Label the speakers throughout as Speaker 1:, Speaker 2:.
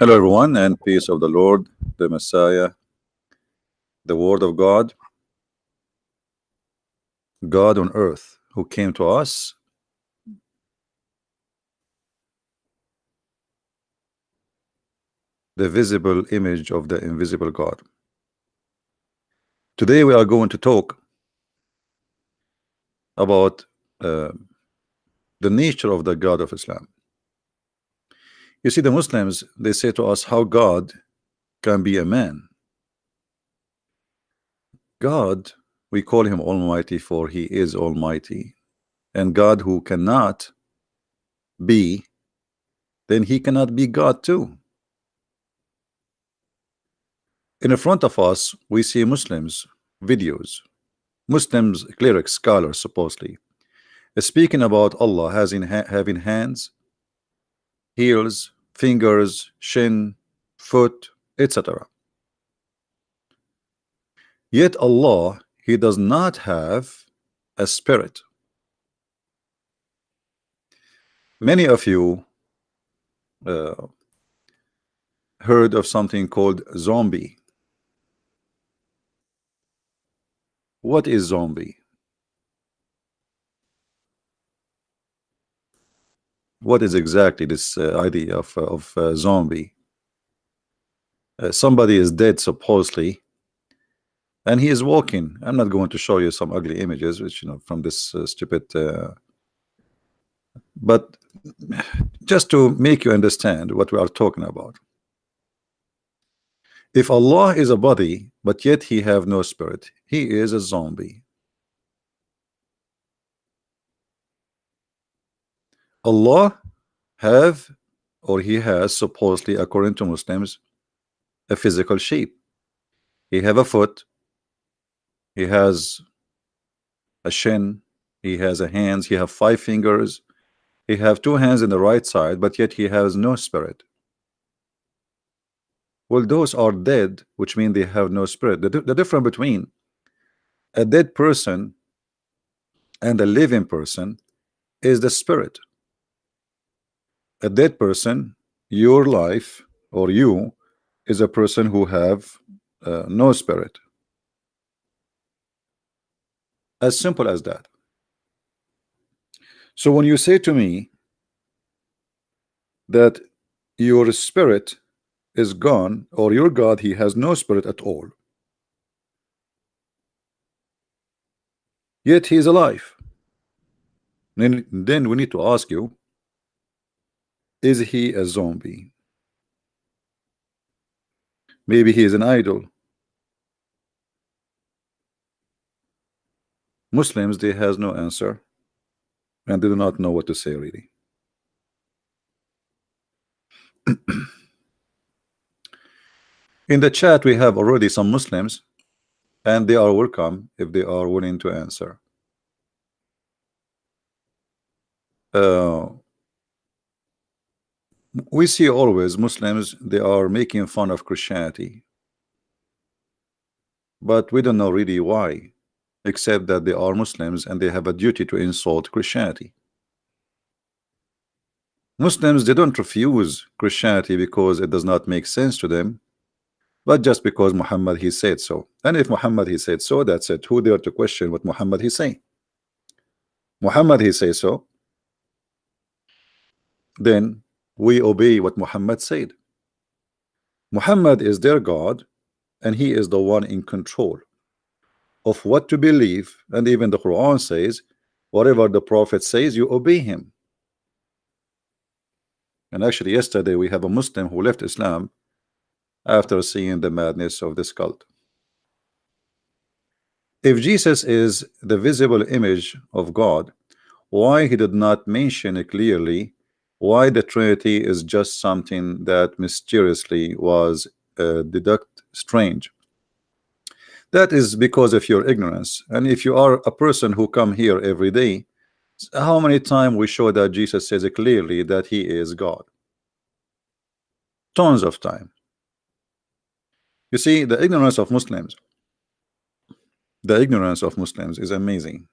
Speaker 1: Hello, everyone, and peace of the Lord, the Messiah, the Word of God, God on earth, who came to us, the visible image of the invisible God. Today, we are going to talk about uh, the nature of the God of Islam. You see, the Muslims, they say to us how God can be a man. God, we call him Almighty, for he is Almighty. And God who cannot be, then he cannot be God too. In front of us, we see Muslims videos, Muslims, clerics, scholars, supposedly, speaking about Allah having hands, heels, fingers, shin, foot, etc. Yet Allah, He does not have a spirit. Many of you uh, heard of something called zombie. What is zombie? What is exactly this idea of zombie? Somebody is dead supposedly, and he is walking. I'm not going to show you some ugly images, which from this stupid. But just to make you understand what we are talking about. If Allah is a body, but yet He have no spirit, He is a zombie. Allah have, or He has, supposedly, according to Muslims, a physical shape. He have a foot, He has a shin, He has a hands, He have 5 fingers, He have 2 hands in the right side, but yet He has no spirit. Well, those are dead, which mean they have no spirit. The difference between a dead person and a living person is the spirit. A dead person, your life or you, is a person who have no spirit. As simple as that. So when you say to me that your spirit is gone, or your God, he has no spirit at all, yet he is alive, then we need to ask you, is he a zombie? Maybe he is an idol. Muslims, they has no answer, and they do not know what to say really. In the chat we have already some Muslims, and they are welcome if they are willing to answer. We see always Muslims, they are making fun of Christianity, but we don't know really why, except that they are Muslims and they have a duty to insult Christianity. Muslims, they don't refuse Christianity because it does not make sense to them, but just because Muhammad he said so. And if Muhammad he said so, that's it. Who dare to question what Muhammad he say? Muhammad he say so, then we obey what Muhammad said. Muhammad is their God, and he is the one in control of what to believe. And even the Quran says, whatever the Prophet says, you obey him. And actually yesterday we have a Muslim who left Islam after seeing the madness of this cult. If Jesus is the visible image of God, why he did not mention it clearly? Why the Trinity is just something that mysteriously was deducted strange? That is because of your ignorance. And if you are a person who come here every day, how many times we show that Jesus says it clearly that he is God? Tons of time. You see, the ignorance of Muslims is amazing.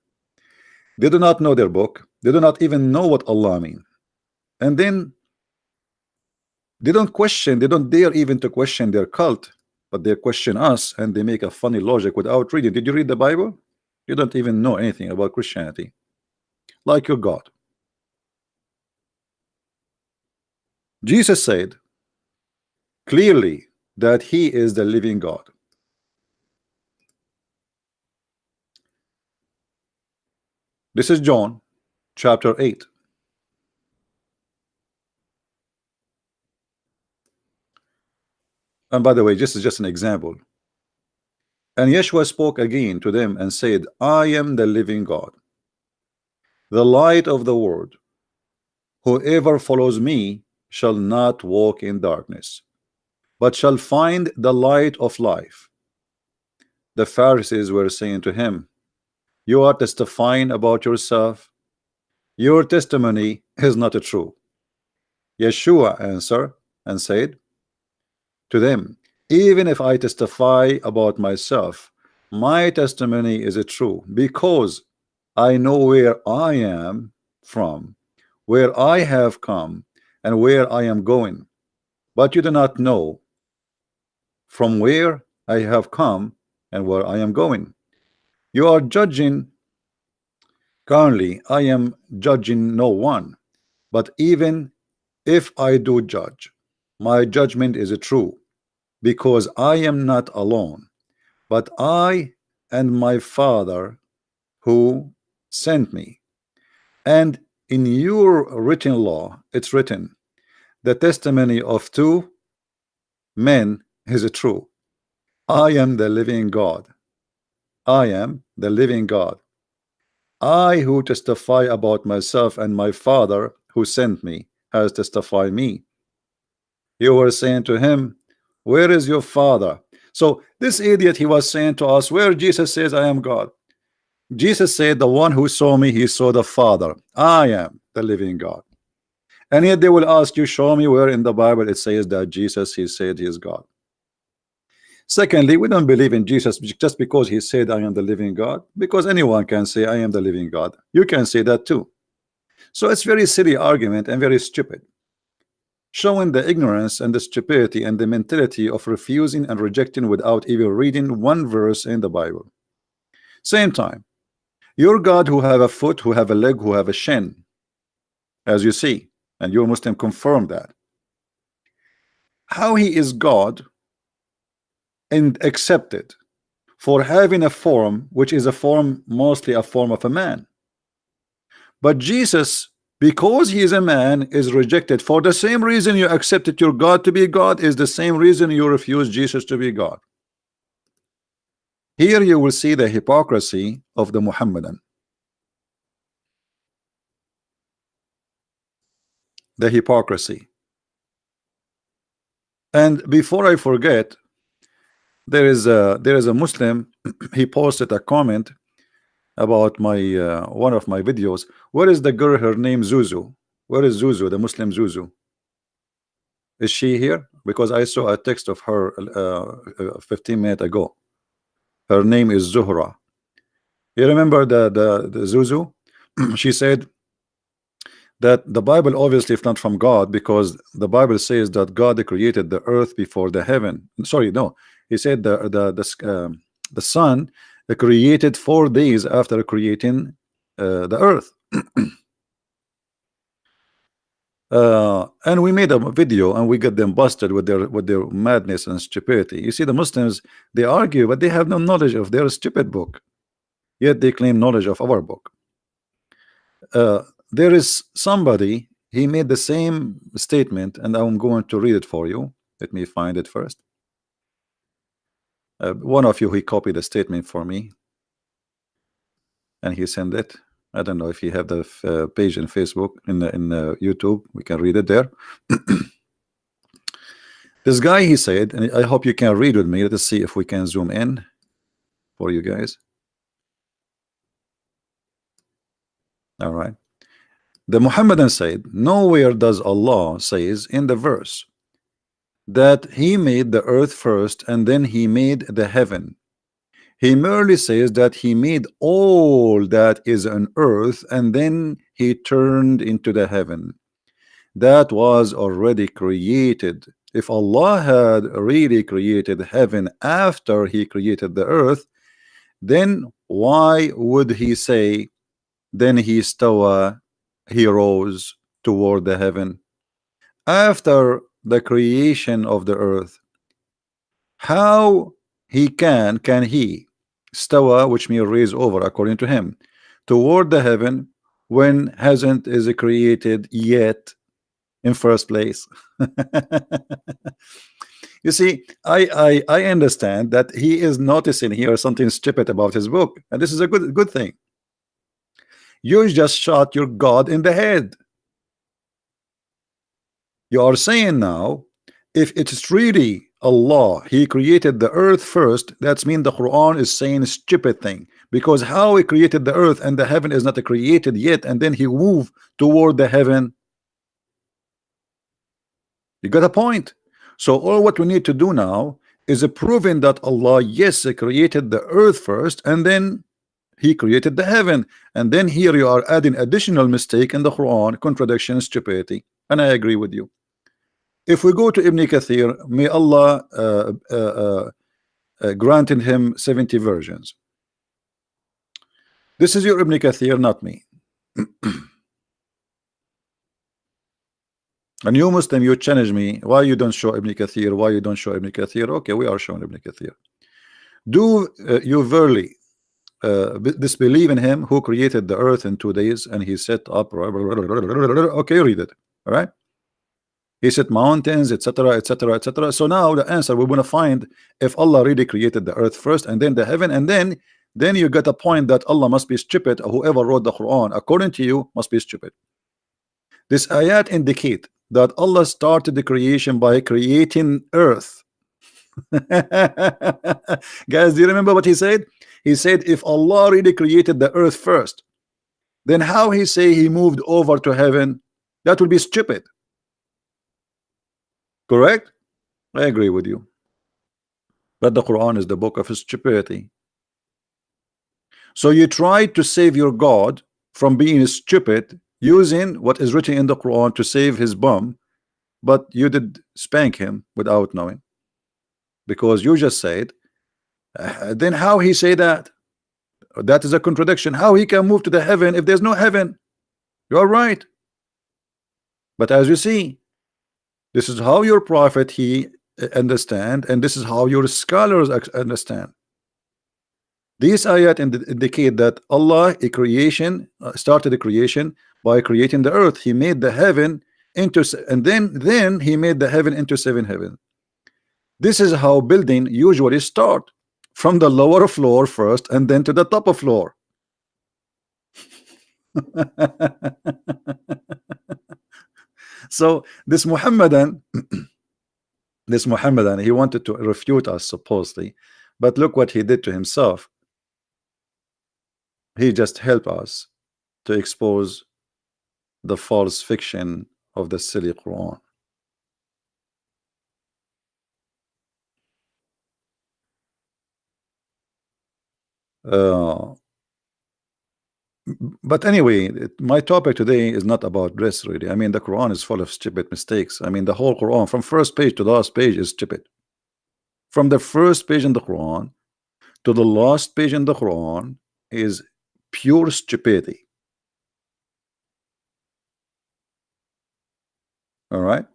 Speaker 1: They do not know their book. They do not even know what Allah means. And then They don't question, they don't dare even to question their cult, but they question us and they make a funny logic without reading. Did you read the Bible? You don't even know anything about Christianity, like your God. Jesus said clearly that he is the living God. This is John chapter 8. And by the way, this is just an example. And Yeshua spoke again to them and said, I am the living God, the light of the world. Whoever follows me shall not walk in darkness, but shall find the light of life. The Pharisees were saying to him, you are testifying about yourself. Your testimony is not true. Yeshua answered and said to them, even if I testify about myself, my testimony is true, because I know where I am from, where I have come, and where I am going. But you do not know from where I have come and where I am going. You are judging currently. I am judging no one, but even if I do judge, my judgment is true, because I am not alone, but I and my Father who sent me. And in your written law, it's written, the testimony of two men is true. I am the living God. I am the living God. I who testify about myself, and my Father who sent me has testified me. You were saying to him, where is your Father? So this idiot, he was saying to us, where Jesus says I am God. Jesus said, the one who saw me, he saw the Father. I am the living God. And yet they will ask you, show me where in the Bible it says that Jesus, he said he is God. Secondly, we don't believe in Jesus just because he said I am the living God, because anyone can say I am the living God. You can say that too. So it's very silly argument and very stupid, showing the ignorance and the stupidity and the mentality of refusing and rejecting without even reading one verse in the Bible. Same time, your God who have a foot, who have a leg, who have a shin, as you see, and your Muslim confirm that. How he is God and accepted for having a form which is a form, mostly a form of a man. But Jesus, because he is a man, is rejected for the same reason you accepted your God to be God, is the same reason you refuse Jesus to be God. Here you will see the hypocrisy of the Muhammadan. The hypocrisy. And before I forget, there is a Muslim, he posted a comment about my one of my videos. Where is the girl? Her name Zuzu. Where is Zuzu, the Muslim Zuzu? Is she here? Because I saw a text of her 15 minutes ago. Her name is Zuhra. You remember the Zuzu? She said that the Bible obviously is not from God, because the Bible says that God created the earth before the heaven. Sorry, no, he said the sun created 4 days after creating the earth. And we made a video and we got them busted with their madness and stupidity. You see, the Muslims, they argue, but they have no knowledge of their stupid book, yet they claim knowledge of our book. There is somebody, he made the same statement, and I'm going to read it for you. Let me find it first. One of you, he copied the statement for me and he sent it. I don't know if you have the page in Facebook, in YouTube, we can read it there. This guy, he said, and I hope you can read with me. Let us see if we can zoom in for you guys. All right. The Muhammadan said, nowhere does Allah says in the verse that he made the earth first and then he made the heaven. He merely says that he made all that is on earth and then he turned into the heaven. that was already created. If Allah had really created heaven after he created the earth, then why would he say, then he stawa, he rose toward the heaven after the creation of the earth? How can he stawa, which means raise over, according to him, toward the heaven when hasn't is created yet in first place? You see, I understand that he is noticing here something stupid about his book, and this is a good thing. You just shot your God in the head. You are saying now, if it's really Allah, he created the earth first, that's mean the Quran is saying a stupid thing, because how he created the earth and the heaven is not created yet, and then he moved toward the heaven. You got a point. So all what we need to do now is proving that Allah, yes, created the earth first, and then he created the heaven. And then here you are adding additional mistake in the Quran, contradiction, stupidity. And I agree with you. If we go to Ibn Kathir, may Allah granted him 70 versions. This is your Ibn Kathir, not me. And you Muslim, you challenge me, why you don't show Ibn Kathir, why you don't show Ibn Kathir? Okay, we are showing Ibn Kathir. Do you verily disbelieve in him who created the earth in 2 days and he set up, okay, read it, all right? He set mountains, etc., etc., etc. So now the answer, we want to find if Allah really created the earth first and then the heaven, and then you get a point that Allah must be stupid, or whoever wrote the Quran according to you must be stupid. This ayat indicate that Allah started the creation by creating earth. Guys, do you remember what he said? He said if Allah really created the earth first, then how he say he moved over to heaven? That would be stupid. Correct? I agree with you. But the Quran is the book of stupidity. So you try to save your God from being stupid using what is written in the Quran to save his bum, but you did spank him without knowing, because you just said, then how he say that? That is a contradiction. How he can move to the heaven if there's no heaven? You're right. But as you see, this is how your prophet he understand, and this is how your scholars understand. These ayat indicate that Allah a creation started the creation by creating the earth. He made the heaven into, and then he made the heaven into 7 heavens. This is how building usually start, from the lower floor first and then to the top of floor. So this Muhammadan he wanted to refute us supposedly, but look what he did to himself. He just helped us to expose the false fiction of the silly Quran. But anyway, my topic today is not about dress, really. I mean, the Quran is full of stupid mistakes. I mean, the whole Quran from first page to the last page is stupid. From the first page in the Quran to the last page in the Quran is pure stupidity. All right.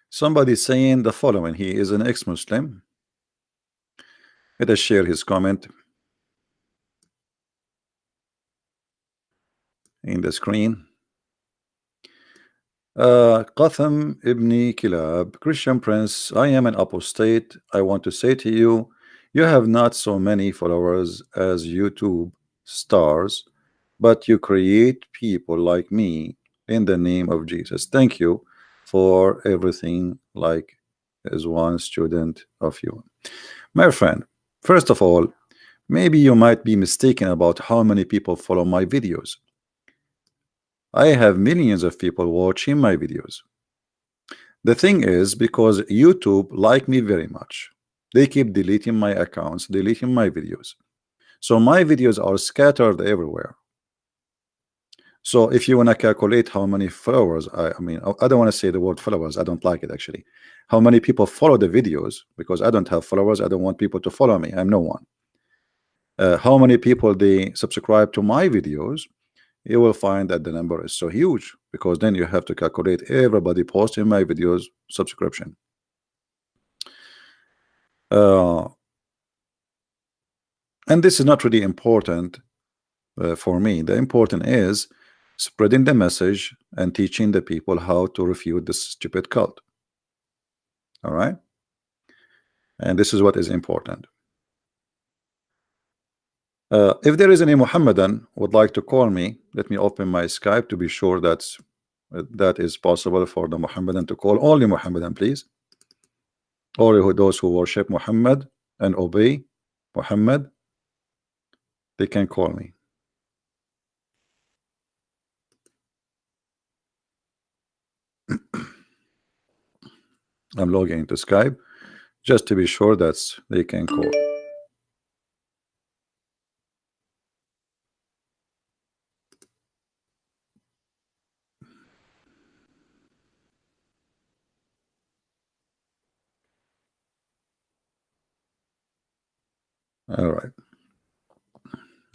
Speaker 1: Somebody saying the following: he is an ex-Muslim. Let us share his comment in the screen. Qatham ibn Kilab, Christian Prince, I am an apostate. I want to say to you, you have not so many followers as YouTube stars, but you create people like me in the name of Jesus. Thank you for everything, like as one student of you. My friend, first of all, maybe you might be mistaken about how many people follow my videos. I have millions of people watching my videos. The thing is, because YouTube like me very much, they keep deleting my accounts, deleting my videos. So my videos are scattered everywhere. So if you want to calculate how many followers, I mean, I don't want to say the word followers. I don't like it actually. How many people follow the videos, because I don't have followers. I don't want people to follow me. I'm no one. How many people they subscribe to my videos, you will find that the number is so huge, because then you have to calculate everybody posting my videos subscription. And this is not really important for me. The important is spreading the message and teaching the people how to refute this stupid cult. All right, and this is what is important. If there is any Muhammadan would like to call me, let me open my Skype to be sure that is possible for the Muhammadan to call. Only Muhammadan, please. Only those who worship Muhammad and obey Muhammad, they can call me. I'm logging into Skype just to be sure that they can call. All right,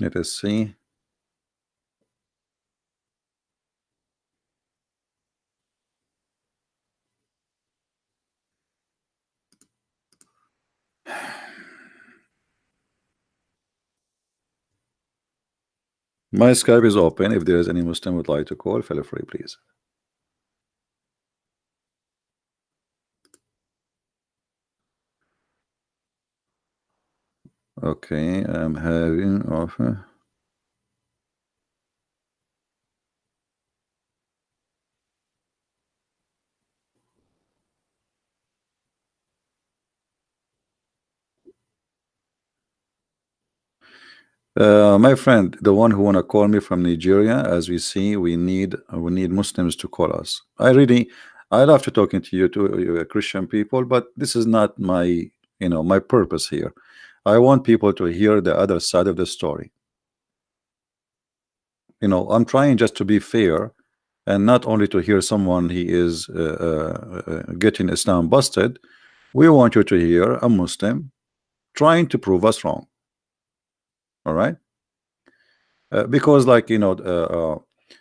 Speaker 1: let us see. My Skype is open. If there is any Muslim would like to call, feel free, please. Okay, I'm having offer. My friend, the one who wanna call me from Nigeria, as we see, we need Muslims to call us. I love to talking to you Christian people, but this is not my my purpose here. I want people to hear the other side of the story. I'm trying just to be fair, and not only to hear someone he is getting Islam busted. We want you to hear a Muslim trying to prove us wrong. All right, because like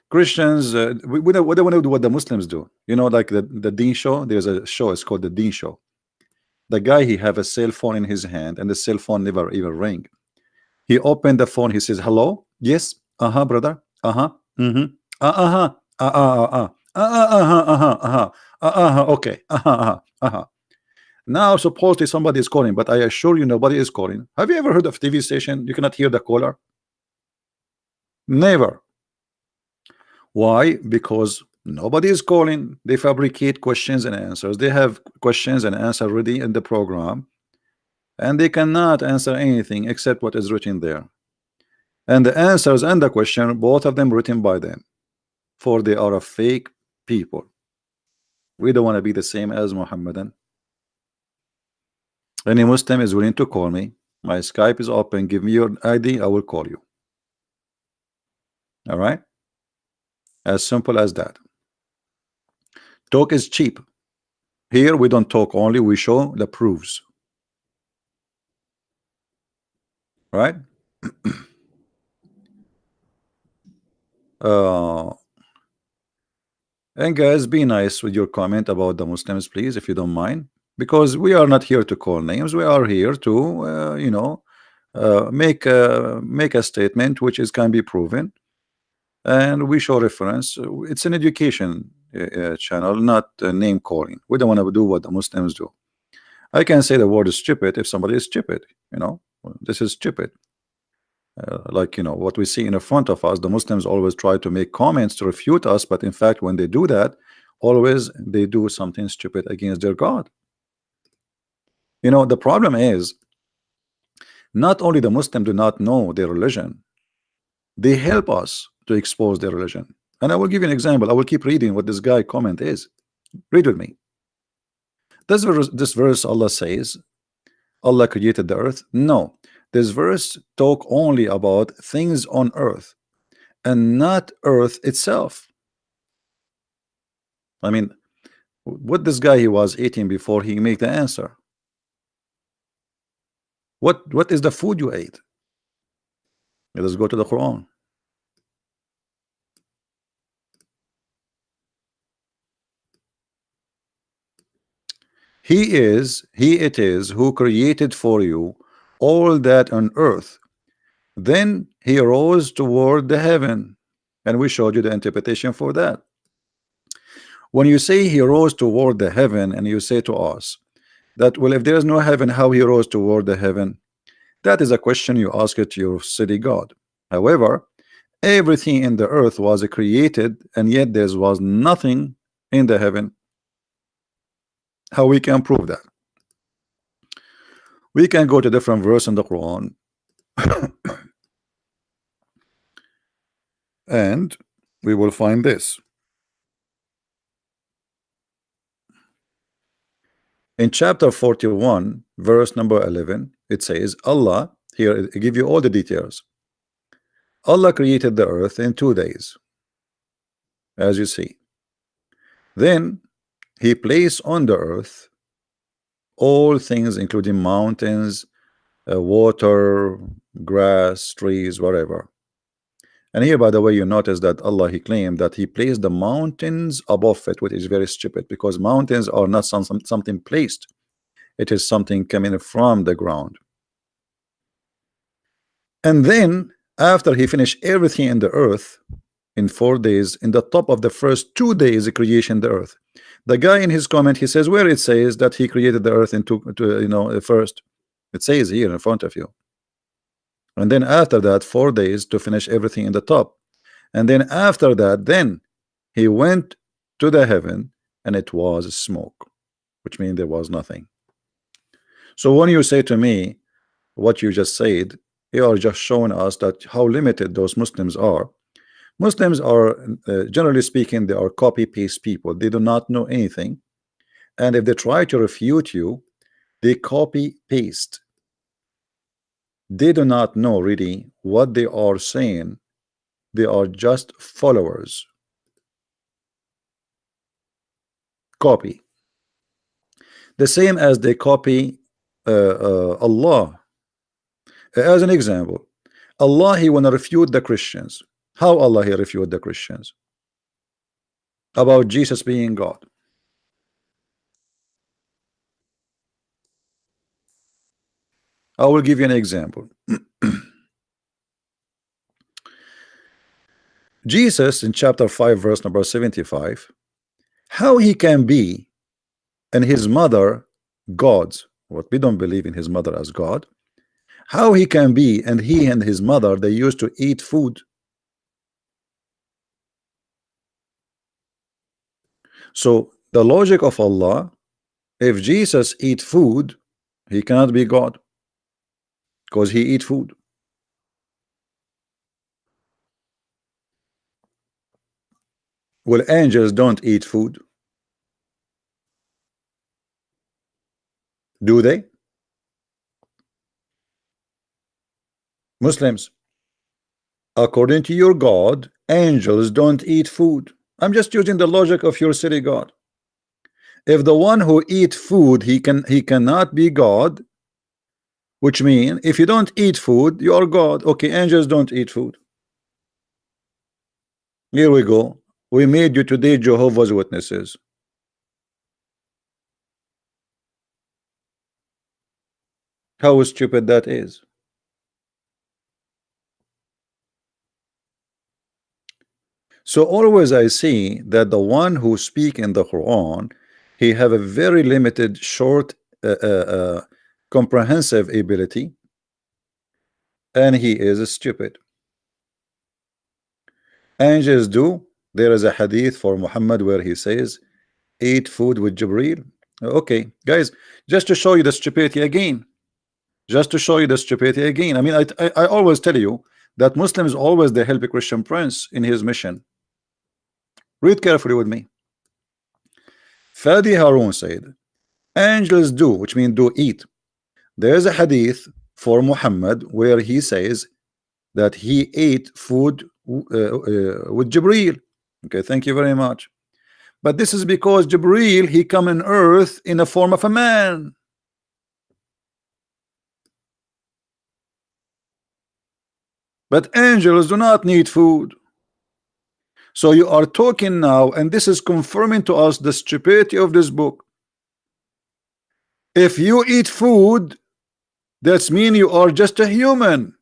Speaker 1: Christians, we don't want to do what the Muslims do. Like the Deen show. There's a show. It's called the Deen show. The guy, he have a cell phone in his hand, and the cell phone never even ring. He opened the phone. He says, "Hello, yes, brother, mm-hmm, okay, Now supposedly somebody is calling, but I assure you nobody is calling. Have you ever heard of TV station? You cannot hear the caller. Never. Why? Because nobody is calling. They fabricate questions and answers. They have questions and answers ready in the program, and they cannot answer anything except what is written there. And the answers and the question, both of them written by them, for they are a fake people. We don't want to be the same as Muhammadan. Any Muslim is willing to call me. My Skype is open. Give me your ID, I will call you. All right, as simple as that. Talk is cheap. Here we don't talk only, we show the proofs. Right? And guys, be nice with your comment about the Muslims, please, if you don't mind, because we are not here to call names. We are here to make a statement which can be proven, and we show reference. It's an education channel, not name calling. We don't want to do what the Muslims do. I can say the word is stupid if somebody is stupid. This is stupid. Like what we see in front of us, the Muslims always try to make comments to refute us, but in fact when they do that, always they do something stupid against their God. The problem is not only the Muslim do not know their religion, they help us to expose their religion. And I will give you an example. I will keep reading what this guy comment is. Read with me. This verse Allah says Allah created the earth. No, This verse talk only about things on earth and not earth itself. I mean, what this guy he was eating before he make the answer? What is the food you ate? Let's go to the Quran. He it is who created for you all that on earth. Then he rose toward the heaven, and we showed you the interpretation for that. When you say he rose toward the heaven, and you say to us that, well, if there is no heaven, how he rose toward the heaven? That is a question you ask it to your city God. However, everything in the earth was created, and yet there was nothing in the heaven. How we can prove that? We can go to different verse in the Quran and we will find this. In chapter 41, verse number 11, it says, Allah, here I give you all the details. Allah created the earth in 2 days, as you see. Then he placed on the earth all things, including mountains, water, grass, trees, whatever. And here, by the way, you notice that Allah, he claimed that he placed the mountains above it, which is very stupid, because mountains are not something placed. It is something coming from the ground. And then after he finished everything in the earth in 4 days, in the top of the first 2 days of creation the earth, the guy in his comment, he says where it says that he created the earth in first. It says here in front of you. And then after that 4 days to finish everything in the top. And then after that, then he went to the heaven, and it was smoke, which means there was nothing. So when you say to me what you just said, you are just showing us that how limited those Muslims are. Muslims are generally speaking, they are copy paste people. They do not know anything, and if they try to refute you, they copy paste. They do not know really what they are saying. They are just followers. Copy. The same as they copy Allah. As an example, Allah, he wanna refute the Christians. How Allah he refute the Christians? About Jesus being God. I will give you an example. Jesus in chapter 5 verse number 75, how he can be and his mother gods, what we don't believe in his mother as God, how he can be, and he and his mother, they used to eat food. So the logic of Allah, if Jesus eat food, he cannot be God, because he eat food. Well, angels don't eat food, do they? Muslims, according to your God, angels don't eat food. I'm just using the logic of your city God. If the one who eat food, he cannot be God, which means if you don't eat food, you are God. Okay, angels don't eat food. Here we go. We made you today Jehovah's Witnesses. How stupid that is. So always I see that the one who speak in the Quran, he have a very limited, short, comprehensive ability, and he is stupid. Angels do. There is a hadith for Muhammad where he says, eat food with Jibreel. Okay, guys, just to show you the stupidity again. Just to show you the stupidity again. I mean, I always tell you that Muslims always they help a Christian prince in his mission. Read carefully with me. Fadi Harun said, angels do, which means do eat. There is a hadith for Muhammad where he says that he ate food with Jibreel. Okay, thank you very much. But this is because Jibreel, he come on earth in the form of a man. But angels do not need food. So you are talking now, and this is confirming to us the stupidity of this book. If you eat food, that's mean you are just a human.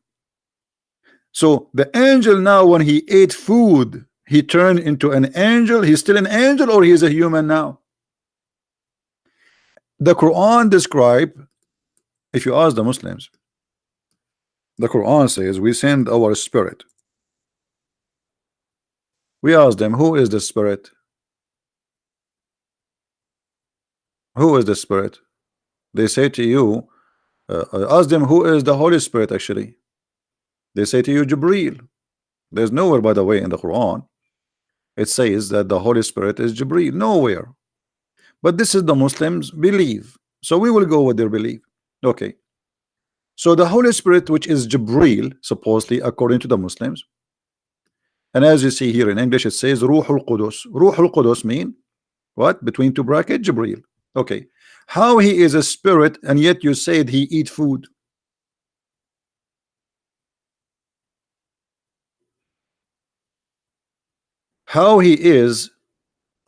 Speaker 1: So the angel now, when he ate food, he turned into an angel. He's still an angel, or he's a human now? The Quran describe, if you ask the Muslims, the Quran says we send our spirit. We ask them, who is the spirit? Who is the spirit? They say to you, ask them who is the Holy Spirit actually. They say to you, Jibreel. There's nowhere, by the way, in the Quran it says that the Holy Spirit is Jibreel. Nowhere. But this is the Muslims believe. So we will go with their belief. Okay. So the Holy Spirit, which is Jibreel, supposedly, according to the Muslims, and as you see here in English, it says Ruhul Qudus. Ruhul Qudus mean what? Between two brackets, Jibreel. Okay. How he is a spirit, and yet you said he eat food? How he is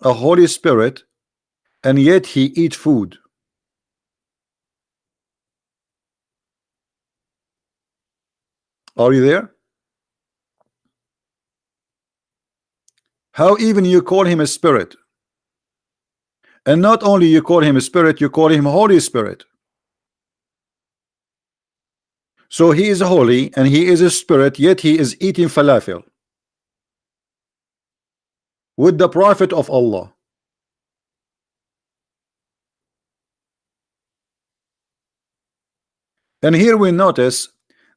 Speaker 1: a Holy Spirit, and yet he eat food? Are you there? How even you call him a spirit? And not only you call him a spirit, you call him Holy Spirit. So he is holy and he is a spirit, yet he is eating falafel with the Prophet of Allah. And here we notice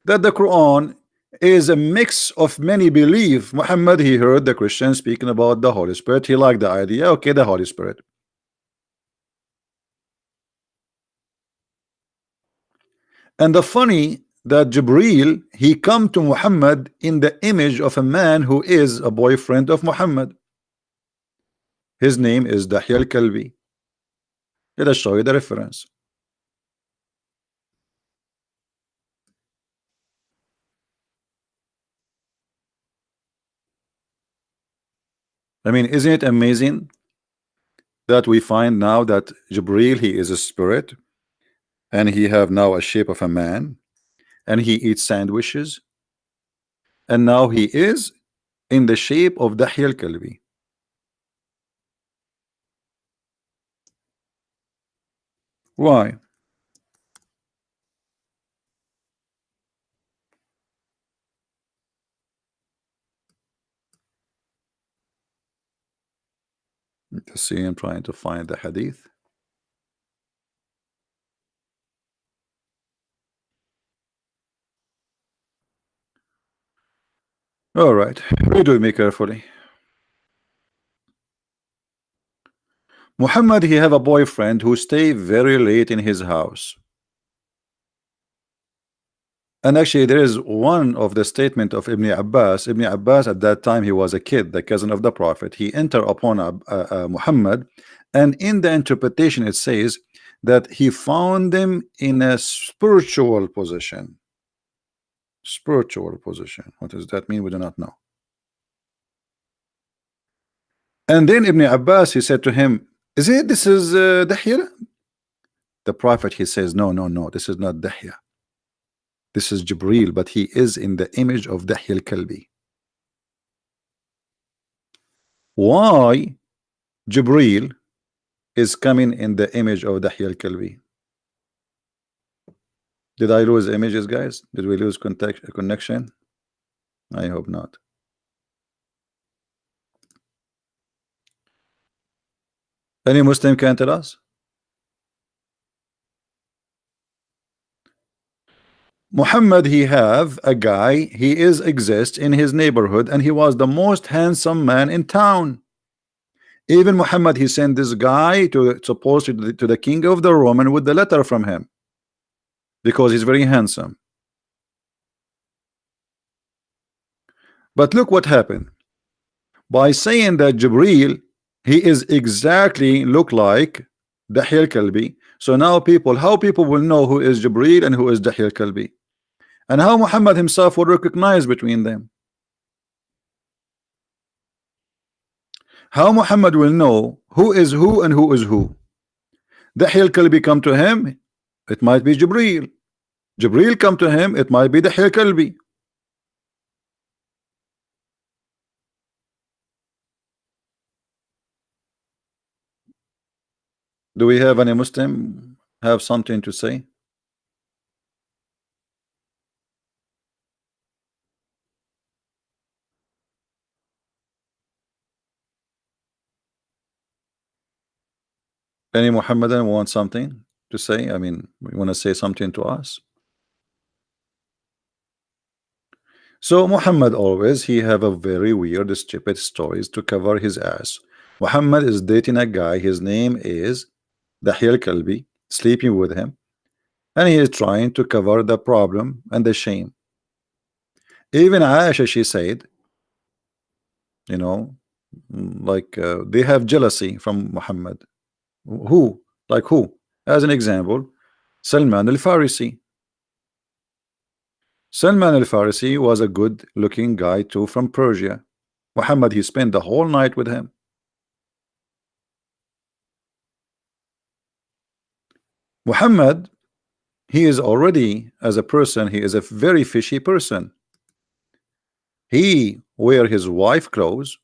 Speaker 1: that the Quran is a mix of many belief. Muhammad, he heard the Christians speaking about the Holy Spirit. He liked the idea. Okay, the Holy Spirit. And the funny that Jibreel, he come to Muhammad in the image of a man who is a boyfriend of Muhammad. His name is Dahya al-Kalbi. Let us show you the reference. I mean, isn't it amazing that we find now that Jibreel, he is a spirit, and he have now a shape of a man, and he eats sandwiches, and now he is in the shape of Dahya al-Kalbi. Why? Let's see, I'm trying to find the hadith. All right, read with me carefully. Muhammad, he have a boyfriend who stay very late in his house. And actually, there is one of the statement of Ibn Abbas. Ibn Abbas, at that time, he was a kid, the cousin of the Prophet. He enter upon Muhammad, and in the interpretation, it says that he found them in a spiritual position. Spiritual position. What does that mean? We do not know. And then Ibn Abbas, he said to him, "Is it? This is Dahya?" The Prophet, he says, "No, no, no. This is not Dahya. This is Jibreel, but he is in the image of Dahya al-Kalbi." Why Jibreel is coming in the image of Dahya al-Kalbi? Did I lose images, guys? Did we lose connection? I hope not. Any Muslim can tell us? Muhammad, he have a guy, he is exist in his neighborhood, and he was the most handsome man in town. Even Muhammad, he sent this guy to supposed to the king of the Roman with the letter from him, because he's very handsome. But look what happened. By saying that Jibril, he is exactly look like Dahil Kalbi. So now people, how people will know who is Jibril and who is Dahil Kalbi, and how Muhammad himself will recognize between them. How Muhammad will know who is who and who is who. Dahil Kalbi come to him, it might be Jibril. Jibril come to him, it might be Dahil Kalbi. Do we have any Muslim have something to say? Any Muhammadan want something to say? I mean, we want to say something to us. So Muhammad always he have a very weird stupid stories to cover his ass. Muhammad is dating a guy, his name is Dahil Kalbi, sleeping with him, and he is trying to cover the problem and the shame. Even Aisha, she said, you know, like they have jealousy from Muhammad. Who? Like who? As an example, Salman al-Farisi. Salman al-Farisi was a good looking guy too from Persia. Muhammad, he spent the whole night with him. Muhammad, he is already, as a person, he is a very fishy person. He wear his wife clothes.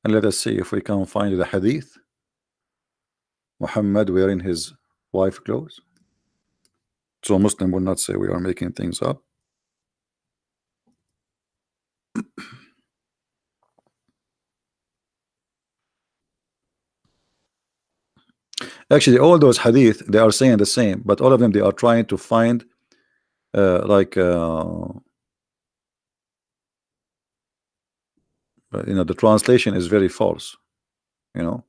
Speaker 1: And let us see if we can find the hadith. Muhammad wearing his wife clothes. So Muslim will not say we are making things up. Actually, all those hadith, they are saying the same, but all of them, they are trying to find the translation is very false, you know.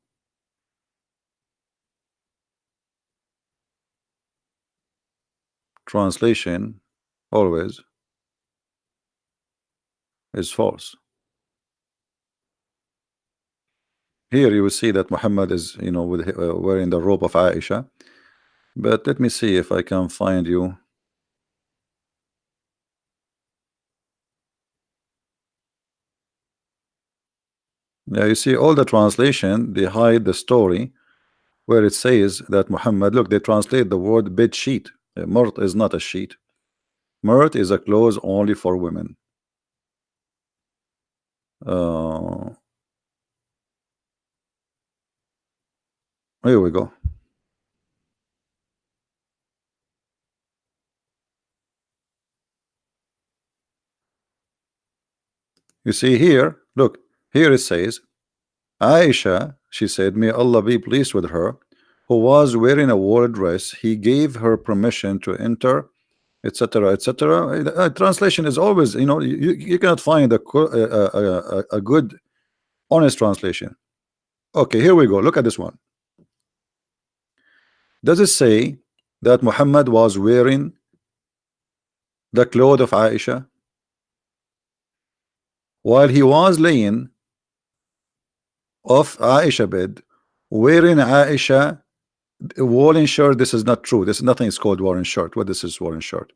Speaker 1: Translation always is false. Here you will see that Muhammad is, with wearing the robe of Aisha. But let me see if I can find you. Yeah, you see all the translation, they hide the story where it says that Muhammad, look, they translate the word bed sheet. Murt is not a sheet. Murt is a clothes only for women. Here we go. You see here, look, here it says, Aisha, she said, may Allah be pleased with her, who was wearing a war dress, he gave her permission to enter, etc., etc. Translation is always, you cannot find a good, honest translation. Okay, here we go. Look at this one. Does it say that Muhammad was wearing the clothes of Aisha while he was laying off Aisha bed, wearing Aisha woolen shirt? This is not true. This is nothing is called woolen shirt. What this is woolen shirt?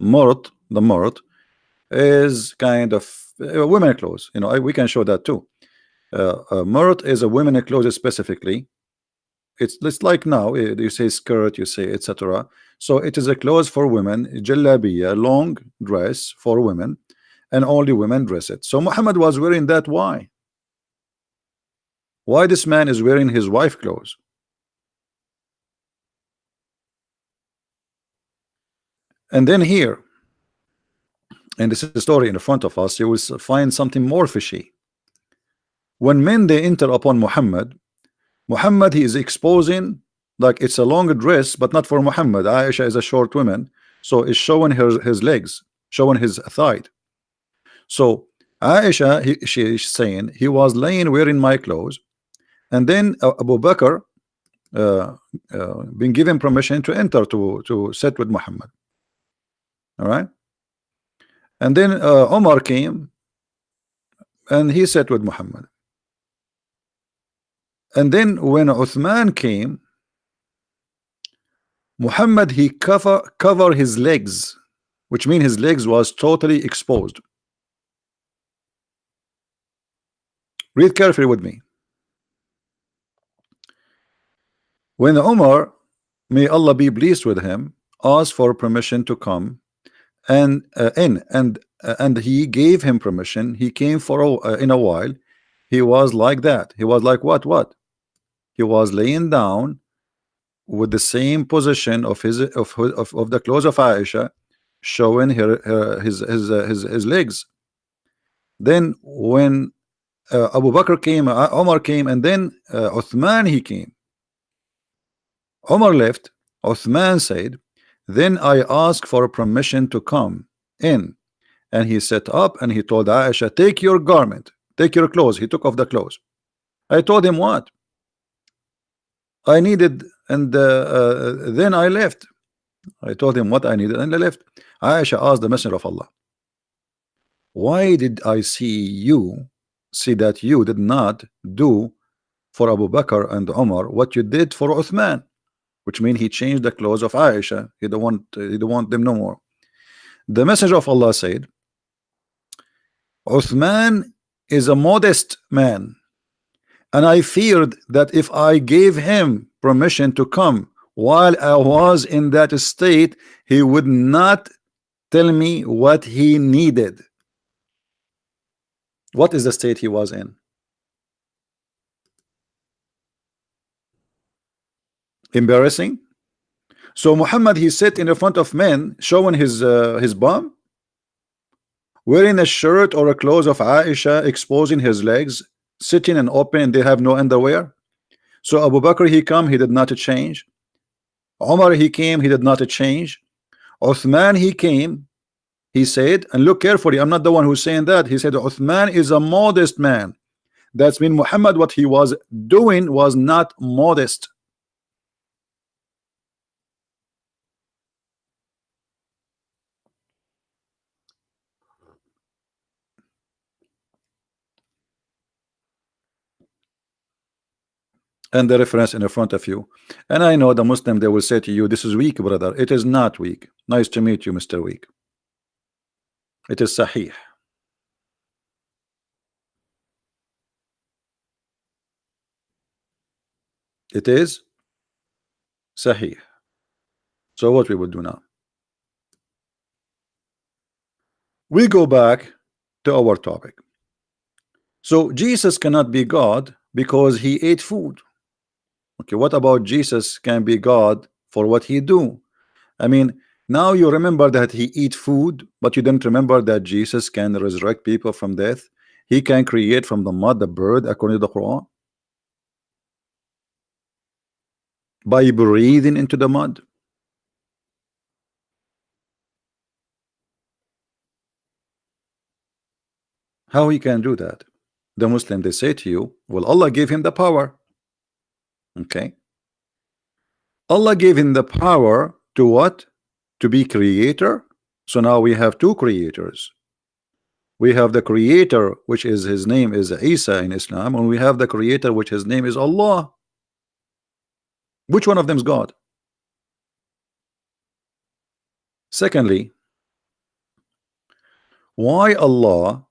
Speaker 1: Mort, the mort is kind of women clothes. We can show that too. Mort is a women clothes specifically. It's like now you say skirt, you say etc. So it is a clothes for women, jalabiya, long dress for women, and only women dress it. So Muhammad was wearing that. Why? Why this man is wearing his wife clothes? And then here, and this is the story in the front of us, you will find something more fishy. When men they enter upon Muhammad, he is exposing, like it's a long dress, but not for Muhammad. Aisha is a short woman, so it's showing his legs, showing his thigh. So Aisha, she's saying he was laying wearing my clothes, and then Abu Bakr uh, been given permission to enter to sit with Muhammad. All right, and then Omar came and he sat with Muhammad, and then when Uthman came, Muhammad he cover his legs, which means his legs was totally exposed. Read carefully with me. When Umar, may Allah be pleased with him, asked for permission to come and and he gave him permission. He came for in a while. He was like that. He was like what? He was laying down with the same position of of the clothes of Aisha, showing his legs. Then when Abu Bakr came, Omar came, and then Uthman he came. Omar left. Uthman said, then I asked for permission to come in, and he sat up and he told Aisha, take your garment, take your clothes. He took off the clothes. I told him what I needed, and then I left. I told him what I needed and I left. Aisha asked the Messenger of Allah, why did I see that you did not do for Abu Bakr and Umar what you did for Uthman? Which means he changed the clothes of Aisha. He don't want them no more. The Messenger of Allah said, Uthman is a modest man, and I feared that if I gave him permission to come while I was in that state, he would not tell me what he needed. What is the state he was in? Embarrassing. So Muhammad he sat in the front of men showing his bum, wearing a shirt or a clothes of Aisha, exposing his legs, sitting and open, and they have no underwear. So Abu Bakr he come, he did not change. Omar he came, he did not change. Uthman he came, he said, and look carefully, I'm not the one who's saying that. He said Uthman is a modest man. That's mean Muhammad, what he was doing was not modest. And the reference in the front of you, and I know the Muslim, they will say to you, this is weak, brother. It is not weak. Nice to meet you, Mr. Weak. It is sahih. It is sahih. So what we would do now, we go back to our topic. So Jesus cannot be God because he ate food. Okay, what about Jesus can be God for what he do? I mean, now you remember that he eat food, but you didn't remember that Jesus can resurrect people from death. He can create from the mud the bird, according to the Quran, by breathing into the mud. How he can do that? The Muslim, they say to you, well, Allah gave him the power. Okay, Allah gave him the power to what? To be creator. So now we have two creators. We have the creator, which is his name is Isa in Islam, and we have the creator, which his name is Allah. Which one of them is God? Secondly, why Allah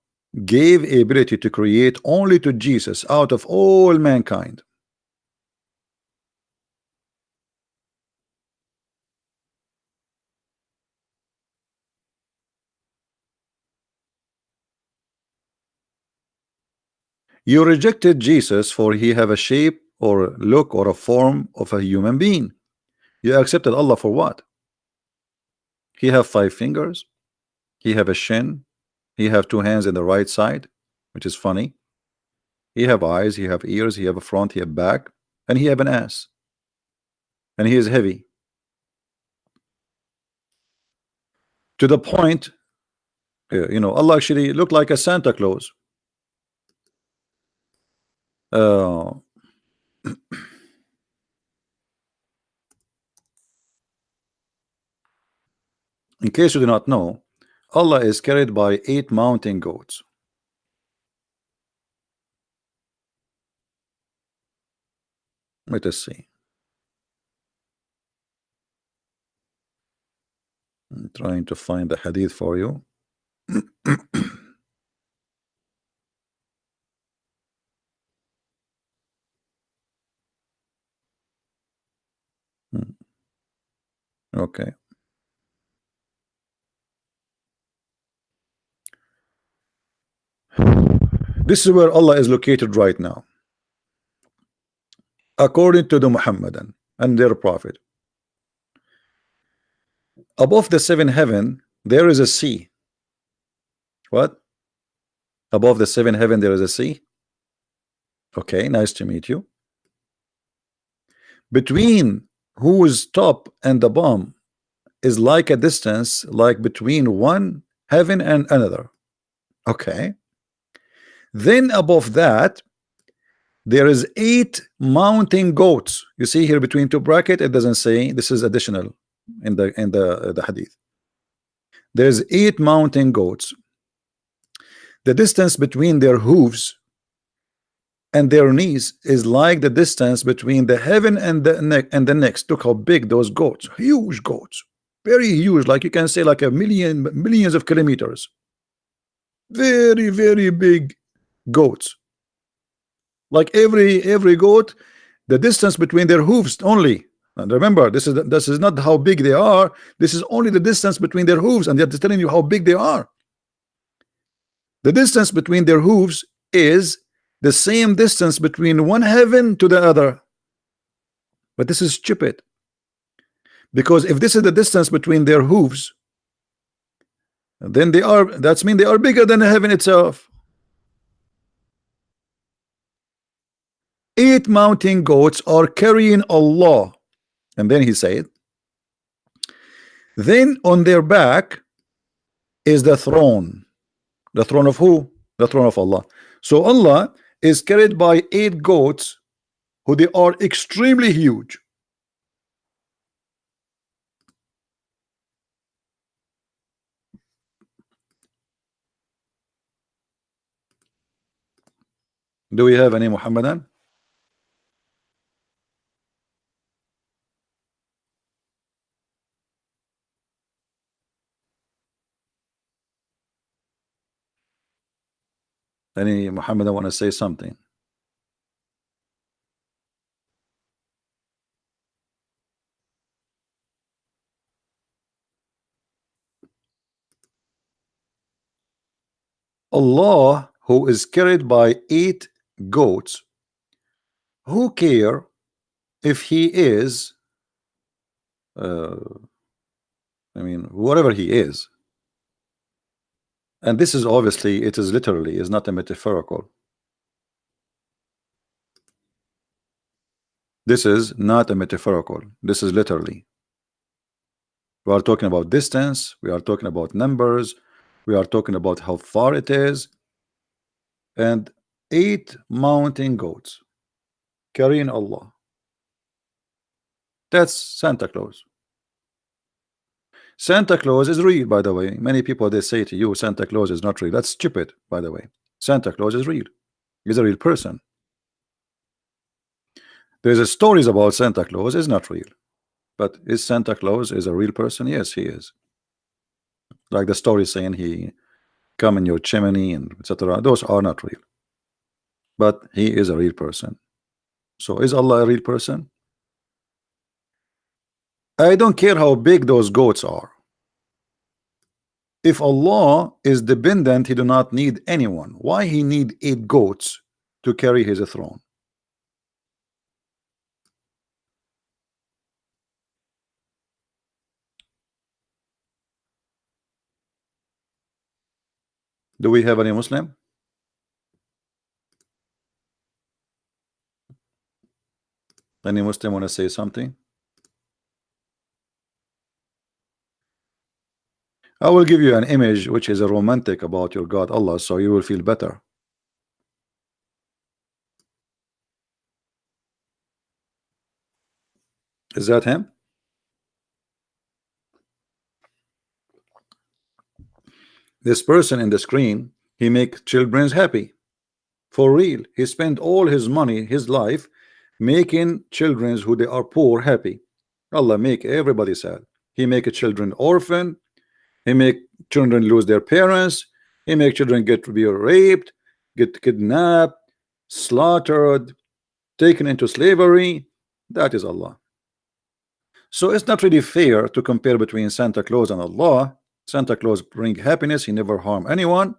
Speaker 1: gave ability to create only to Jesus out of all mankind? You rejected Jesus for he have a shape or look or a form of a human being. You accepted Allah for what? He have 5 fingers, he have a shin, he have 2 hands in the right side, which is funny. He have eyes, he have ears, he have a front, he have back, and he have an ass, and he is heavy to the point. Allah actually looked like a Santa Claus. Uh, in case you do not know, Allah is carried by 8 mountain goats. Let us see. I'm trying to find the hadith for you. Okay. This is where Allah is located right now, according to the Muhammadan and their prophet. Above the 7 heaven, there is a sea. What? Above the 7 heaven, there is a sea. Okay, nice to meet you. Between whose top and the bottom is like a distance, like between one heaven and another. Okay. Then above that, there is 8 mountain goats. You see here between 2 brackets, it doesn't say, this is additional in the hadith. There's 8 mountain goats. The distance between their hooves and their knees is like the distance between the heaven and the next. Look how big those goats, huge goats, very huge, like you can say like millions of kilometers. Very big goats. Like every goat, the distance between their hooves only. And remember, this is not how big they are. This is only the distance between their hooves, and they're telling you how big they are. The distance between their hooves is the same distance between one heaven to the other. But this is stupid, because if this is the distance between their hooves, then that's mean they are bigger than the heaven itself. 8 mountain goats are carrying Allah. And then he said, then on their back is the throne. The throne of who? The throne of Allah. So Allah is carried by 8 goats who they are extremely huge. Do we have any Muhammadan? Any Muhammadan want to say something? Allah, who is carried by 8 goats, who care if he is I mean whatever he is, and this is obviously, it is literally, is not a metaphorical. This is not a metaphorical, this is literally. We are talking about distance, we are talking about numbers, we are talking about how far it is. And 8 mountain goats carrying Allah. That's Santa Claus. Santa Claus is real, by the way. Many people, they say to you Santa Claus is not real. That's stupid, by the way. Santa Claus is real. He's a real person. There's a stories about Santa Claus is not real. But is Santa Claus is a real person? Yes, he is. Like the story saying he come in your chimney and etc. Those are not real. But he is a real person. So is Allah a real person? I don't care how big those goats are. If Allah is dependent, he do not need anyone. Why he need 8 goats to carry his throne? Do we have any Muslim? Any Muslim want to say something? I will give you an image which is a romantic about your God Allah, so you will feel better. Is that him? This person in the screen, he make children happy. For real. He spent all his money, his life, making children who they are poor happy. Allah make everybody sad. He make a children orphan. He make children lose their parents. He make children get to be raped, get kidnapped, slaughtered, taken into slavery. That is Allah. So it's not really fair to compare between Santa Claus and Allah. Santa Claus bring happiness. He never harm anyone.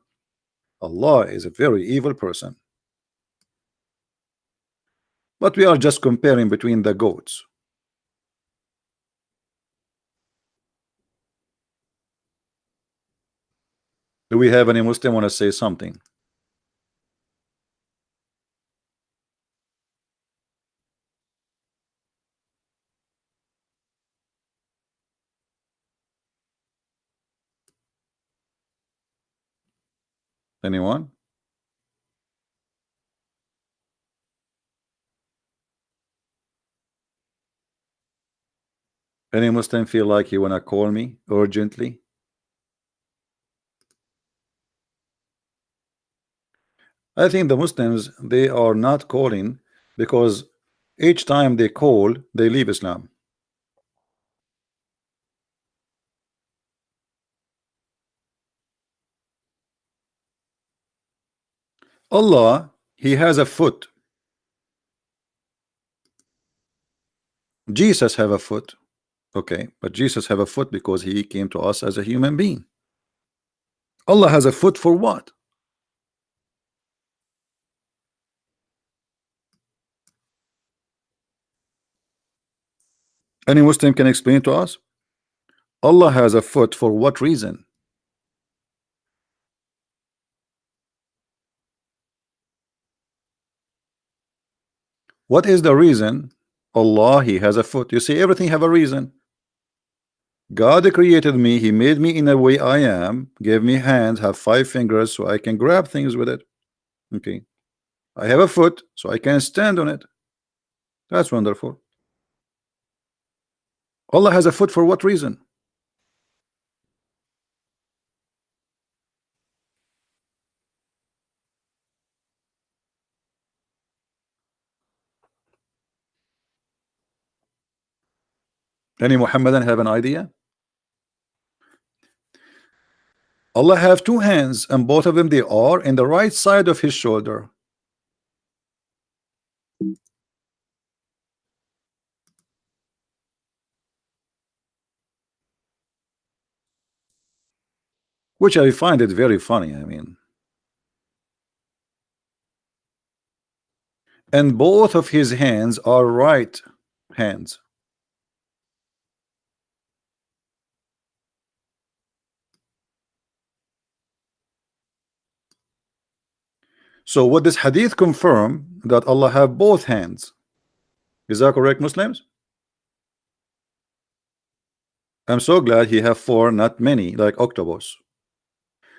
Speaker 1: Allah is a very evil person. But we are just comparing between the goats. Do we have any Muslim want to say something? Anyone? Any Muslim feel like you want to call me urgently? I think the Muslims, they are not calling because each time they call, they leave Islam. Allah, he has a foot. Jesus have a foot. Okay, but Jesus have a foot because he came to us as a human being. Allah has a foot for what? Any Muslim can explain to us? Allah has a foot for what reason? What is the reason Allah he has a foot? You see, everything have a reason. God created me, he made me in a way I am, gave me hands, have 5 fingers so I can grab things with it. Okay, I have a foot so I can stand on it. That's wonderful. Allah has a foot for what reason? Any Muhammadan have an idea? Allah have 2 hands and both of them they are in the right side of his shoulder. Which I find it very funny. I mean, and both of his hands are right hands. So what this hadith confirm that Allah have both hands. Is that correct, Muslims? I'm so glad he have 4, not many, like octopus.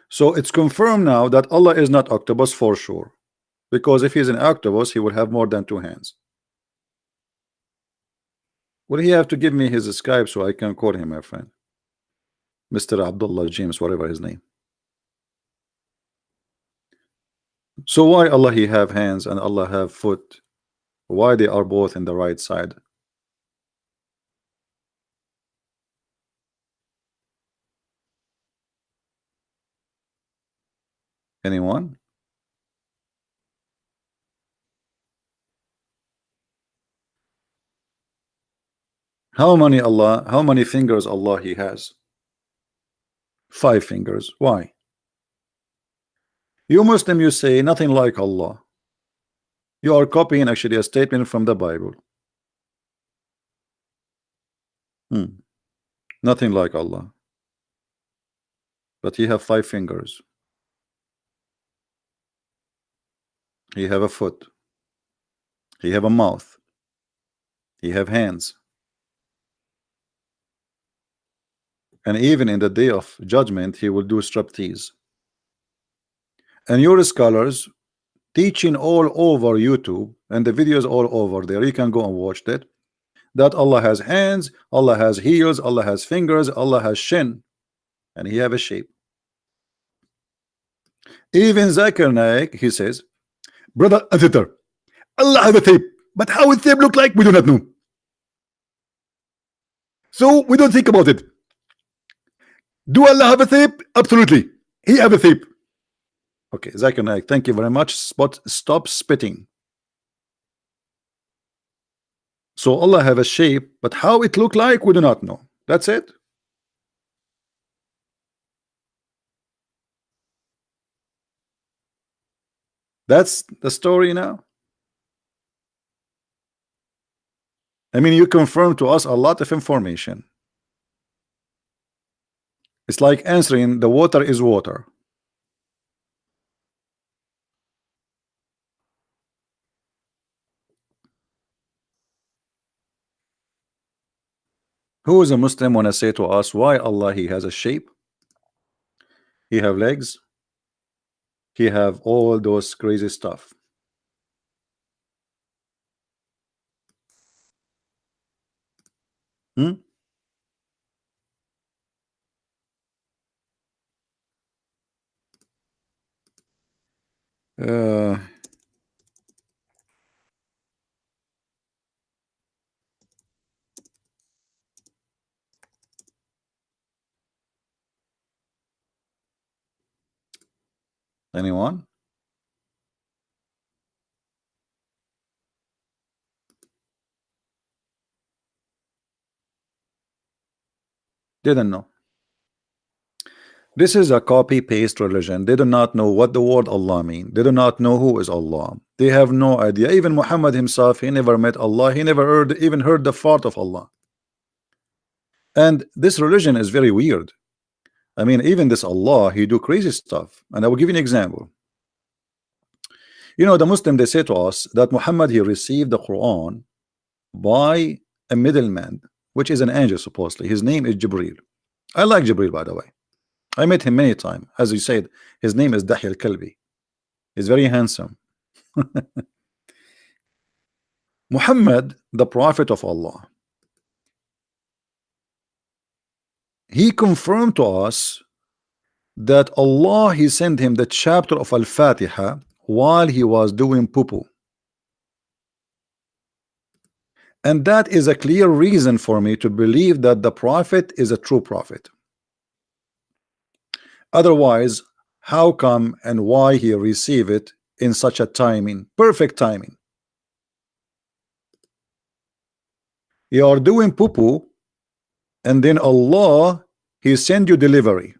Speaker 1: So it's confirmed now that Allah is not octopus for sure. Because if he's an octopus, he would have more than 2 hands. Would he have to give me his Skype so I can call him, my friend? Mr. Abdullah James, whatever his name. So why Allah he have hands and Allah have foot? Why they are both in the right side? Anyone? How many fingers Allah he has? 5 fingers. Why? You Muslim, you say nothing like Allah. You are copying actually a statement from the Bible. Nothing like Allah. But he have 5 fingers. He have a foot. He have a mouth. He have hands. And even in the day of judgment, he will do striptease. And your scholars teaching all over YouTube, and the videos all over there, you can go and watch that, that Allah has hands, Allah has heels, Allah has fingers, Allah has shin, and he have a shape. Even Zakir Naik, he says, brother editor, Allah has a tape, but how it tape look like, we do not know. So we don't think about it. Do Allah have a tape? Absolutely. He have a tape. Okay, Zakir Naik, thank you very much. Stop spitting. So Allah have a shape, but how it look like, we do not know. That's it. That's the story now. I mean, you confirm to us a lot of information. It's like answering the water is water. Who is a Muslim wanna say to us why Allah he has a shape, he have legs, he have all those crazy stuff? Hmm? Uh, anyone? Didn't know. This is a copy-paste religion. They do not know what the word Allah mean. They do not know who is Allah. They have no idea. Even Muhammad himself, he never met Allah. He never even heard the fart of Allah. And this religion is very weird. I mean, even this Allah, he do crazy stuff. And I will give you an example. You know, the Muslim, they say to us that Muhammad, he received the Quran by a middleman, which is an angel, supposedly. His name is Jibril. I like Jibril, by the way. I met him many times. As you said, his name is Dahi al-Kalbi. He's very handsome. Muhammad, the prophet of Allah, he confirmed to us that Allah, he sent him the chapter of Al-Fatiha while he was doing poo-poo. And that is a clear reason for me to believe that the prophet is a true prophet. Otherwise, how come and why he received it in such a timing, perfect timing? You are doing poo-poo, and then Allah, he send you delivery.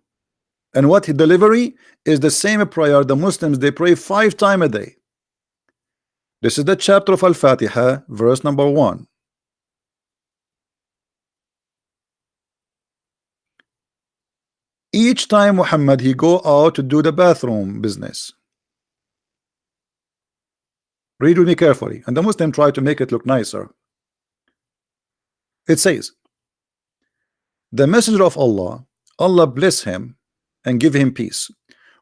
Speaker 1: And what delivery is the same prayer the Muslims they pray 5 times a day. This is the chapter of Al-Fatiha, verse number 1. Each time Muhammad he go out to do the bathroom business. Read with me carefully, and the Muslim try to make it look nicer. It says, the messenger of Allah, Allah bless him and give him peace.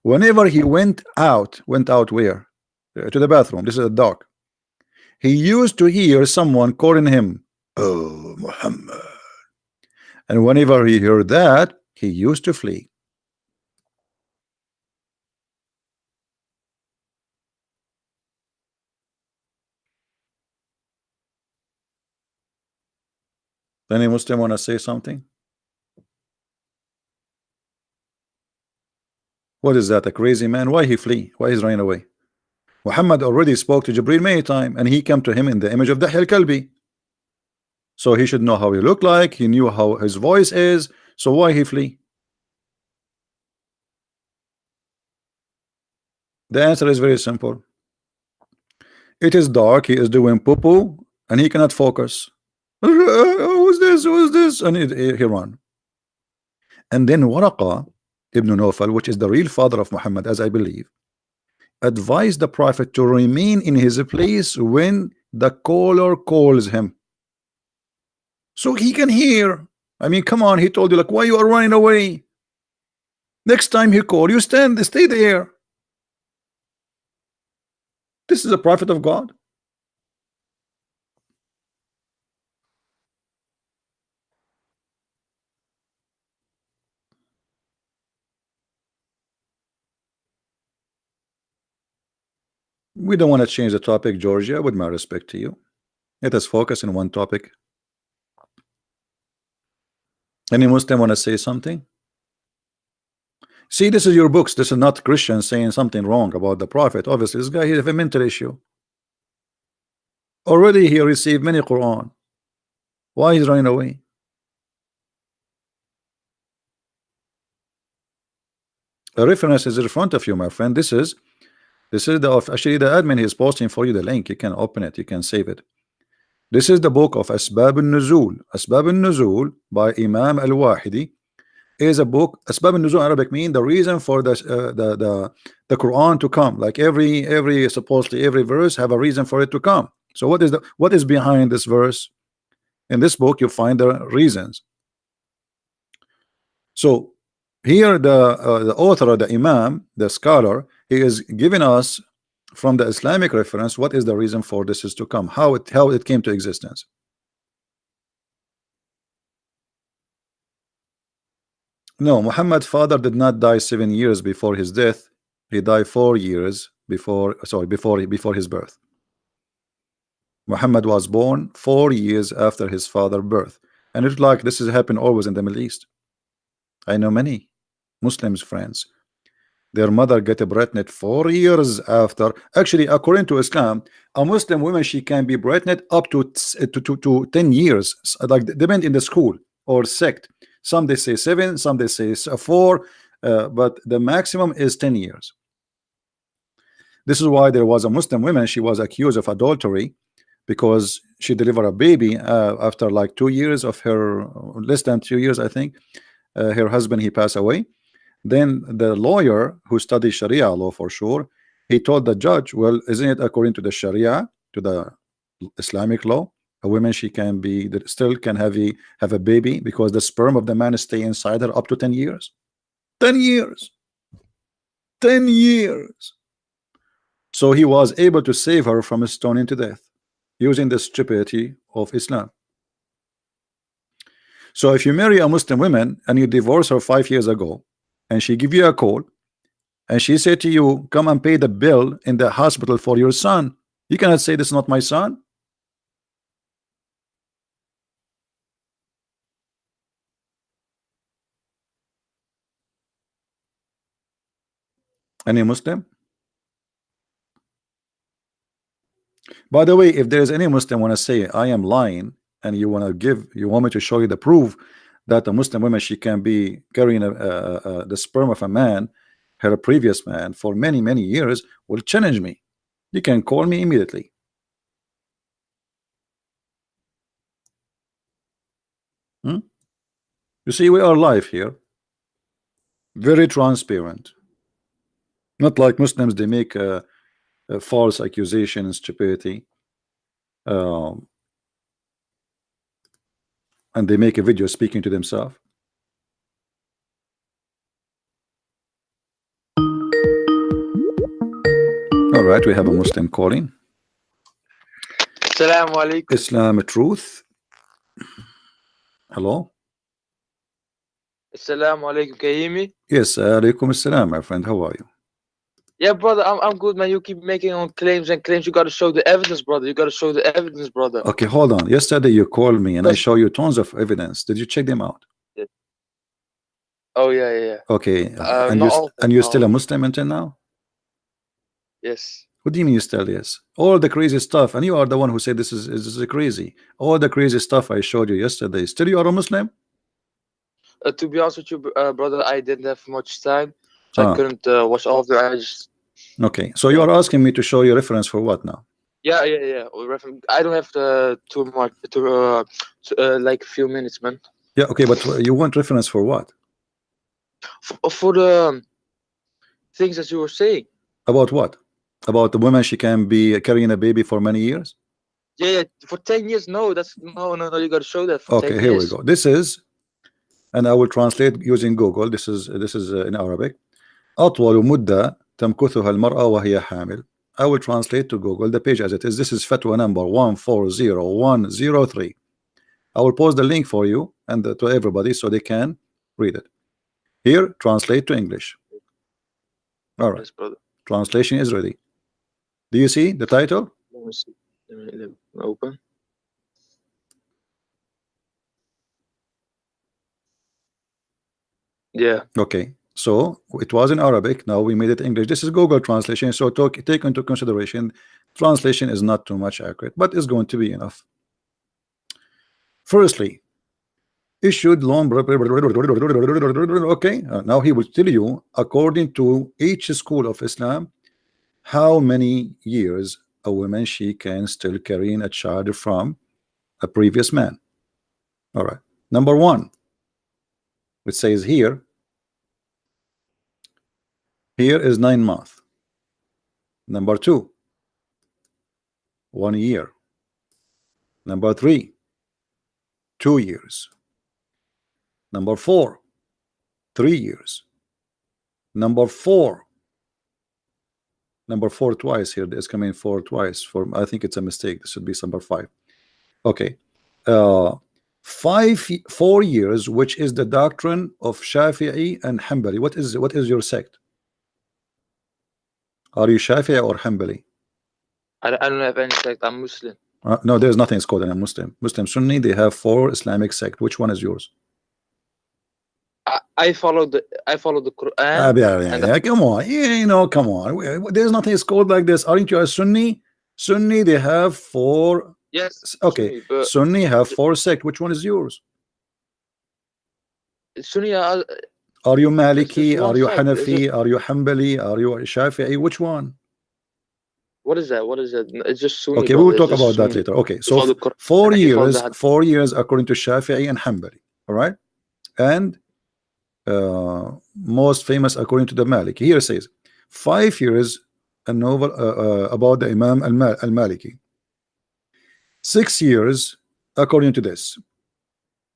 Speaker 1: Whenever he went out where? To the bathroom. This is a dog. He used to hear someone calling him, oh Muhammad. And whenever he heard that, he used to flee. Any Muslim want to say something? What is that? A crazy man? Why he flee? Why he's running away? Muhammad already spoke to Jibril many times, and he came to him in the image of Dahi al-Kalbi. So he should know how he looked like. He knew how his voice is. So why he flee? The answer is very simple. It is dark. He is doing poo-poo, and he cannot focus. Who's this? Who's this? And he run. And then Waraqa ibn Nawfal, which is the real father of Muhammad, as I believe, advised the prophet to remain in his place when the caller calls him, so he can hear I mean, come on, he told you, like, why you are running away? Next time he called you, stay there. This is a prophet of God. We don't want to change the topic, Georgia, with my respect to you. Let us focus on one topic. Any Muslim want to say something? See, this is your books. This is not Christians saying something wrong about the prophet. Obviously, this guy, he has a mental issue. Already he received many Quran. Why is running away? A reference is in front of you, my friend. This is actually the admin is posting for you the link. You can open it, you can save it. This is the book of Asbab al-Nuzul. Asbab al-Nuzul by Imam al-Wahidi is a book. Asbab al-Nuzul in Arabic mean the reason for the Quran to come. Like every supposedly every verse have a reason for it to come. So what is behind this verse? In this book you find the reasons. So here the author or the Imam, the scholar, he is giving us from the Islamic reference what is the reason for this is to come, how it came to existence. No, Muhammad's father did not die 7 years before his death. He died 4 years before his birth. Muhammad was born 4 years after his father's birth, and it's like this has happened always in the Middle East. I know many Muslims friends, their mother get pregnant 4 years after. Actually, according to Islam, a Muslim woman, she can be pregnant up to 10 years, like depend in the school or sect. Some they say 7, some they say 4, but the maximum is 10 years. This is why there was a Muslim woman, she was accused of adultery because she delivered a baby after like 2 years of her, less than 2 years, I think. Her husband, he passed away. Then the lawyer who studied Sharia law for sure, he told the judge, well, isn't it according to the Sharia, to the Islamic law, a woman, she can be still can have a baby because the sperm of the man stay inside her up to 10 years. 10 years. 10 years. So he was able to save her from stoning to death using the stupidity of Islam. So if you marry a Muslim woman and you divorce her 5 years ago, and she give you a call, and she said to you, come and pay the bill in the hospital for your son, you cannot say this is not my son. Any Muslim? By the way, if there is any Muslim want to say I am lying, and you want me to show you the proof that a Muslim woman, she can be carrying the sperm of a man, her previous man, for many years, will challenge me. You can call me immediately. You see, we are live here, very transparent, not like Muslims. They make a false accusation and stupidity, and they make a video speaking to themselves. All right, we have a Muslim calling.
Speaker 2: Assalamu alaikum.
Speaker 1: Islam truth. Hello.
Speaker 2: Assalamu alaikum. Can you hear me?
Speaker 1: Yes, alaikum assalam, my friend. How are you?
Speaker 2: Yeah, brother, I'm good, man. You keep making on claims and claims. You got to show the evidence, brother. You got to show the evidence, brother.
Speaker 1: Okay, hold on. Yesterday you called me and I show you tons of evidence. Did you check them out?
Speaker 2: Yeah. Oh yeah.
Speaker 1: Okay, and you're still a Muslim until now?
Speaker 2: Yes.
Speaker 1: What do you mean you still yes? All the crazy stuff, and you are the one who said this is crazy. All the crazy stuff I showed you yesterday. Still you are a Muslim?
Speaker 2: To be honest with you, brother, I didn't have much time, so I couldn't watch all of them. I just.
Speaker 1: Okay, so you are asking me to show you reference for what now?
Speaker 2: Yeah. I don't have too much like a few minutes, man.
Speaker 1: Yeah, okay, but you want reference for what?
Speaker 2: For the things that you were saying.
Speaker 1: About what? About the woman, she can be carrying a baby for many years?
Speaker 2: Yeah, for 10 years. No, that's no. You got to show that. For
Speaker 1: okay,
Speaker 2: 10
Speaker 1: here
Speaker 2: years.
Speaker 1: we go. This is and I will translate using Google. This is in Arabic. أطول مدة تمكثها المرأة وهي حامل. I will translate to Google the page as it is. This is fatwa number 140103. I will post the link for you and to everybody so they can read it. Here, translate to English. All right.
Speaker 2: Yes, brother.
Speaker 1: Translation is ready. Do you see the title?
Speaker 2: Let me see. Let me open. Yeah.
Speaker 1: Okay. So it was in Arabic. Now we made it English. This is Google translation. So take into consideration, translation is not too much accurate, but it's going to be enough. Firstly, issued loan. Okay. Now he will tell you, according to each school of Islam, how many years a woman she can still carrying a child from a previous man. All right. Number one, it says here is 9 months. Number two, 1 year. Number three, 2 years. Number four, 3 years. Number four twice here. It's coming 4 twice. For I think it's a mistake. This should be number 5. Okay. 4 years, which is the doctrine of Shafi'i and Hanbali. What is your sect? Are you Shafi'i or Hanbali?
Speaker 2: I don't have any sect. I'm Muslim.
Speaker 1: No, there's nothing called in a Muslim. Muslim Sunni, they have 4 Islamic sect. Which one is yours?
Speaker 2: I follow the Quran.
Speaker 1: Yeah, come on, you know, come on. There's nothing called like this. Aren't you a Sunni? Sunni, they have 4.
Speaker 2: Yes,
Speaker 1: Okay,
Speaker 2: Sunni, but
Speaker 1: Sunni have 4 sect. Which one is yours?
Speaker 2: Sunni
Speaker 1: Are you
Speaker 2: it's just
Speaker 1: Maliki?
Speaker 2: one
Speaker 1: Are you
Speaker 2: sect. It's just,
Speaker 1: Hanafi? Are you Hanbali? Are you Shafi'i? Which one?
Speaker 2: what is that? What is that? It's just Sunni,
Speaker 1: Okay, we
Speaker 2: brother.
Speaker 1: will
Speaker 2: It's
Speaker 1: talk
Speaker 2: just
Speaker 1: about that
Speaker 2: Sunni.
Speaker 1: later. Okay,
Speaker 2: You
Speaker 1: so
Speaker 2: follow the Quran
Speaker 1: 4
Speaker 2: and you follow the
Speaker 1: years,
Speaker 2: Hadith.
Speaker 1: 4 years according to Shafi'i and Hanbali. All right, and most famous according to the Maliki. Here it says 5 years a novel about the Imam al-Maliki. 6 years according to this.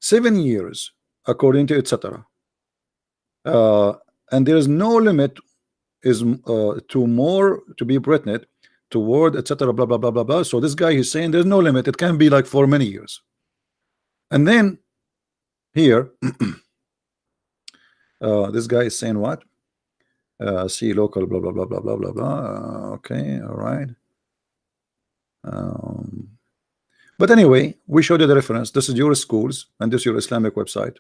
Speaker 1: 7 years according to etc. And there is no limit is to more to be pregnant toward etc. Blah blah blah blah blah. So this guy is saying there's no limit. It can be like for many years. And then here, this guy is saying what? See local blah blah blah blah blah blah blah. Okay, all right. But anyway, we showed you the reference. This is your schools, and this is your Islamic website,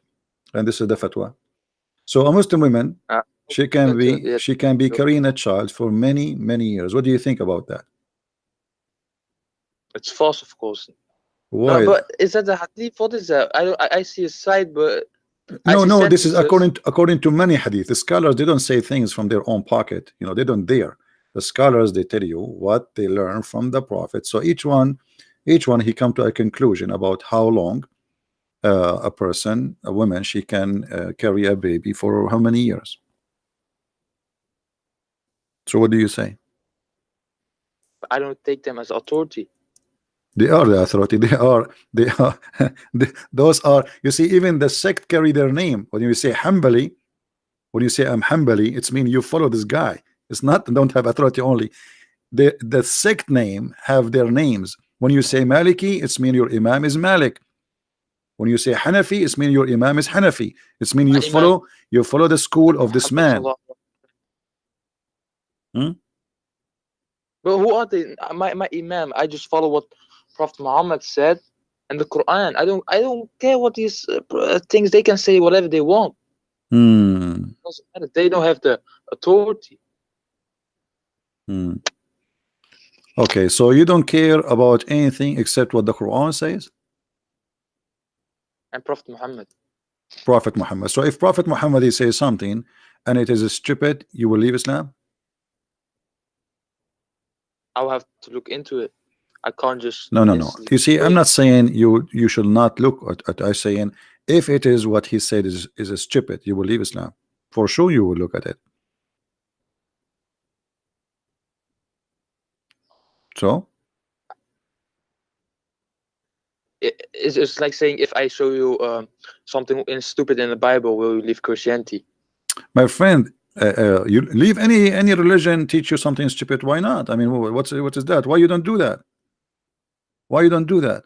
Speaker 1: and this is the fatwa. So a Muslim woman,
Speaker 2: Uh,
Speaker 1: she
Speaker 2: yeah,
Speaker 1: can be carrying a child for many years. What do you think about that?
Speaker 2: it's false, of course. No,
Speaker 1: Why?
Speaker 2: but is that the Hadith? What is that? I see a site, but I
Speaker 1: No,
Speaker 2: see
Speaker 1: no. This is
Speaker 2: sentences.
Speaker 1: according to many hadith. The scholars, they don't say things from their own pocket. You know, they don't dare. The scholars, they tell you what they learn from the Prophet. So each one, he come to a conclusion about how long a person, a woman, she can carry a baby for how many years. So what do you say?
Speaker 2: I don't take them as authority.
Speaker 1: They are the authority. They are. Those are. You see, even the sect carry their name. When you say Hanbali, when you say I'm Hanbali, it's mean you follow this guy. It's not don't have authority only. The sect name have their names. When you say Maliki, it's mean your Imam is Malik. When you say Hanafi, it's mean your Imam is Hanafi. It's mean
Speaker 2: My Imam
Speaker 1: you follow the school of this
Speaker 2: Muhammad
Speaker 1: man.
Speaker 2: sallallahu.
Speaker 1: Hmm?
Speaker 2: But who are they? My Imam. I just follow what Prophet Muhammad said and the Quran. I don't care what these things. They can say whatever they want.
Speaker 1: Hmm.
Speaker 2: Doesn't matter. They don't have the authority.
Speaker 1: Hmm. Okay, so you don't care about anything except what the Quran says?
Speaker 2: And Prophet Muhammad.
Speaker 1: Prophet Muhammad. So if Prophet Muhammad he says something and it is stupid, you will leave Islam?
Speaker 2: I will have to look into it. I can't just
Speaker 1: No, no, no.
Speaker 2: instantly
Speaker 1: You see, I'm
Speaker 2: say.
Speaker 1: not saying you should not look at. I'm saying if it is what he said is a stupid, you will leave Islam. For sure, you will look at it. So
Speaker 2: it's like saying, if I show you something stupid in the Bible, will you leave Christianity?
Speaker 1: My friend, you leave any religion teach you something stupid. Why not? I mean, what is that? Why you don't do that? Why you don't do that?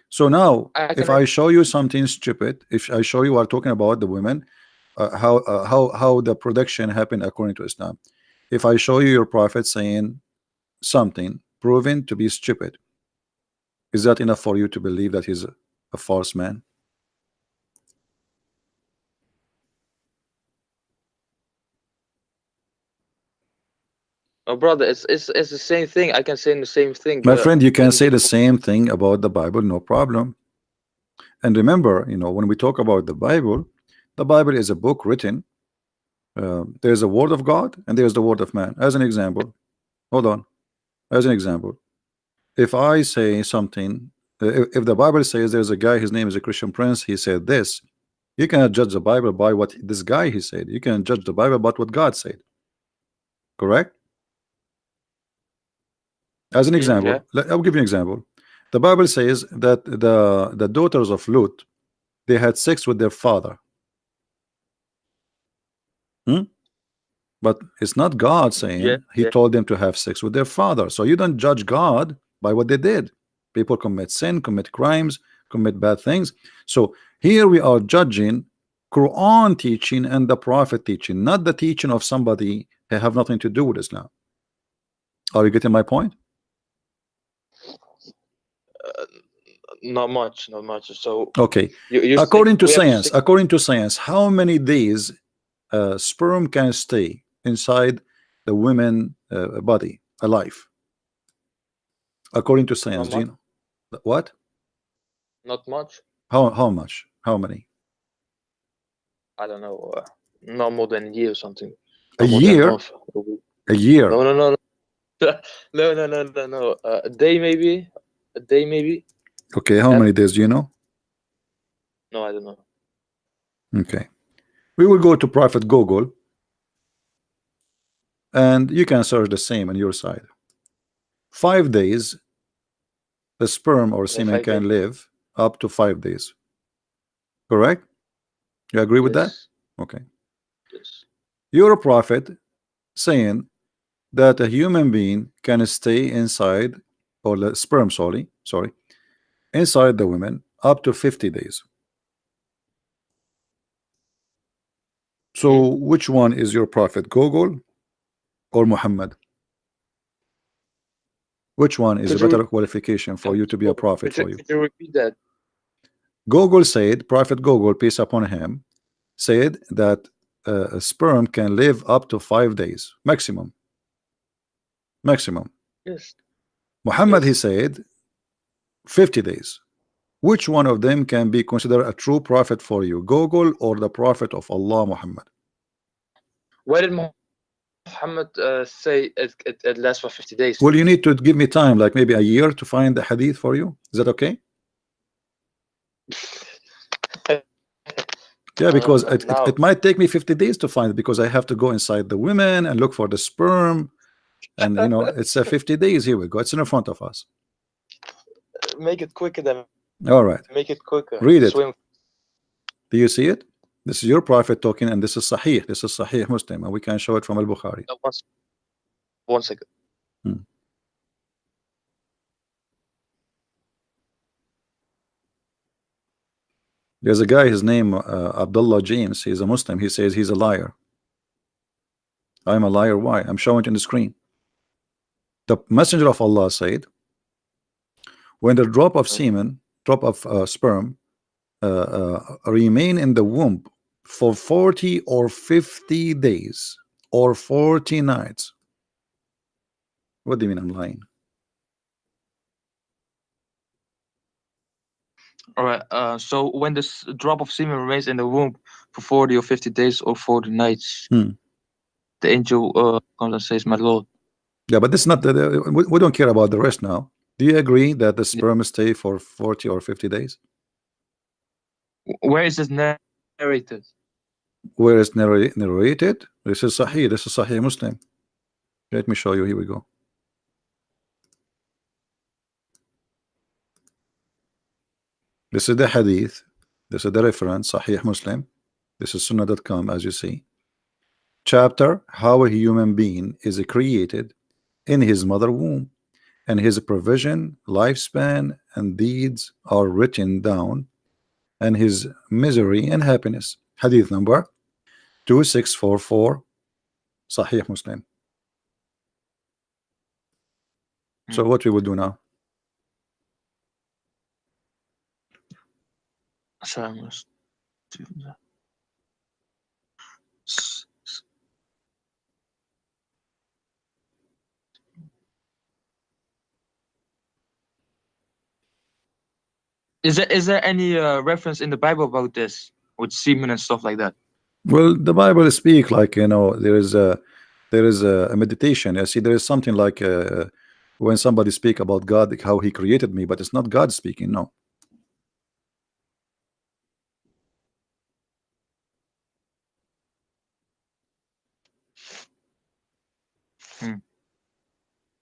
Speaker 1: So now,
Speaker 2: I
Speaker 1: if
Speaker 2: can.
Speaker 1: I show you something stupid, if I show you are talking about the women, how the production happened according to Islam. If I show you your prophet saying something proven to be stupid, is that enough for you to believe that he's a false man?
Speaker 2: Oh, brother, it's the same thing. I can say the same thing,
Speaker 1: My
Speaker 2: but
Speaker 1: friend, you can
Speaker 2: in
Speaker 1: say the
Speaker 2: different.
Speaker 1: same thing about the Bible, no problem. And remember, when we talk about the Bible is a book written. There's a word of God and there's the word of man. As an example, hold on. As an example, if I say something, if the Bible says there's a guy, his name is a Christian Prince, he said this, you cannot judge the Bible by what this guy he said. You can judge the Bible about what God said. Correct? As an
Speaker 2: Yeah.
Speaker 1: example, I'll give you an example. The Bible says that the daughters of Lut, they had sex with their father. Hmm? But it's not God
Speaker 2: Yeah.
Speaker 1: saying he
Speaker 2: Yeah.
Speaker 1: told them to have sex with their father. So you don't judge God by what they did. People commit sin, commit crimes, commit bad things. So here we are judging Quran teaching and the Prophet teaching, not the teaching of somebody that have nothing to do with Islam. Are you getting my point?
Speaker 2: Uh, Not much. Not much. So
Speaker 1: Okay.
Speaker 2: you think
Speaker 1: According to
Speaker 2: we have to say.
Speaker 1: science, how many days sperm can stay inside the women body alive? According to
Speaker 2: Not
Speaker 1: science, do
Speaker 2: much.
Speaker 1: you know what?
Speaker 2: Not much.
Speaker 1: How much? How many?
Speaker 2: I don't know. Not more than a year or something.
Speaker 1: A
Speaker 2: Not more than a
Speaker 1: year?
Speaker 2: month. A week.
Speaker 1: A year.
Speaker 2: No, no, no, no. No, no, no, no, no. A day maybe. A day maybe.
Speaker 1: Okay, how
Speaker 2: Half.
Speaker 1: many days do you know?
Speaker 2: No, I don't know.
Speaker 1: Okay. We will go to Prophet Google and you can search the same on your side. 5 days, the sperm or
Speaker 2: Yeah,
Speaker 1: semen
Speaker 2: 5 days.
Speaker 1: can live up to 5 days. Correct? You agree with that?
Speaker 2: Yes.
Speaker 1: Okay.
Speaker 2: Yes.
Speaker 1: You're a prophet saying that a human being can stay inside, or the sperm, sorry, inside the women up to 50 days.
Speaker 2: Hmm?
Speaker 1: So which one is your prophet, Google or Muhammad? Which one is a
Speaker 2: Could you
Speaker 1: better qualification for you to be a prophet for you?
Speaker 2: could you repeat that?
Speaker 1: Google said, Prophet Google, peace upon him, said that a sperm can live up to 5 days maximum. Maximum.
Speaker 2: Yes.
Speaker 1: Muhammad, he
Speaker 2: Yes.
Speaker 1: said 50 days. Which one of them can be considered a true prophet for you, Google or the prophet of Allah, Muhammad?
Speaker 2: Why did Muhammad say it lasts for 50 days?
Speaker 1: Well, you need to give me time, like maybe a year, to find the hadith for you. Is that okay? Yeah,
Speaker 2: No, no,
Speaker 1: because
Speaker 2: no.
Speaker 1: it
Speaker 2: Now,
Speaker 1: might take me 50 days to find it because I have to go inside the women and look for the sperm. And it's 50 days. Here we go. It's in front of us.
Speaker 2: make it quicker then.
Speaker 1: All right.
Speaker 2: Make it quicker.
Speaker 1: Read it.
Speaker 2: Swim.
Speaker 1: Do you see it? This is your prophet talking, and this is Sahih. This is Sahih Muslim, and we can show it from Al Bukhari.
Speaker 2: No, one second.
Speaker 1: Hmm. There's a guy, his name Abdullah James. He's a Muslim. He says he's a liar. I'm a liar. Why? I'm showing it in the screen. The Messenger of Allah said, when the drop of semen, drop of sperm, remain in the womb for 40 or 50 days or 40 nights. What do you mean I'm lying?
Speaker 2: All right. So when this drop of semen remains in the womb for 40 or 50 days or 40 nights,
Speaker 1: Hmm.
Speaker 2: the angel comes and says, "My Lord."
Speaker 1: Yeah, but this is not we don't care about the rest now. Do you agree that the
Speaker 2: Yeah.
Speaker 1: sperm stay for 40 or 50 days?
Speaker 2: Where is this narrated?
Speaker 1: Where is narrated? This is Sahih. This is Sahih Muslim. Let me show you. Here we go. This is the hadith. This is the reference, Sahih Muslim. This is sunnah.com, as you see. Chapter, how a human being is created in his mother womb, and his provision, lifespan, and deeds are written down, and his misery and happiness. Hadith number 2644, Sahih Muslim. So what we will do now?
Speaker 2: Sorry, I must do that. Is there any reference in the Bible about this with semen and stuff like that?
Speaker 1: Well, the Bible speak like, you know, there is a meditation. I see there is something like when somebody speak about God, how he created me, but it's not God speaking. No.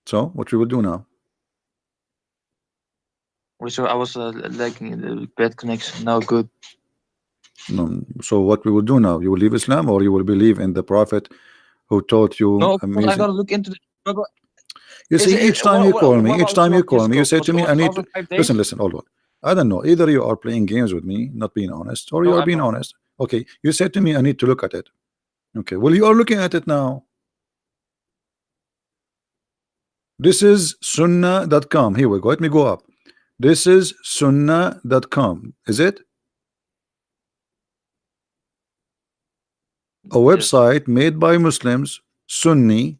Speaker 1: So what we will do now?
Speaker 2: So I was lagging the bad connection. Now good.
Speaker 1: No. So what we will do now? You will leave Islam, or you will believe in the Prophet who taught you
Speaker 2: No,
Speaker 1: amazing?
Speaker 2: I gotta look into the.
Speaker 1: You see, each time you call me, you say to me, I need to listen.
Speaker 2: Days?
Speaker 1: Listen, hold on. I don't know. Either you are playing games with me, not being honest, or you
Speaker 2: No,
Speaker 1: are
Speaker 2: I'm
Speaker 1: being
Speaker 2: not.
Speaker 1: honest. Okay, you said to me, I need to look at it. Okay, well, you are looking at it now. This is sunnah.com. Here we go. Let me go up. This is sunnah.com. Is it? A website made by Muslims, Sunni,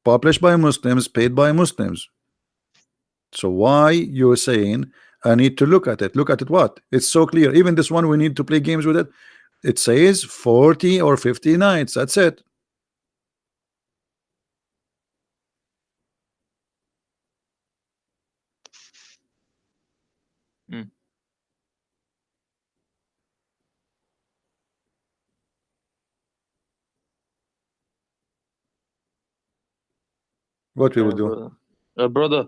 Speaker 1: published by Muslims, paid by Muslims. So why you're saying I need to look at it? Look at it what? It's so clear. Even this one, we need to play games with it. It says 40 or 50 nights. That's it. What we will do?
Speaker 2: Brother.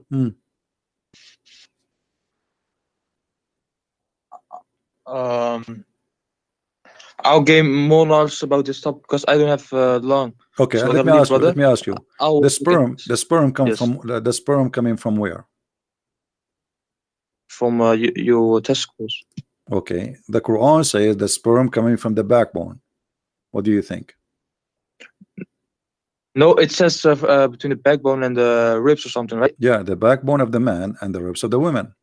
Speaker 2: I'll gain more knowledge about this topic because I don't have long.
Speaker 1: Okay,
Speaker 2: So
Speaker 1: let me ask you. Let me ask you. The sperm come from the sperm coming from where?
Speaker 2: From your testicles.
Speaker 1: Okay, the Quran says the sperm coming from the backbone. What do you think?
Speaker 2: No, it says between the backbone and the ribs or something, right?
Speaker 1: Yeah, the backbone of the man and the ribs of the women.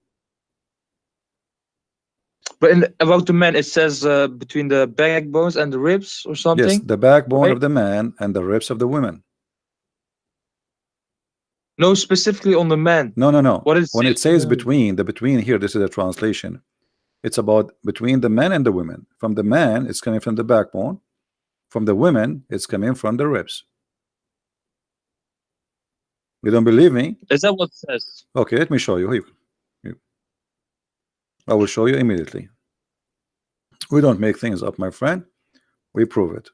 Speaker 2: But about the man, it says between the backbones and the ribs or something.
Speaker 1: Yes, the backbone of the man and the ribs of the women.
Speaker 2: No, specifically on the man.
Speaker 1: No, no, no.
Speaker 2: What is
Speaker 1: when it says between, the between here, this is a translation. It's about between the men and the women. From the man, it's coming from the backbone. From the women, it's coming from the ribs. You don't believe me?
Speaker 2: Is that what it says?
Speaker 1: Okay, let me show you. Here. I will show you immediately. We don't make things up, my friend. We prove it.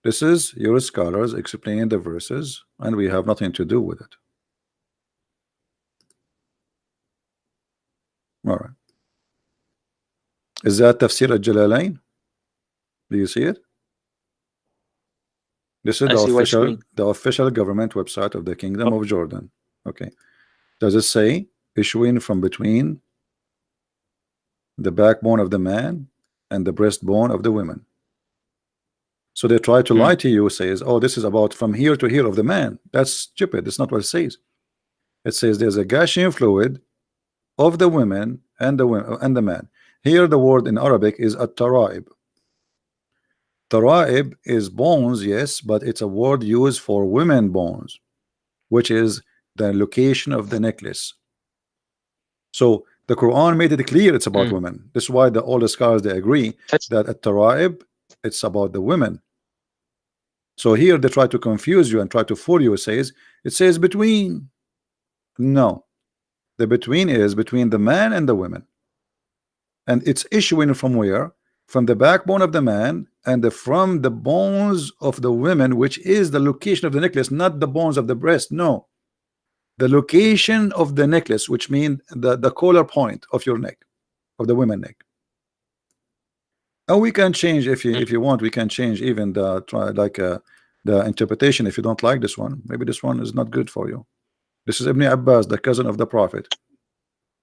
Speaker 1: This is your scholars explaining the verses, and we have nothing to do with it. All right. Is that Tafsir al-Jalalain? Do you see it? This is the official government website of the Kingdom of Jordan. Okay. Does it say issuing from between the backbone of the man and the breastbone of the women? So they try to lie to you, says, oh, this is about from here to here of the man. That's stupid. That's not what it says. It says there's a gushing fluid of the women and the man. Here the word in Arabic is at-taraib. Taraib is bones, yes, but it's a word used for women bones, which is the location of the necklace. So the Quran made it clear it's about women. This is why all the scholars, they agree that at-taraib, it's about the women. So here they try to confuse you and try to fool you. It says between. No, the between is between the man and the women, and it's issuing from where? From the backbone of the man and from the bones of the women, which is the location of the necklace, not the bones of the breast. No, the location of the necklace, which means the collar point of your neck, of the women neck. And we can change, if you want, we can change even the the interpretation. If you don't like this one, maybe this one is not good for you. This is Ibn Abbas, the cousin of the Prophet.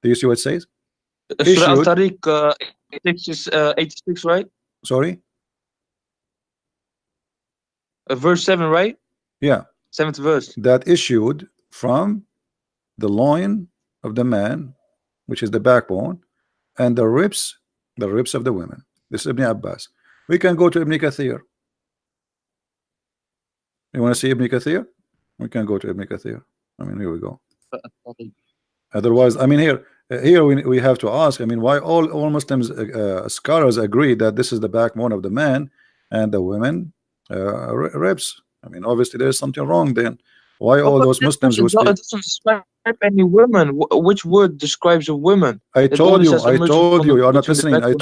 Speaker 1: Do you see what it says?
Speaker 2: Surah Al
Speaker 1: Issued.
Speaker 2: Tariq 86, right?
Speaker 1: Sorry.
Speaker 2: Verse 7, right?
Speaker 1: Yeah.
Speaker 2: 7th verse.
Speaker 1: That issued from the loin of the man, which is the backbone, and the ribs of the women. This is Ibn Abbas. We can go to Ibn Kathir. You want to see Ibn Kathir? We can go to Ibn Kathir. I mean, here we go. Otherwise, I mean, here we have to ask. I mean, why all Muslims scholars agree that this is the backbone of the man and the women ribs? I mean, obviously there is something wrong then. Why all those Muslims who
Speaker 2: It
Speaker 1: speak?
Speaker 2: doesn't describe any women. Which word describes a woman?
Speaker 1: I told you, you are not
Speaker 2: between the
Speaker 1: listening. I
Speaker 2: backbone and the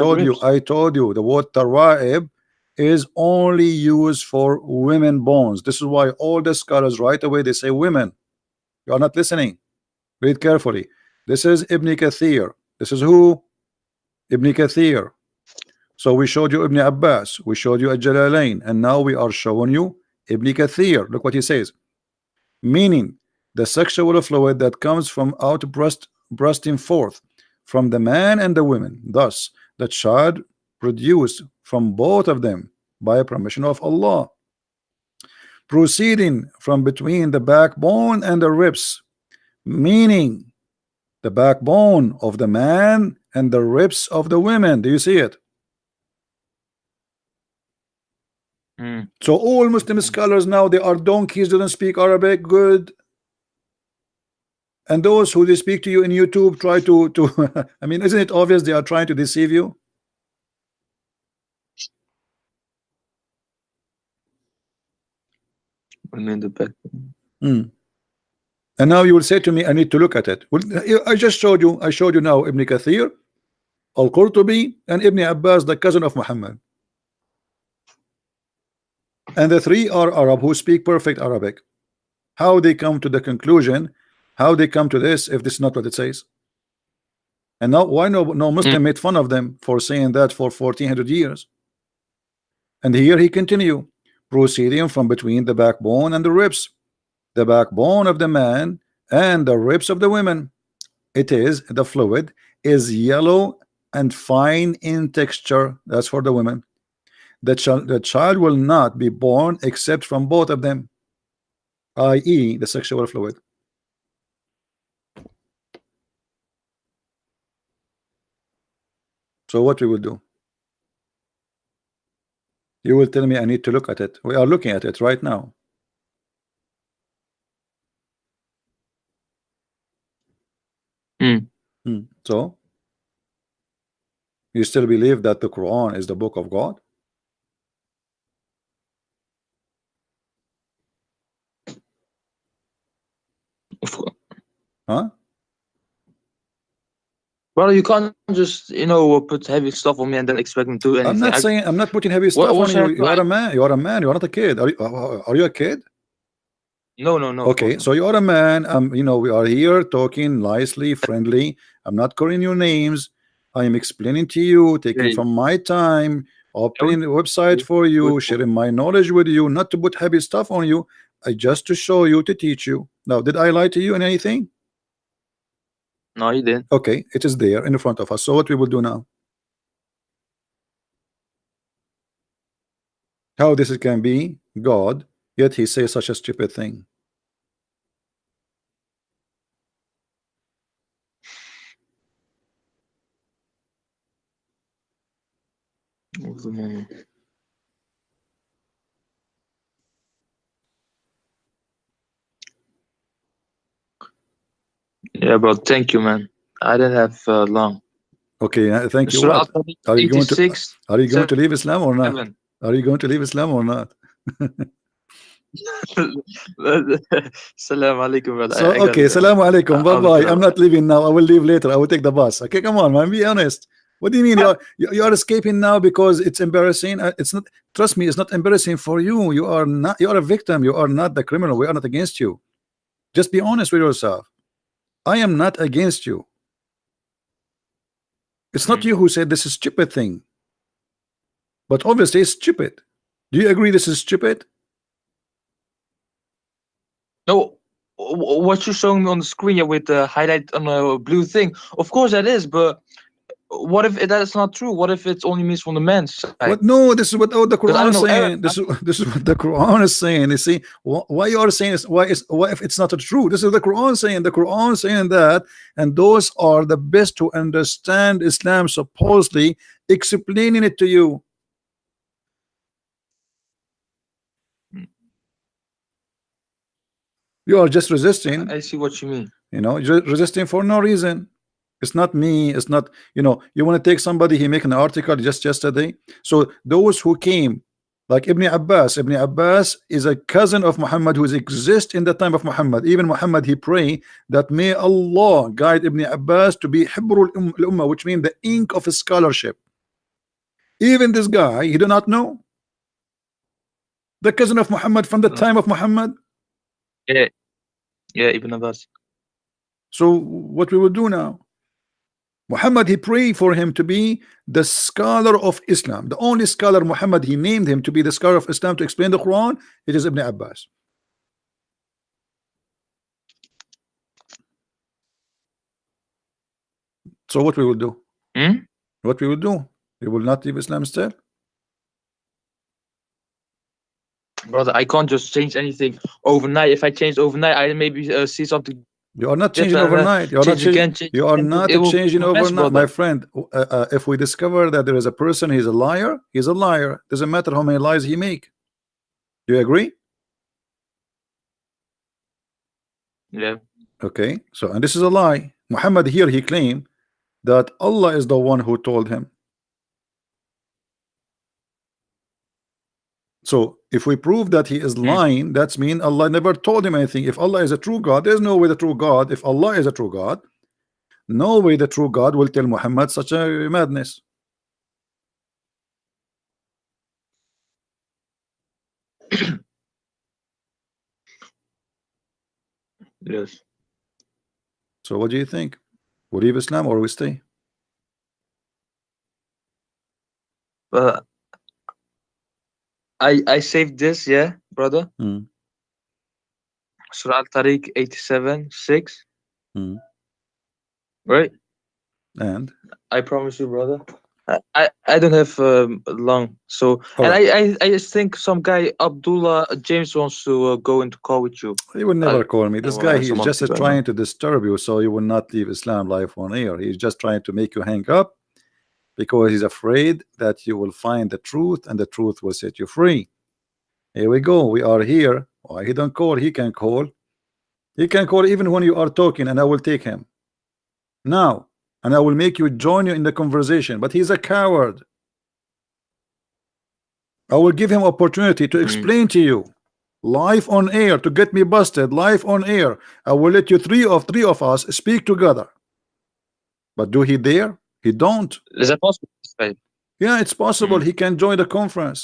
Speaker 1: told you,
Speaker 2: ribs.
Speaker 1: the word tara'ib is only used for women bones. This is why all the scholars right away they say women. You are not listening. Read carefully. This is Ibn Kathir. This is who? Ibn Kathir. So we showed you Ibn Abbas, we showed you Al-Jalalain, and now we are showing you Ibn Kathir. Look what he says. Meaning the sexual fluid that comes from out bursting forth from the man and the women, thus the child produced from both of them by permission of Allah, proceeding from between the backbone and the ribs, meaning the backbone of the man and the ribs of the women. Do you see it? So all Muslim scholars now, they are donkeys, they don't speak Arabic good, and those who they speak to you in YouTube try to I mean, isn't it obvious they are trying to deceive you? And now you will say to me, I need to look at it. Well, I just showed you. I showed you now Ibn Kathir, Al-Qurtubi, and Ibn Abbas, the cousin of Muhammad. And the three are Arab who speak perfect Arabic. How they come to the conclusion, how they come to this, if this is not what it says? And now why no Muslim made fun of them for saying that for 1400 years? And here he continue, proceeding from between the backbone and the ribs, the backbone of the man and the ribs of the women. It is, the fluid is yellow and fine in texture. That's for the women. The child will not be born except from both of them, i.e. the sexual fluid. So what we will do? You will tell me I need to look at it. We are looking at it right now. So you still believe that the Quran is the book of God? Huh?
Speaker 2: Well, you can't just put heavy stuff on me and then expect me to do anything.
Speaker 1: I'm not putting heavy stuff on you. You are a man. You are a man. You are not a kid. Are you a kid?
Speaker 2: No.
Speaker 1: Okay, so you are a man. We are here talking nicely, friendly. I'm not calling your names. I am explaining to you, taking from my time, opening the website for you, sharing my knowledge with you, not to put heavy stuff on you. Just to show you, to teach you. Now, did I lie to you in anything?
Speaker 2: No, you didn't.
Speaker 1: Okay, it is there in front of us. So what we will do now? How this can be God, yet he says such a stupid thing?
Speaker 2: Yeah, bro. Thank you, man. I didn't have long.
Speaker 1: Okay, thank you. What? Are you going to leave Islam or not? Are you going to leave Islam or not?
Speaker 2: Salam alaikum, brother.
Speaker 1: So, okay, salam alaikum. Bye-bye. I'm not leaving now. I will leave later. I will take the bus. Okay, come on, man. Be honest. What do you mean you are escaping now because it's embarrassing? It's not. Trust me, it's not embarrassing for you. You are not. You are a victim. You are not the criminal. We are not against you. Just be honest with yourself. I am not against you. It's not
Speaker 2: Mm.
Speaker 1: you who said this is stupid thing, but obviously it's stupid. Do you agree this is stupid?
Speaker 2: No, what you're showing me on the screen, yeah, with the highlight on a blue thing. Of course that is, but what if that's not true? What if it only means from the man's side?
Speaker 1: What? No, this is what the
Speaker 2: Because I
Speaker 1: Quran
Speaker 2: don't
Speaker 1: is
Speaker 2: know Arab.
Speaker 1: saying. This is what the Quran is saying. You see, why you are saying is why if it's not true? This is the Quran saying. The Quran saying that, and those are the best to understand Islam, supposedly explaining it to you.
Speaker 2: Mm.
Speaker 1: You are just resisting.
Speaker 2: I see what you mean.
Speaker 1: You know, you're resisting for no reason. It's not me. It's not, you know, you want to take somebody, he make an article just yesterday. So those who came, like Ibn Abbas is a cousin of Muhammad who exist in the time of Muhammad. Even Muhammad, he pray that may Allah guide Ibn Abbas to be Hibrul Ummah, which means the ink of scholarship. Even this guy, he do not know the cousin of Muhammad from the time of Muhammad.
Speaker 2: Yeah, yeah, Ibn Abbas.
Speaker 1: So what we will do now? Muhammad, he prayed for him to be the scholar of Islam. The only scholar Muhammad, he named him to be the scholar of Islam to explain the Quran. It is Ibn Abbas. So what we will do?
Speaker 2: Hmm?
Speaker 1: What we will do? We will not leave Islam still?
Speaker 2: Brother, I can't just change anything overnight. If I change overnight, I maybe see something
Speaker 1: You are not changing
Speaker 2: different, and then
Speaker 1: overnight. You are not
Speaker 2: change
Speaker 1: changing.
Speaker 2: again, change
Speaker 1: You are
Speaker 2: again.
Speaker 1: not
Speaker 2: It will
Speaker 1: changing
Speaker 2: become a mess,
Speaker 1: overnight, my
Speaker 2: brother.
Speaker 1: friend. If we discover that there is a person, he's a liar. He's a liar. Doesn't matter how many lies he make. Do you agree?
Speaker 2: Yeah.
Speaker 1: Okay. So, and this is a lie. Muhammad here, he claimed that Allah is the one who told him. So if we prove that he is
Speaker 2: Hmm.
Speaker 1: lying, that's mean Allah never told him anything. If Allah is a true God, there's no way the true God, if Allah is a true God, no way the true God will tell Muhammad such a madness.
Speaker 2: Yes.
Speaker 1: So what do you think? We leave Islam or we stay?
Speaker 2: But I saved this, yeah, brother.
Speaker 1: Hmm.
Speaker 2: Surah Al-Tariq 87:6.
Speaker 1: Hmm.
Speaker 2: Right?
Speaker 1: And
Speaker 2: I promise you, brother. I don't have long, so
Speaker 1: all
Speaker 2: and
Speaker 1: right,
Speaker 2: I just think some guy Abdullah James wants to go into call with you.
Speaker 1: he will never call me. This guy, he is
Speaker 2: Some other
Speaker 1: just
Speaker 2: people I
Speaker 1: trying
Speaker 2: know.
Speaker 1: to disturb you so you will not leave Islam live on air. He's just trying to make you hang up because he's afraid that you will find the truth and the truth will set you free. Here we go. We are here. Why he don't call? He can call. He can call even when you are talking, and I will take him now, and I will make you join you in the conversation. But he's a coward. I will give him opportunity to
Speaker 2: Mm.
Speaker 1: explain to you live on air to get me busted live on air. I will let you three of us speak together. But do he dare? He don't.
Speaker 2: Is that possible? Right.
Speaker 1: Yeah, it's possible
Speaker 2: Mm.
Speaker 1: he can join the conference,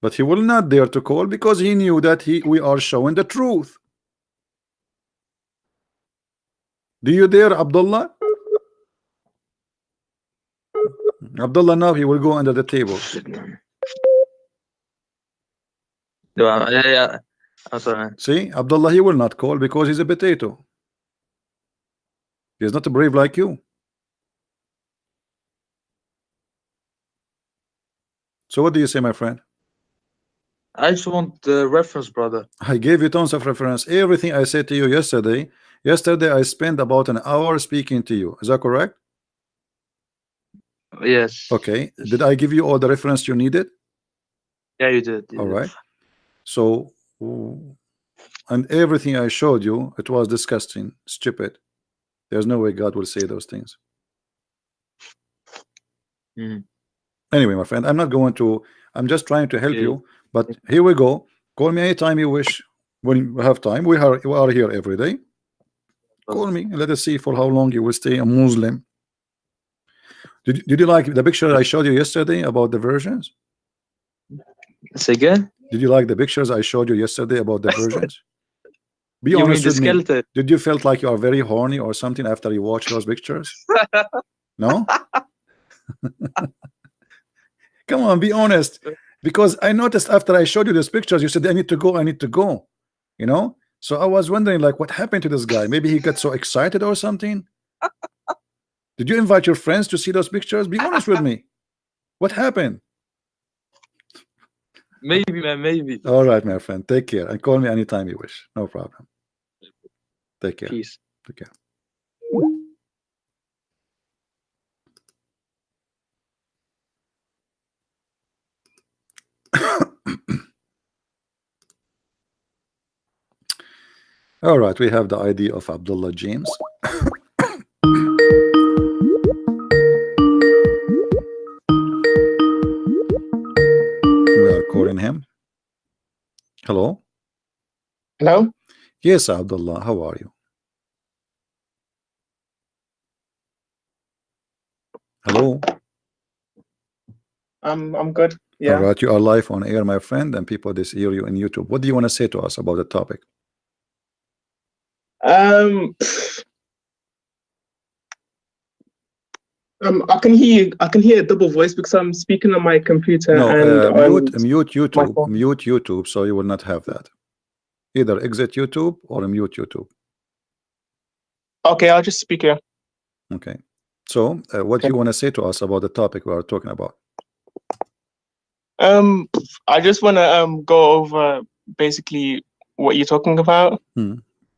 Speaker 1: but he will not dare to call because he knew that we are showing the truth. Do you dare, Abdullah? Abdullah, now he will go under the table.
Speaker 2: Shit, man. Yeah. I'm sorry, man.
Speaker 1: See, Abdullah, he will not call because he's a potato. He's not brave like you. So what do you say, my friend?
Speaker 2: I just want the reference, brother.
Speaker 1: I gave you tons of reference. Everything I said to you yesterday. Yesterday I spent about an hour speaking to you. Is that correct?
Speaker 2: Yes.
Speaker 1: Okay.
Speaker 2: Yes.
Speaker 1: Did I give you all the reference you needed?
Speaker 2: Yeah, you did.
Speaker 1: All right. So, and everything I showed you, it was disgusting, stupid. There's no way God will say those things.
Speaker 2: Mm.
Speaker 1: Anyway, my friend, I'm not going to, I'm just trying to help
Speaker 2: Yeah.
Speaker 1: you. But here we go. Call me anytime you wish. When we have time, we are here every day. Call me. Let us see for how long you will stay a Muslim. Did you like the picture I showed you yesterday about the versions?
Speaker 2: Say again?
Speaker 1: Did you like the pictures I showed you yesterday about the versions? Be
Speaker 2: You mean
Speaker 1: honest
Speaker 2: the
Speaker 1: with me.
Speaker 2: skeleton?
Speaker 1: Did you felt like you are very horny or something after you watch those pictures? No? Come on, be honest. Because I noticed after I showed you these pictures, you said, I need to go, I need to go. You know? So I was wondering, like, what happened to this guy? Maybe he got so excited or something. Did you invite your friends to see those pictures? Be honest with me. What happened?
Speaker 2: Maybe, man, maybe.
Speaker 1: All right, my friend. Take care and call me anytime you wish. No problem. Take care.
Speaker 2: Peace.
Speaker 1: Take care. All right, we have the ID of Abdullah James. We are calling him. Hello.
Speaker 3: Hello?
Speaker 1: Yes, Abdullah. How are you? Hello.
Speaker 3: I'm good.
Speaker 1: All
Speaker 3: Yeah.
Speaker 1: right, you are live on air, my friend, and people this hear you in YouTube. What do you want to say to us about the topic?
Speaker 3: Um, I can hear you. I can hear a double voice because I'm speaking on my computer
Speaker 1: No,
Speaker 3: and on
Speaker 1: mute
Speaker 3: my
Speaker 1: YouTube,
Speaker 3: phone.
Speaker 1: mute YouTube, so you will not have that. Either exit YouTube or mute YouTube.
Speaker 3: Okay, I'll just speak here.
Speaker 1: Okay. So, what do
Speaker 3: Okay.
Speaker 1: you want to say to us about the topic we are talking about?
Speaker 3: I just want to go over basically what you're talking about.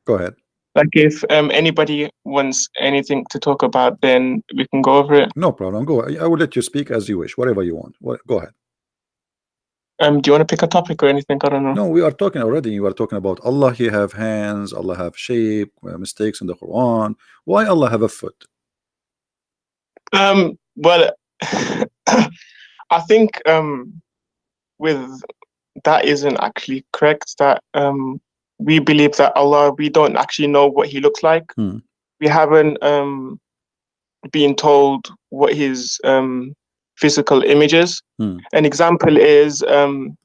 Speaker 1: Go ahead.
Speaker 3: Like if anybody wants anything to talk about, then we can go over it.
Speaker 1: No problem. Go. I will let you speak as you wish, whatever you want. Go ahead.
Speaker 3: Do you want to pick a topic or anything? I don't know.
Speaker 1: No, we are talking already. You are talking about Allah. He have hands. Allah have shape. Mistakes in the Quran. Why Allah have a foot?
Speaker 3: Well, I think with that isn't actually correct. That we believe that Allah, we don't actually know what He looks like. We haven't been told what His physical image is. An example is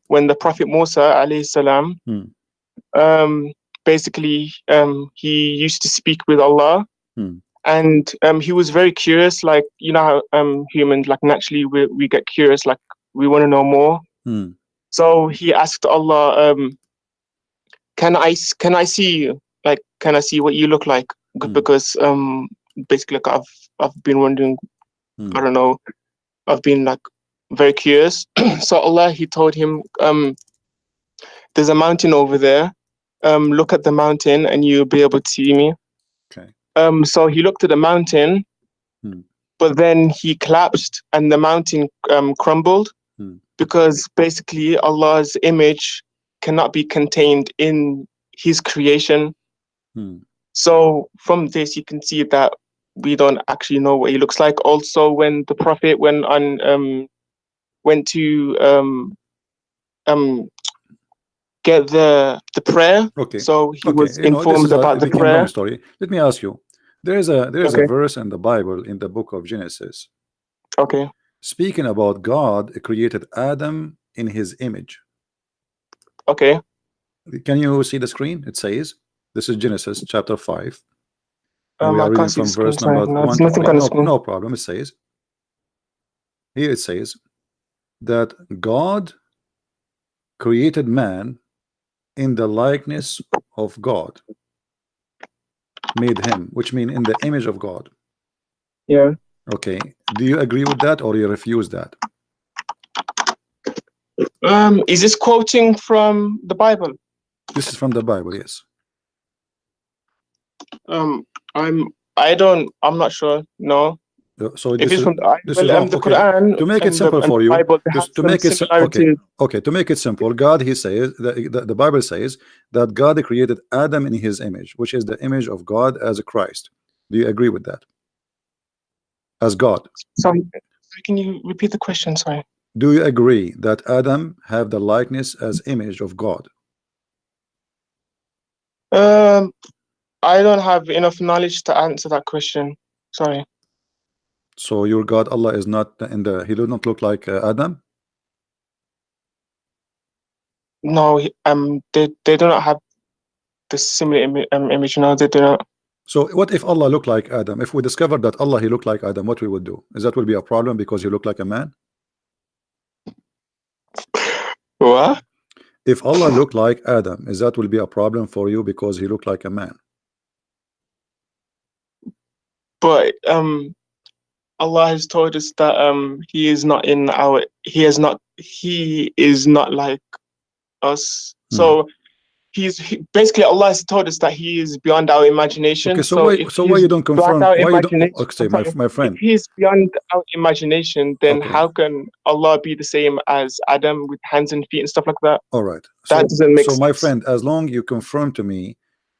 Speaker 3: when the Prophet Musa alayhi salam, basically he used to speak with Allah. And he was very curious, like you know how humans, like naturally we get curious, like we want to know more. So he asked Allah, can I see you? Like, can I see what you look like? Because basically, like, I've been wondering. I don't know. I've been like very curious. So Allah, He told him, there's a mountain over there. Look at the mountain, and you'll be able to see me.
Speaker 1: Okay.
Speaker 3: So he looked at the mountain, but then he collapsed, and the mountain crumbled. Because basically Allah's image cannot be contained in His creation. So from this you can see that we don't actually know what He looks like. Also, when the Prophet went to get the prayer,
Speaker 1: Okay.
Speaker 3: so he
Speaker 1: Okay.
Speaker 3: was
Speaker 1: You know, this
Speaker 3: informed
Speaker 1: is a
Speaker 3: about
Speaker 1: it
Speaker 3: the
Speaker 1: became long
Speaker 3: prayer.
Speaker 1: story. Let me ask you. There is a
Speaker 3: Okay.
Speaker 1: verse in the Bible in the book of Genesis.
Speaker 3: Okay.
Speaker 1: Speaking about God created Adam in His image.
Speaker 3: Okay.
Speaker 1: Can you see the screen? It says, this is Genesis chapter 5. And we
Speaker 3: I
Speaker 1: are reading
Speaker 3: can't see the
Speaker 1: from
Speaker 3: screen.
Speaker 1: verse
Speaker 3: Sorry.
Speaker 1: number
Speaker 3: No,
Speaker 1: 1
Speaker 3: there's
Speaker 1: to
Speaker 3: nothing
Speaker 1: 3.
Speaker 3: on the
Speaker 1: No,
Speaker 3: screen.
Speaker 1: no problem. It says, here it says that God created man in the likeness of God, made him, which means in the image of God.
Speaker 3: Yeah.
Speaker 1: Okay. Do you agree with that or you refuse that?
Speaker 3: Is this quoting from the Bible?
Speaker 1: This is from the Bible, yes.
Speaker 3: I'm not sure. No.
Speaker 1: So
Speaker 3: If
Speaker 1: this
Speaker 3: it's
Speaker 1: is
Speaker 3: from
Speaker 1: this is wrong.
Speaker 3: the
Speaker 1: Okay,
Speaker 3: Quran
Speaker 1: to make it
Speaker 3: and
Speaker 1: simple
Speaker 3: the
Speaker 1: for you,
Speaker 3: Bible, they have
Speaker 1: to
Speaker 3: some
Speaker 1: make it okay,
Speaker 3: similarities.
Speaker 1: okay, to make it simple, God, He says that the Bible says that God created Adam in His image, which is the image of God as a Christ. Do you agree with that? As God.
Speaker 3: Sorry, can you repeat the question? Sorry.
Speaker 1: Do you agree that Adam have the likeness as image of God?
Speaker 3: I don't have enough knowledge to answer that question. Sorry.
Speaker 1: So your God Allah is not in the, He does not look like Adam?
Speaker 3: No, they do not have the similar image. No, they do not.
Speaker 1: So what if Allah looked like Adam? If we discovered that Allah he looked like Adam, what we would do? Is that will be a problem because he looked like a man?
Speaker 3: What?
Speaker 1: If Allah looked like Adam, is that will be a problem for you because he looked like a man?
Speaker 3: But Allah has told us that he is not in our he is not like us. So basically Allah has told us that he is beyond our imagination.
Speaker 1: Okay,
Speaker 3: so
Speaker 1: why you don't
Speaker 3: beyond
Speaker 1: confirm?
Speaker 3: our
Speaker 1: Why you don't?
Speaker 3: imagination,
Speaker 1: Okay, my friend.
Speaker 3: if he's beyond our imagination, then
Speaker 1: Okay.
Speaker 3: how can Allah be the same as Adam with hands and feet and stuff like that?
Speaker 1: All right.
Speaker 3: That doesn't make
Speaker 1: so
Speaker 3: sense.
Speaker 1: my friend, as long you confirm to me,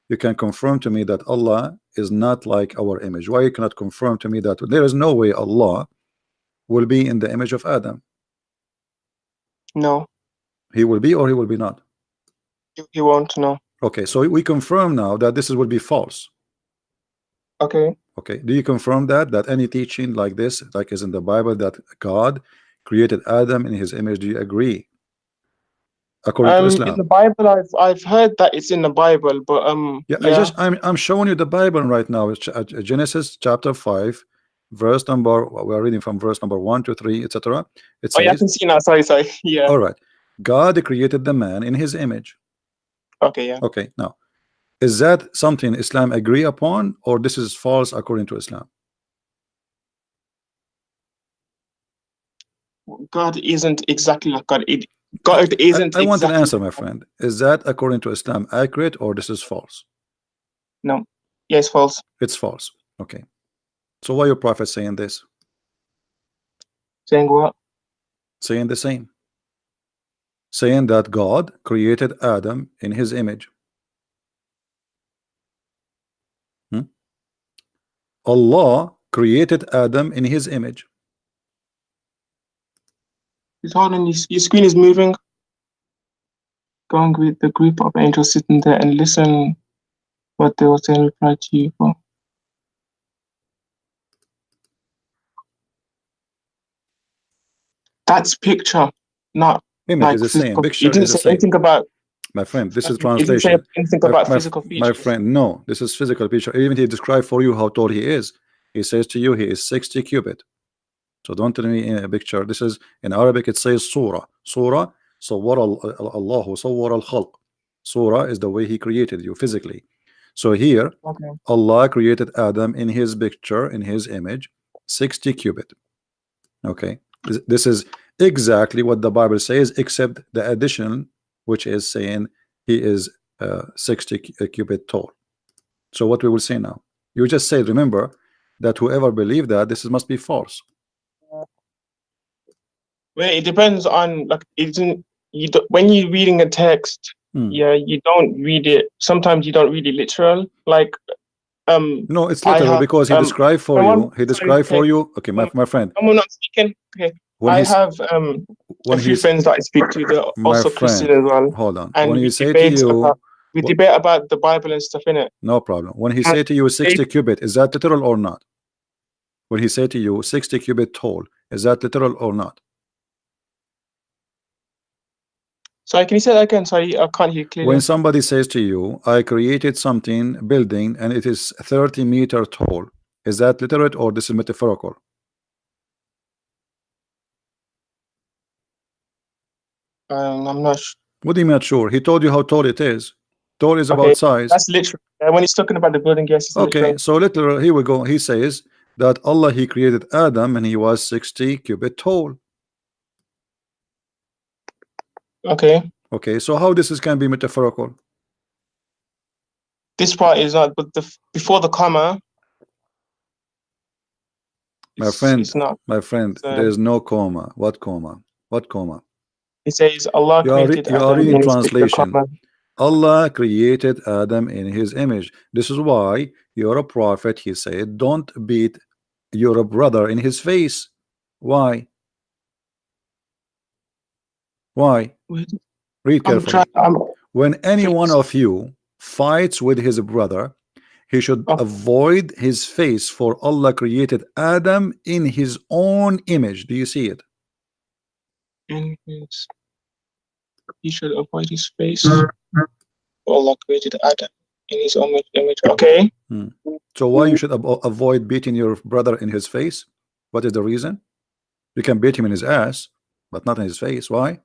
Speaker 1: you can confirm to me that Allah is not like our image. Why you cannot confirm to me that there is no way Allah will be in the image of Adam?
Speaker 3: No,
Speaker 1: He will be or he will be not?
Speaker 3: he won't. No.
Speaker 1: Okay, so we confirm now that this will be false.
Speaker 3: Okay.
Speaker 1: Okay, do you confirm that any teaching like this, like is in the Bible, that God created Adam in his image? Do you agree? According to Islam.
Speaker 3: In the Bible, I've heard that it's in the Bible, but
Speaker 1: yeah. I'm showing you the Bible right now. It's Genesis chapter 5, verse number. We are reading from verse number 1 to 3, etc. It says,
Speaker 3: oh yeah, I can see now. Sorry. Yeah.
Speaker 1: All right. God created the man in his image.
Speaker 3: Okay. Yeah.
Speaker 1: Okay. Now, is that something Islam agree upon, or this is false according to Islam?
Speaker 3: God isn't exactly like God. God isn't.
Speaker 1: I want
Speaker 3: exactly
Speaker 1: an answer, my friend. Is that according to Islam accurate, or this is false?
Speaker 3: No. Yeah, it's false.
Speaker 1: It's false. Okay. So why your prophet saying this?
Speaker 3: Saying what?
Speaker 1: Saying the same. Saying that God created Adam in his image. Allah created Adam in his image.
Speaker 3: Hold on, your screen is moving. Go and greet the group of angels sitting there and listen what they will say and reply to you for. That's picture, not
Speaker 1: image
Speaker 3: like
Speaker 1: is the same. Picture
Speaker 3: you didn't
Speaker 1: is the
Speaker 3: say
Speaker 1: same.
Speaker 3: anything about.
Speaker 1: My friend, this is
Speaker 3: You didn't say
Speaker 1: translation.
Speaker 3: anything about physical features.
Speaker 1: My friend, no, this is physical feature. Even he described for you how tall he is. He says to you he is 60 cubit. So don't tell me in a picture. This is in Arabic. It says surah. Surah. صور الله صور الخلق. Surah is the way he created you physically. So here, Allah created Adam in his picture, in his image, 60 cubit. Okay, this is exactly what the Bible says, except the addition, which is saying he is 60 cubit tall. So what we will say now? You just say, remember that whoever believed that this must be false.
Speaker 3: Well, it depends on, like, when you're reading a text, yeah, you don't read it. Sometimes you don't read it literal. Like,
Speaker 1: no, it's literal because he described for you. He described for you. Okay, my friend.
Speaker 3: I'm not speaking. Okay, I have a few friends that I speak to. They're also Christian as well.
Speaker 1: Hold on.
Speaker 3: And
Speaker 1: when he say to you,
Speaker 3: we debate about the Bible and stuff in it.
Speaker 1: No problem. When he say to you 60 cubit, is that literal or not? When he say to you 60 cubit tall, is that literal or not?
Speaker 3: Sorry, can you say that again? Sorry, I can't hear clearly.
Speaker 1: When somebody says to you, I created something, building, and it is 30 meters tall, is that literal or this is metaphorical?
Speaker 3: I'm not sure.
Speaker 1: What do you mean not sure? He told you how tall it is. Tall is about size.
Speaker 3: That's literal. When he's talking about the building, yes, it's
Speaker 1: okay,
Speaker 3: literal.
Speaker 1: so literal, here we go. He says that Allah, he created Adam and he was 60 cubit tall.
Speaker 3: Okay.
Speaker 1: Okay, so how this can be metaphorical?
Speaker 3: This part is not, but before the comma.
Speaker 1: My friend,
Speaker 3: it's not.
Speaker 1: My friend, there is no comma. What comma? What comma?
Speaker 3: It says Allah created
Speaker 1: you are reading translation. Allah created Adam in his image. This is why you're a prophet. He said, don't beat your brother in his face. Why? Why? Read carefully. When any one of you fights with his brother, he should avoid his face, for Allah created Adam in his own image. Do you see it?
Speaker 3: In his... he should avoid his face. Allah created Adam in his own image. Okay.
Speaker 1: So why you should avoid beating your brother in his face? What is the reason? You can beat him in his ass, but not in his face. Why?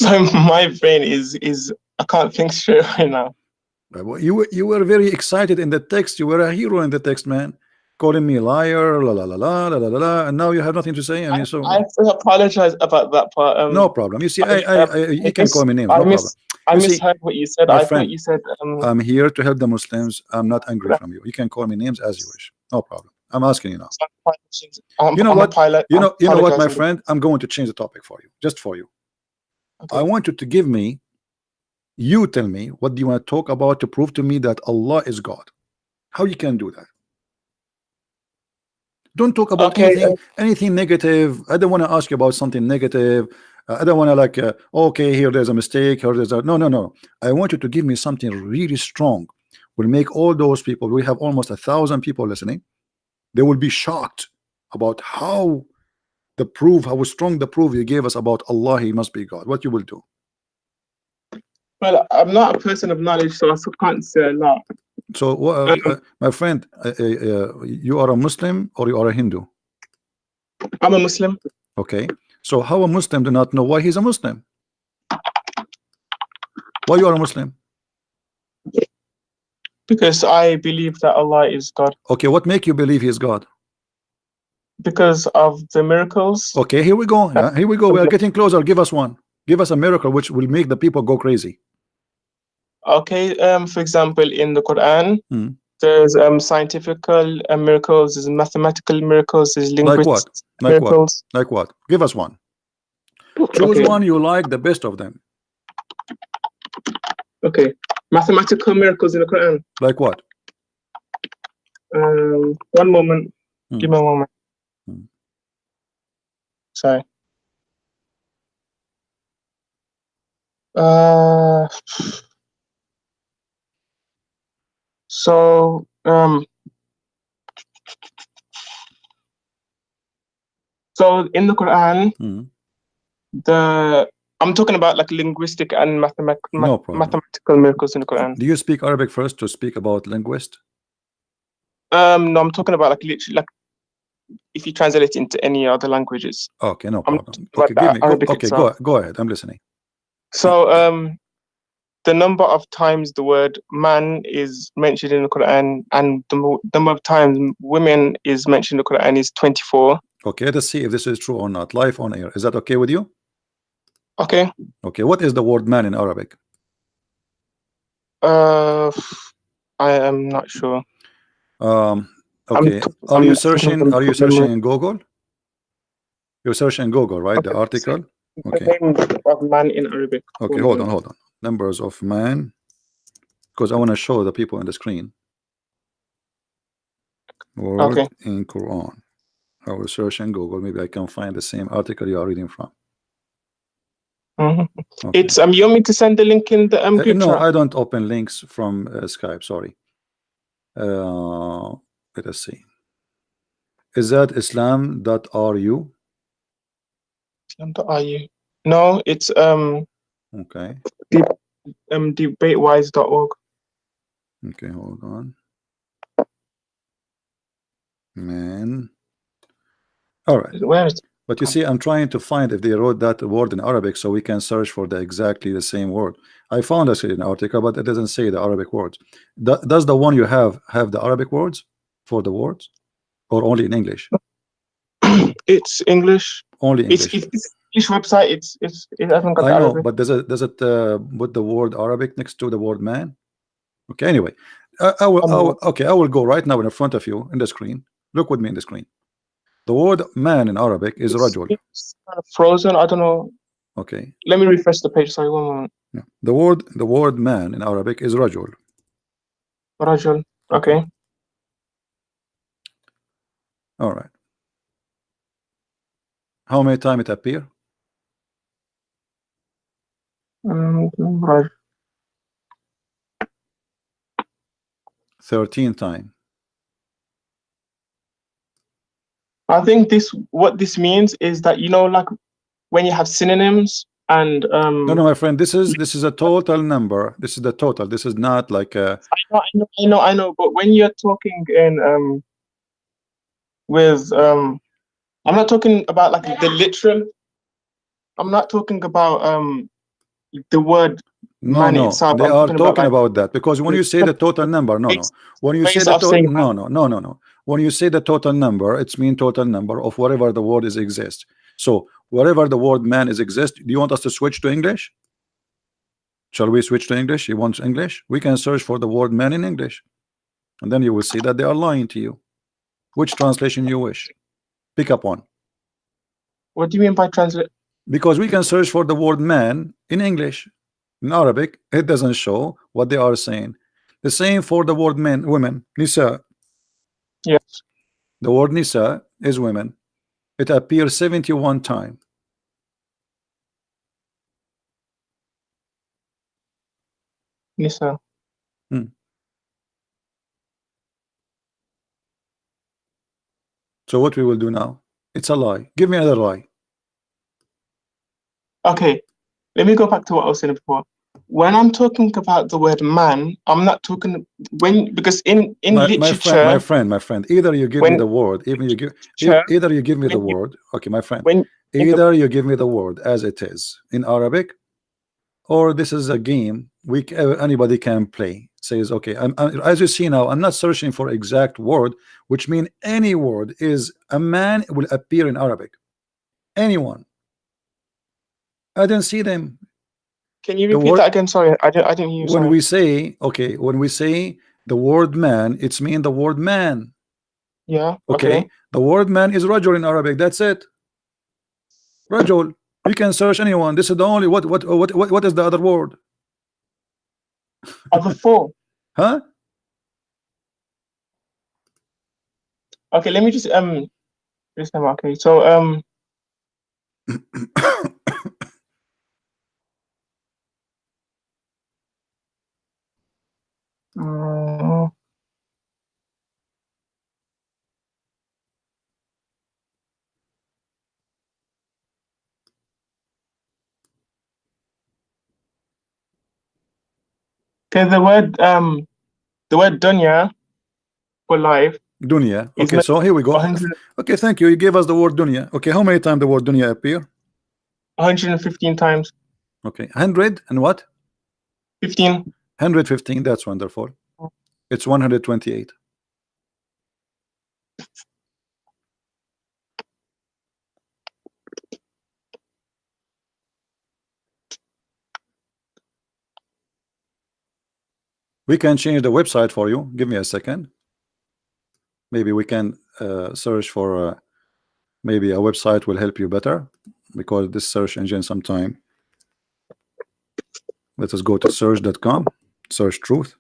Speaker 3: So my brain is I can't think straight right now.
Speaker 1: You were very excited in the text. You were a hero in the text, man. Calling me liar, la la la la la la la la, and now you have nothing to say. I mean, so
Speaker 3: I apologize about that part.
Speaker 1: No problem. You see, you can call me names. No problem.
Speaker 3: I misheard what you said. I thought you said.
Speaker 1: I'm here to help the Muslims. I'm not angry from you. You can call me names as you wish. No problem. I'm asking you now. You know what? You know what, my friend? I'm going to change the topic for you, just for you. Okay. I want you to give me. You tell me what do you want to talk about to prove to me that Allah is God? How you can do that? Don't talk about anything negative. I don't want to ask you about something negative. I don't want to like okay, here there's a mistake, here there's a no. I want you to give me something really strong. Will make all those people. We have almost 1,000 people listening. They will be shocked about how strong the proof you gave us about Allah. He must be God. What you will do?
Speaker 3: Well, I'm not a person of knowledge, so I can't say a lot.
Speaker 1: So, my friend, you are a Muslim or you are a Hindu?
Speaker 3: I'm a Muslim.
Speaker 1: Okay. So, how a Muslim do not know why he's a Muslim? Why you are a Muslim?
Speaker 3: Because I believe that Allah is God.
Speaker 1: Okay. What make you believe He is God?
Speaker 3: Because of the miracles.
Speaker 1: Okay. Here we go. Yeah, here we go. We are getting closer. Give us one. Give us a miracle which will make the people go crazy.
Speaker 3: Okay, for example, in the Quran, there's scientific miracles, there's mathematical miracles, there's linguistic miracles.
Speaker 1: Like what? Give us one. Choose one you like the best of them.
Speaker 3: Okay, mathematical miracles in the Quran.
Speaker 1: Like what?
Speaker 3: One moment. Give me a moment. Sorry. So in the Quran, I'm talking about like linguistic and mathematical miracles in the Quran.
Speaker 1: Do you speak Arabic first to speak about linguist?
Speaker 3: No, I'm talking about like literally like if you translate it into any other languages.
Speaker 1: Okay, no problem. Okay, go ahead. I'm listening.
Speaker 3: So the number of times the word man is mentioned in the Quran and the number of times women is mentioned in the Quran is 24.
Speaker 1: Okay, let's see if this is true or not. Live on air. Is that okay with you?
Speaker 3: Okay.
Speaker 1: Okay, what is the word man in Arabic?
Speaker 3: I am not sure.
Speaker 1: Okay. Are you searching in Google? You're searching in Google, right? Okay. The article. Okay.
Speaker 3: The name of man in Arabic.
Speaker 1: Okay, hold on. Numbers of man, because I want to show the people on the screen. Word in Quran. I will search in Google. Maybe I can find the same article you are reading from.
Speaker 3: Okay. It's you want me to send the link in the group
Speaker 1: no,
Speaker 3: chat?
Speaker 1: I don't open links from Skype. Sorry. Let us see. Is that Islam.ru?
Speaker 3: Islam.ru. No, it's
Speaker 1: okay.
Speaker 3: Debatewise.org.
Speaker 1: Okay, hold on. Man. All right.
Speaker 3: Where is it?
Speaker 1: But you see, I'm trying to find if they wrote that word in Arabic so we can search for exactly the same word. I found actually an article, but it doesn't say the Arabic words. Does the one you have the Arabic words for the words, or only in English?
Speaker 3: It's English.
Speaker 1: Only English.
Speaker 3: It's English website. It hasn't got
Speaker 1: I know,
Speaker 3: Arabic.
Speaker 1: but does it put the word Arabic next to the word man? Okay. Anyway, I will go right now in front of you in the screen. Look with me in the screen. The word man in Arabic is rajul.
Speaker 3: It's kind of frozen. I don't know.
Speaker 1: Okay.
Speaker 3: Let me refresh the page. Sorry, one moment.
Speaker 1: Yeah. The word man in Arabic is rajul.
Speaker 3: Rajul. Okay.
Speaker 1: All right. How many times it appear? 13 times.
Speaker 3: I think what this means is that, you know, like when you have synonyms and
Speaker 1: no, my friend, this is a total number. This is the total. This is not like a.
Speaker 3: I know. But when you're talking in with I'm not talking about like the literal. I'm not talking about the word man itself.
Speaker 1: They
Speaker 3: I'm
Speaker 1: are
Speaker 3: talking about
Speaker 1: talking
Speaker 3: like
Speaker 1: about that, because when you say the total number, when you say
Speaker 3: ways
Speaker 1: the
Speaker 3: of saying man.
Speaker 1: no, when you say the total number, it's mean total number of whatever the word is exist. So wherever the word man is exist, do you want us to switch to English? Shall we switch to English? You want English? We can search for the word man in English, and then you will see that they are lying to you. Which translation you wish? Pick up one.
Speaker 3: What do you mean by translate?
Speaker 1: Because we can search for the word man in English. In Arabic, it doesn't show what they are saying. The same for the word men, women, nisa.
Speaker 3: Yes.
Speaker 1: The word nisa is women. It appears 71 times.
Speaker 3: Nisa.
Speaker 1: So what we will do now? It's a lie. Give me another lie.
Speaker 3: Okay, let me go back to what I was saying before. When I'm talking about the word man, I'm not talking because in literature,
Speaker 1: my friend, either you give me the word, either you give me the word. Okay, my friend, either you give me the word as it is in Arabic, or this is a game anybody can play. Says okay, as you see now, I'm not searching for exact word, which mean any word is a man will appear in Arabic. Anyone. I didn't see them.
Speaker 3: Can you repeat that again? Sorry, I didn't hear you.
Speaker 1: When we say when we say the word man, it's mean the word man.
Speaker 3: Yeah.
Speaker 1: Okay. The word man is rajul in Arabic. That's it. Rajul. You can search anyone. This is the only what is the other word?
Speaker 3: Other four.
Speaker 1: Huh?
Speaker 3: Okay, let me just this time. Okay, so okay, the word dunya for life.
Speaker 1: Dunya. Okay, so here we go. Okay, thank you. You gave us the word dunya. Okay, how many times the word dunya appear?
Speaker 3: 115 times.
Speaker 1: Okay, 100 and what?
Speaker 3: 15.
Speaker 1: 115. That's wonderful. It's 128. We can change the website for you. Give me a second. Maybe we can search for maybe a website will help you better, because this search engine sometime. Let us go to search.com, search truth,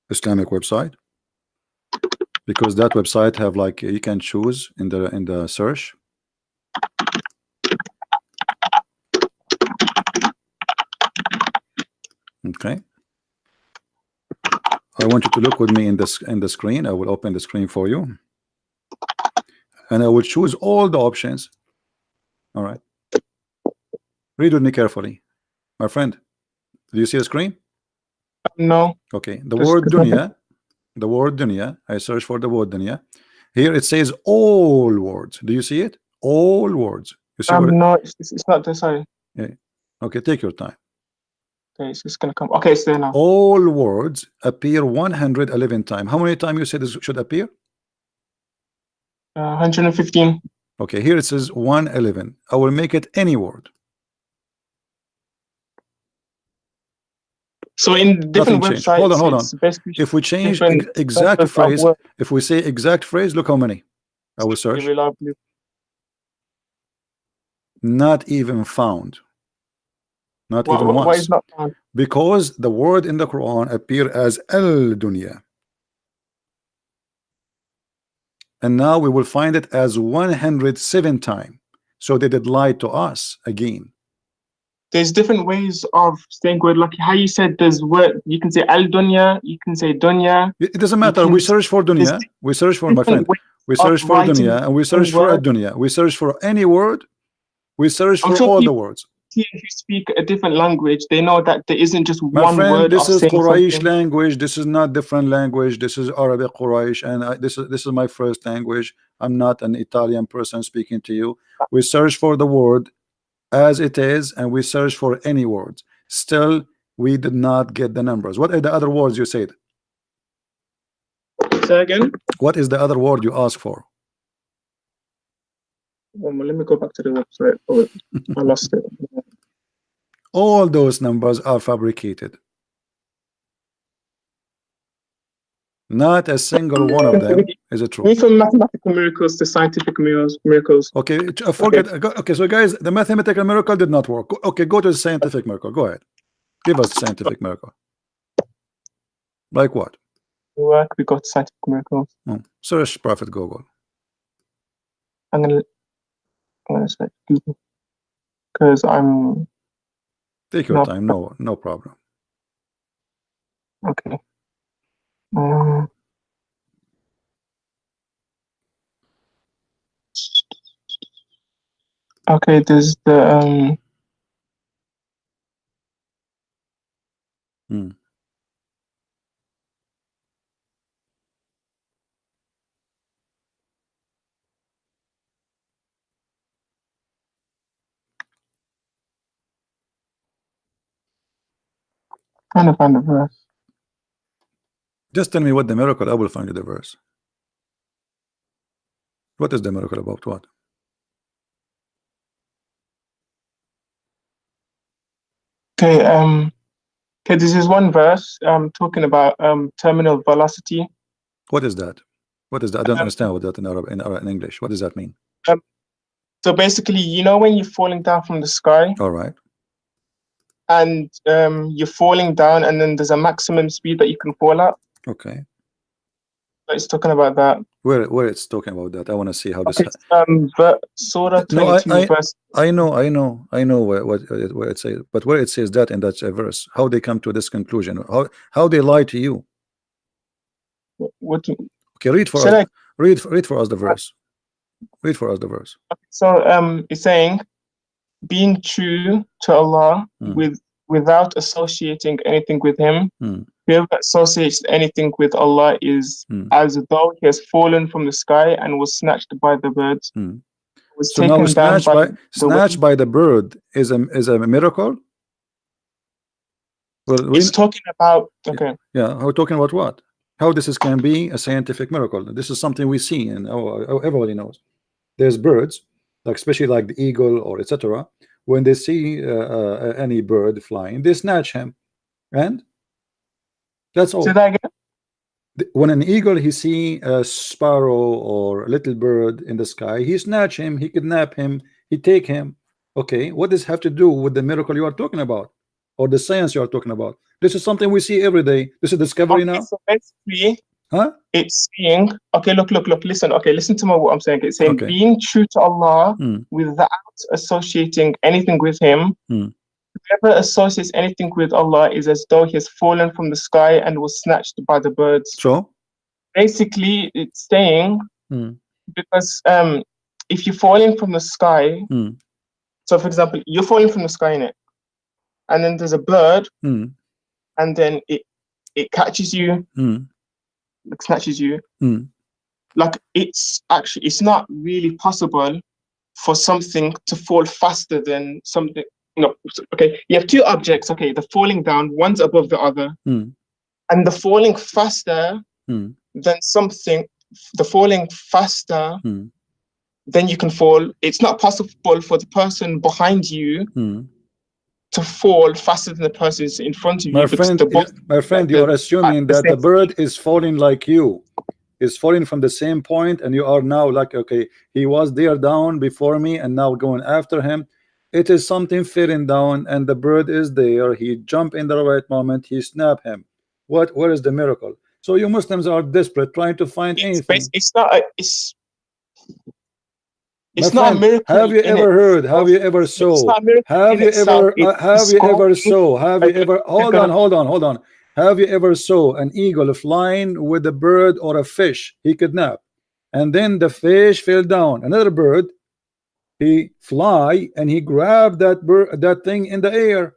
Speaker 1: Islamic website, because that website have like you can choose in the search. Okay. I want you to look with me in the screen. I will open the screen for you, and I will choose all the options. All right. Read with me carefully, my friend. Do you see the screen?
Speaker 3: No.
Speaker 1: Okay. The word dunya. I search for the word dunya. Here it says all words. Do you see it? All words. You see
Speaker 3: no, it's not there. Sorry.
Speaker 1: Yeah. Okay, take your time.
Speaker 3: Okay, it's just gonna come. Okay, it's there now.
Speaker 1: All words appear 111 times. How many times you said this should appear?
Speaker 3: 115.
Speaker 1: Okay, here it says 111. I will make it any word.
Speaker 3: So in different websites,
Speaker 1: hold on. If we change exact phrase, if we say exact phrase, look how many I will search. Not even found. Not even once.
Speaker 3: Why is not found?
Speaker 1: Because the word in the Quran appear as al-dunya. And now we will find it as 107 times. So they did lie to us again.
Speaker 3: There's different ways of saying word, like how you said there's word, you can say al-dunya, you can say dunya.
Speaker 1: It doesn't matter. We search for dunya. We search for, my friend. We search for dunya and we search for a dunya. We search for any word. We search for all the words.
Speaker 3: Who speak a different language, they know that there isn't just
Speaker 1: My
Speaker 3: one
Speaker 1: friend,
Speaker 3: word
Speaker 1: this
Speaker 3: of
Speaker 1: is
Speaker 3: saying
Speaker 1: Quraysh
Speaker 3: something.
Speaker 1: language. This is not different language. This is Arabic Quraysh, and this is my first language. I'm not an Italian person speaking to you. We search for the word as it is, and we search for any words. Still, we did not get the numbers. What are the other words you said?
Speaker 3: Say again.
Speaker 1: What is the other word you asked for?
Speaker 3: Let me go back to the website. Oh, I lost it.
Speaker 1: All those numbers are fabricated. Not a single one of them is it true.
Speaker 3: From mathematical miracles to scientific miracles.
Speaker 1: Okay, forget. Okay, so guys, the mathematical miracle did not work. Okay, go to the scientific miracle. Go ahead. Give us the scientific miracle. Like what?
Speaker 3: Work. We got scientific miracles.
Speaker 1: Search Prophet Google.
Speaker 3: I'm gonna search Google because I'm.
Speaker 1: Take your time. No problem.
Speaker 3: Okay. Okay, there's the trying to find the verse.
Speaker 1: Just tell me what the miracle. I will find you the verse. What is the miracle about? What?
Speaker 3: Okay. Okay. This is one verse. Talking about terminal velocity.
Speaker 1: What is that? What is that? I don't understand what that in English. What does that mean?
Speaker 3: So basically, you know, when you're falling down from the sky.
Speaker 1: All right.
Speaker 3: And you're falling down, and then there's a maximum speed that you can fall at.
Speaker 1: Okay.
Speaker 3: It's talking about that.
Speaker 1: Where it's talking about that? I want to see how this.
Speaker 3: Surah 22 verse.
Speaker 1: I know where it says, but where it says that in that verse, how they come to this conclusion? How they lie to you?
Speaker 3: What?
Speaker 1: Okay, read for us. Read for us the verse. Read for us the verse.
Speaker 3: Okay, so it's saying, being true to Allah without associating anything with Him. Whoever associates anything with Allah is as though he has fallen from the sky and was snatched by the birds. Was
Speaker 1: so
Speaker 3: taken
Speaker 1: now
Speaker 3: snatched
Speaker 1: by the bird is a miracle. Well,
Speaker 3: it's talking about
Speaker 1: Yeah, we're talking about what? How this can be a scientific miracle. This is something we see, and everybody knows. There's birds, like especially like the eagle or etc. When they see any bird flying, they snatch him, and that's all.
Speaker 3: Say that again?
Speaker 1: When an eagle he see a sparrow or a little bird in the sky, he snatch him, he kidnap him, he take him. Okay, what does this have to do with the miracle you are talking about, or the science you are talking about? This is something we see every day. This is discovery now.
Speaker 3: So basically, it's saying, okay, look, listen. Okay, listen to what I'm saying. It's saying being true to Allah without associating anything with Him. Whoever associates anything with Allah is as though he has fallen from the sky and was snatched by the birds.
Speaker 1: So
Speaker 3: basically, it's saying because if you're falling from the sky, so for example, you're falling from the sky in it, and then there's a bird, and then it catches you, it snatches you. Like it's not really possible for something to fall faster than something. No, okay, you have two objects. Okay, the falling down, one's above the other, and the falling faster than something, the falling faster than you can fall. It's not possible for the person behind you to fall faster than the person in front of you.
Speaker 1: My friend, you are assuming that the bird is falling like you, is falling from the same point, and you are now like, okay, he was there down before me, and now going after him. It is something falling down, and the bird is there. He jump in the right moment. He snap him. Where is the miracle? So you Muslims are desperate, trying to find anything.
Speaker 3: It's not a miracle.
Speaker 1: Have you ever heard? Have you ever saw? Have you ever? Hold on. Have you ever saw an eagle flying with a bird or a fish he kidnapped, and then the fish fell down? Another bird he fly and he grabbed that thing in the air.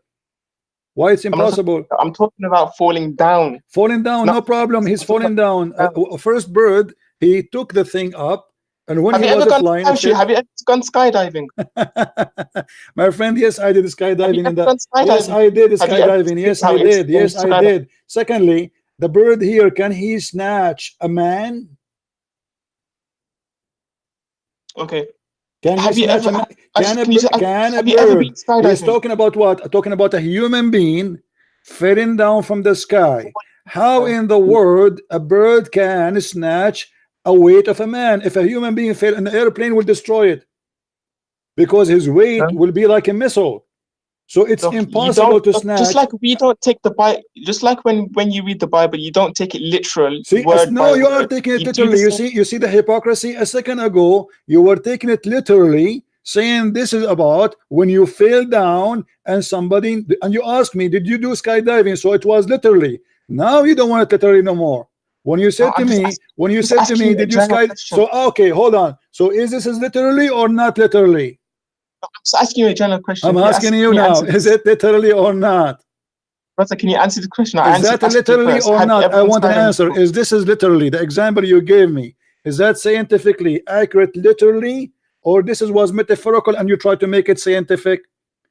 Speaker 1: Why it's impossible?
Speaker 3: I'm talking about falling down.
Speaker 1: Falling down, no problem. He's falling down. First bird, he took the thing up, and when he was flying,
Speaker 3: have you ever gone skydiving?
Speaker 1: My friend, yes, I did skydiving in that. Yes, I did skydiving. Yes, I did. Yes, I did. Secondly, the bird here, can he snatch a man?
Speaker 3: Okay.
Speaker 1: Can he snatch a man? Can a bird? He's talking about what? Talking about a human being falling down from the sky. How in the world a bird can snatch a weight of a man? If a human being fell, an airplane will destroy it because his weight will be like a missile. So it's impossible to snatch.
Speaker 3: Just like we don't take the Bible, just like when you read the Bible, you don't take it literal.
Speaker 1: See, no, you are taking it literally. You see the hypocrisy. A second ago, you were taking it literally, saying this is about when you fell down and somebody, and you asked me, did you do skydiving? So it was literally. Now you don't want it literally no more. When you said to me, did you skydive? So okay, hold on. So is this literally or not literally?
Speaker 3: I'm just asking you a general question.
Speaker 1: I'm asking you now, is it literally or not?
Speaker 3: Brother, can you answer the question?
Speaker 1: Is that literally or not? I want an answer. Is this literally, the example you gave me, is that scientifically accurate literally, or this was metaphorical and you try to make it scientific?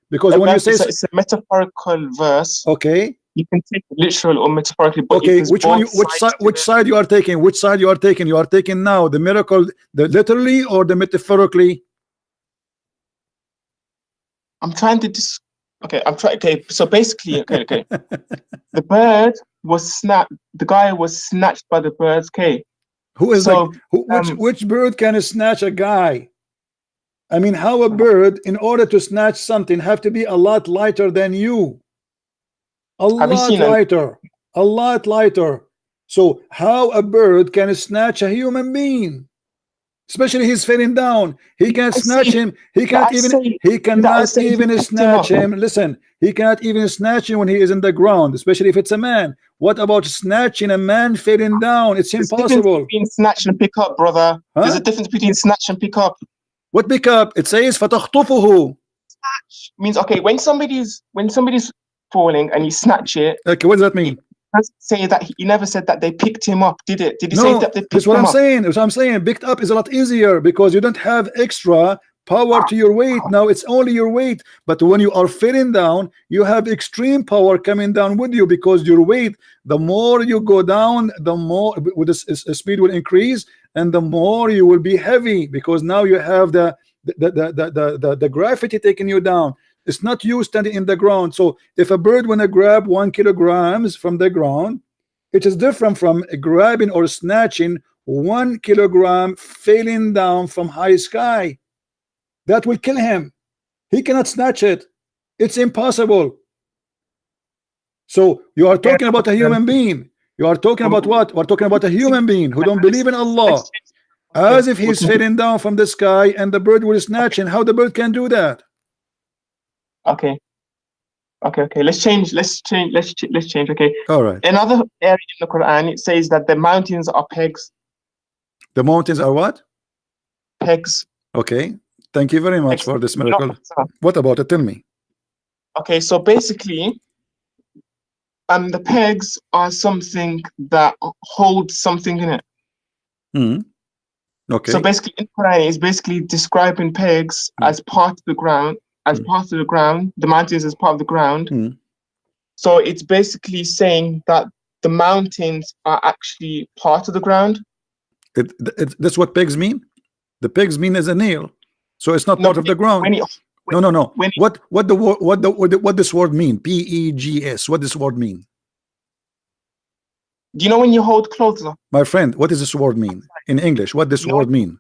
Speaker 1: Because when you say
Speaker 3: it's a metaphorical verse,
Speaker 1: okay,
Speaker 3: you can take it literal or metaphorically. But
Speaker 1: okay, which side you are taking? Which side you are taking? You are taking now the miracle, the literally or the metaphorically?
Speaker 3: I'm trying to okay, so basically, okay. The bird was snapped, the guy was snatched by the birds, okay.
Speaker 1: Who is which bird can snatch a guy? I mean, how a bird, in order to snatch something, have to be a lot lighter than you. A lot lighter. So how a bird can snatch a human being? Especially he's falling down. He can't snatch him. He cannot even snatch him. Listen, he cannot even snatch him when he is in the ground, especially if it's a man. What about snatching a man falling down? It's impossible.
Speaker 3: Between snatch and pick up, brother. Huh? There's a difference between snatch and pick up.
Speaker 1: What pick up? It says فَتَخْطُفُهُ.
Speaker 3: Snatch means, okay, when somebody's falling and you snatch it.
Speaker 1: Okay, what does that mean?
Speaker 3: Say that he never said that they picked him up, did it? Did he say that they picked him up?
Speaker 1: That's what I'm saying. Picked up is a lot easier because you don't have extra power to your weight. Now it's only your weight. But when you are falling down, you have extreme power coming down with you because your weight, the more you go down, the more with the speed will increase, and the more you will be heavy because now you have the gravity taking you down. It's not you standing in the ground. So if a bird wanna grab 1 kilogram from the ground, it is different from grabbing or snatching 1 kilogram falling down from high sky. That will kill him. He cannot snatch it. It's impossible. So you are talking about a human being. You are talking about what? We're talking about a human being who don't believe in Allah. As if he's falling down from the sky and the bird will snatch him. How the bird can do that?
Speaker 3: Okay. Let's change. Okay.
Speaker 1: All right.
Speaker 3: Another area in the Quran, it says that the mountains are pegs.
Speaker 1: The mountains are what?
Speaker 3: Pegs.
Speaker 1: Okay. Thank you very much for this miracle. What about it? Tell me.
Speaker 3: Okay, so basically, the pegs are something that holds something in it.
Speaker 1: Okay.
Speaker 3: So basically, in Quran, it's basically describing pegs as part of the ground. The mountains as part of the ground. So it's basically saying that the mountains are actually part of the ground.
Speaker 1: That's what pegs mean. The pegs mean as a nail, so it's not part of the ground. No. What this word mean? P-E-G-S. What this word mean?
Speaker 3: Do you know when you hold clothes up?
Speaker 1: My friend, what does this word mean in English? What this word mean?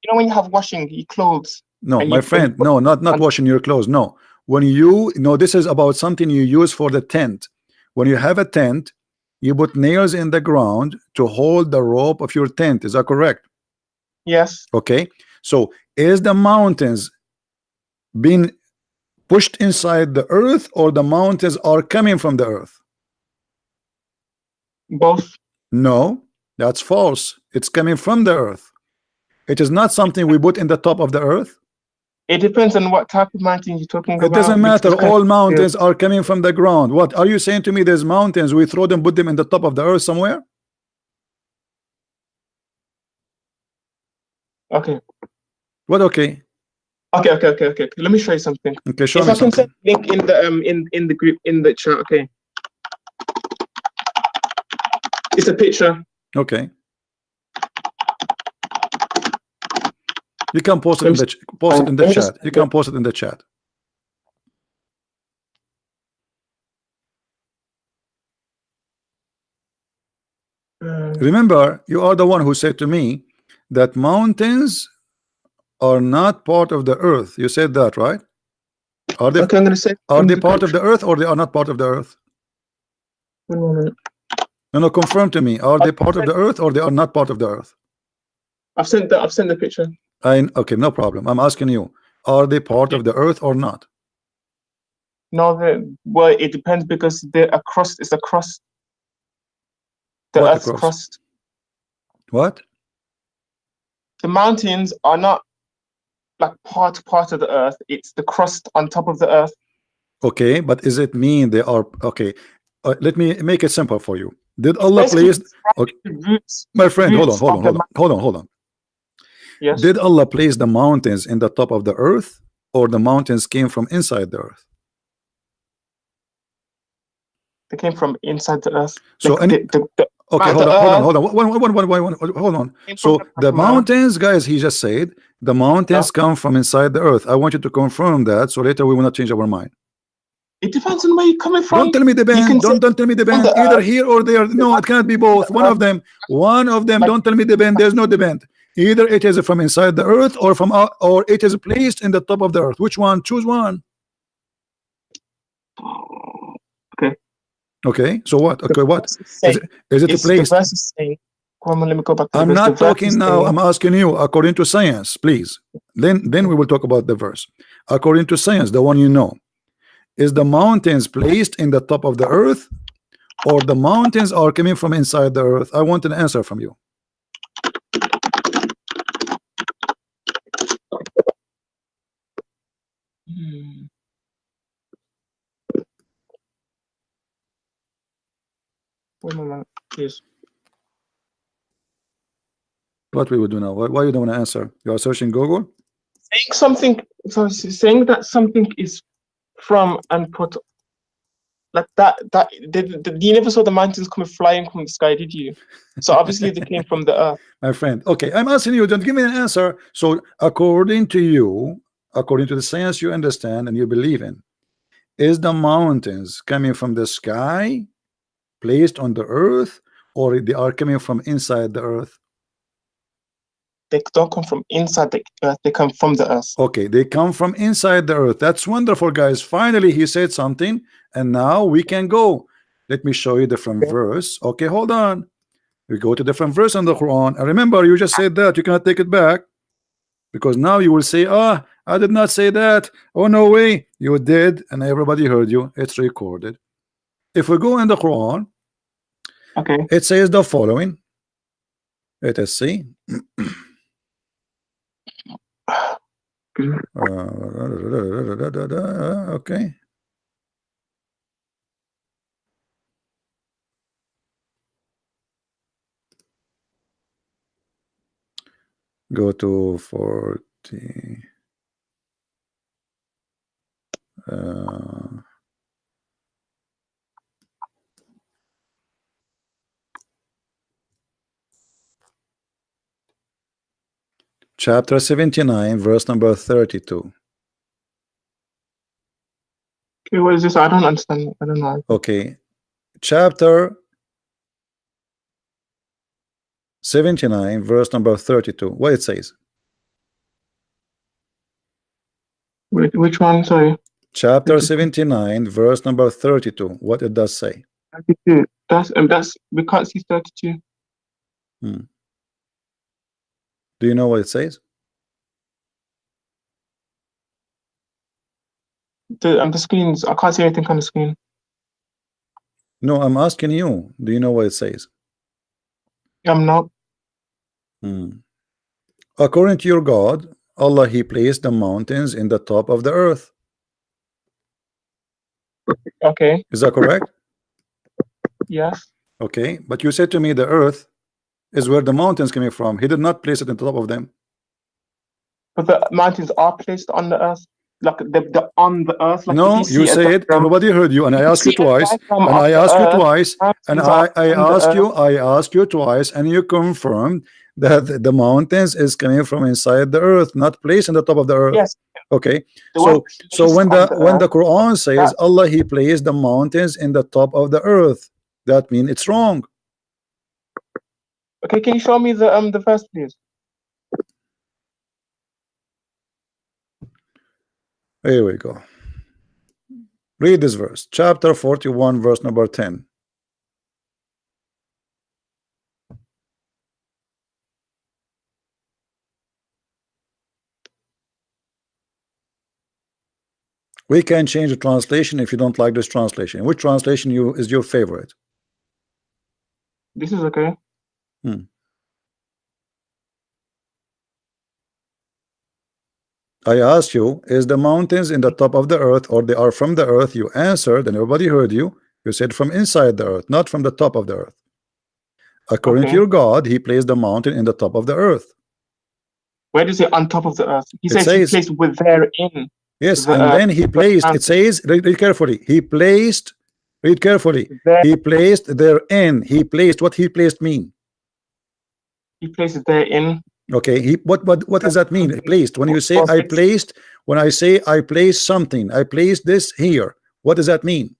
Speaker 3: You know when you have washing your clothes.
Speaker 1: No, my friend, no, not washing your clothes. No, when you this is about something you use for the tent. When you have a tent, you put nails in the ground to hold the rope of your tent. Is that correct?
Speaker 3: Yes.
Speaker 1: Okay. So is the mountains being pushed inside the earth, or the mountains are coming from the earth?
Speaker 3: Both.
Speaker 1: No, that's false. It's coming from the earth. It is not something we put in the top of the earth.
Speaker 3: It depends on what type of mountain you're talking about.
Speaker 1: It doesn't matter.
Speaker 3: Because
Speaker 1: All mountains are coming from the ground. What are you saying to me? There's mountains, we throw them, put them in the top of the earth somewhere?
Speaker 3: Okay.
Speaker 1: What? Okay.
Speaker 3: Okay. Let me show you something.
Speaker 1: Okay, show
Speaker 3: if
Speaker 1: me
Speaker 3: I can
Speaker 1: something.
Speaker 3: send a link in the in the group in the chat. Okay. It's a picture.
Speaker 1: Okay. You can post it in the chat. You can post it in the chat. Remember, you are the one who said to me that mountains are not part of the earth. You said that, right? Are they?
Speaker 3: Okay, I'm gonna say.
Speaker 1: Are they part of the earth or they are not part of the earth?
Speaker 3: 1 moment.
Speaker 1: No, confirm to me. Are they part of the earth or they are not part of the earth?
Speaker 3: I've sent the picture.
Speaker 1: Okay, no problem. I'm asking you. Are they part of the earth or not?
Speaker 3: No, well, it depends because they're a crust. It's a crust. The
Speaker 1: What
Speaker 3: Earth's
Speaker 1: across?
Speaker 3: crust.
Speaker 1: What?
Speaker 3: The mountains are not like part of the Earth. It's the crust on top of the Earth.
Speaker 1: Okay, but does it mean they are okay? Let me make it simple for you. Did Allah place? Okay, my friend, hold on.
Speaker 3: Yes.
Speaker 1: Did Allah place the mountains in the top of the earth, or the mountains came from inside the earth?
Speaker 3: They came from inside the Earth.
Speaker 1: So okay, hold on. So the mountains, guys, he just said the mountains come from inside the earth. I want you to confirm that, so later we will not change our mind.
Speaker 3: It depends on where you're coming from.
Speaker 1: Don't tell me the band. Don't tell me the band. Either here or there. No, it cannot be both. One of them. Don't tell me the band. There's no the band. Either it is from inside the earth or from out, or it is placed in the top of the earth. Which one? Choose one.
Speaker 3: Okay.
Speaker 1: Okay. So what? Okay. What is it placed?
Speaker 3: The verse is saying. Come on, let me go back to
Speaker 1: I'm not talking now. I'm asking you according to science, please. Then we will talk about the verse. According to science, the one you know. Is the mountains placed in the top of the earth, or the mountains are coming from inside the earth? I want an answer from you.
Speaker 3: One moment, please.
Speaker 1: What we will do now? Why you don't want to answer? You are searching Google?
Speaker 3: Saying that something is from and put like that you never saw the mountains coming flying from the sky, did you? So obviously they came from the earth.
Speaker 1: My friend, okay, I'm asking you, don't give me an answer. So according to you, according to the science you understand and you believe in, is the mountains coming from the sky, placed on the earth, or they are coming from inside the earth?
Speaker 3: They don't come from inside the earth, they come from the earth.
Speaker 1: Okay, they come from inside the earth. That's wonderful, guys. Finally he said something, and now we can go. Let me show you different verse. Okay, hold on. We go to different verse in the Quran, and remember, you just said that you cannot take it back, because now you will say, I did not say that. Oh, no way. You did, and everybody heard you. It's recorded. If we go in the Quran,
Speaker 3: okay,
Speaker 1: it says the following. Let us see. Okay. Go to 40. Chapter 79, verse number 32.
Speaker 3: Okay, what is this? I don't understand. I don't know.
Speaker 1: Okay. Chapter 79, verse number 32. What it says?
Speaker 3: Which one? Sorry.
Speaker 1: Chapter 79, verse number 32. What it does say?
Speaker 3: 32. That's we can't see 32.
Speaker 1: Do you know what it says?
Speaker 3: The screens. I can't see anything on the screen.
Speaker 1: No, I'm asking you. Do you know what it says?
Speaker 3: I'm not.
Speaker 1: According to your God, Allah, He placed the mountains in the top of the earth.
Speaker 3: Okay.
Speaker 1: Is that correct?
Speaker 3: Yes.
Speaker 1: Okay, but you said to me the earth is where the mountains coming from. He did not place it on top of them.
Speaker 3: But the mountains are placed on the earth, like the on the earth. Like if
Speaker 1: No,
Speaker 3: you see
Speaker 1: you
Speaker 3: a
Speaker 1: said
Speaker 3: diagram,
Speaker 1: everybody heard you, and I
Speaker 3: if you
Speaker 1: asked you
Speaker 3: see a
Speaker 1: twice,
Speaker 3: diagram
Speaker 1: and
Speaker 3: of
Speaker 1: I
Speaker 3: the
Speaker 1: asked you
Speaker 3: earth,
Speaker 1: twice, and
Speaker 3: mountains are
Speaker 1: I
Speaker 3: on the
Speaker 1: asked you,
Speaker 3: earth.
Speaker 1: I asked you twice, and you confirmed that the mountains is coming from inside the earth, not placed on the top of the earth.
Speaker 3: Yes,
Speaker 1: Okay,
Speaker 3: the word
Speaker 1: so
Speaker 3: placed on the
Speaker 1: when
Speaker 3: earth.
Speaker 1: the Quran says
Speaker 3: That
Speaker 1: Allah, He placed the mountains in the top of the earth, that means it's wrong.
Speaker 3: okay? Can you show me the verse, please?
Speaker 1: Here we go. Read this verse, chapter 41, verse number 10. We can change the translation if you don't like this translation. Which translation is your favorite?
Speaker 3: This is okay.
Speaker 1: I asked you, is the mountains in the top of the earth or they are from the earth? You answered, and everybody heard you. You said from inside the earth, not from the top of the earth. According to
Speaker 3: Okay.
Speaker 1: your God, He placed the mountain in the top of the earth.
Speaker 3: Where does it on top of the earth? He
Speaker 1: It
Speaker 3: says he
Speaker 1: says,
Speaker 3: placed with therein
Speaker 1: yes,
Speaker 3: the
Speaker 1: and
Speaker 3: earth.
Speaker 1: then He placed, it says, read carefully, He placed, read carefully,
Speaker 3: There,
Speaker 1: He placed therein. He placed, what He placed mean?
Speaker 3: he placed therein.
Speaker 1: Okay, what does that mean? Placed. When you say I placed, when I say I placed something, I placed this here. What does that mean?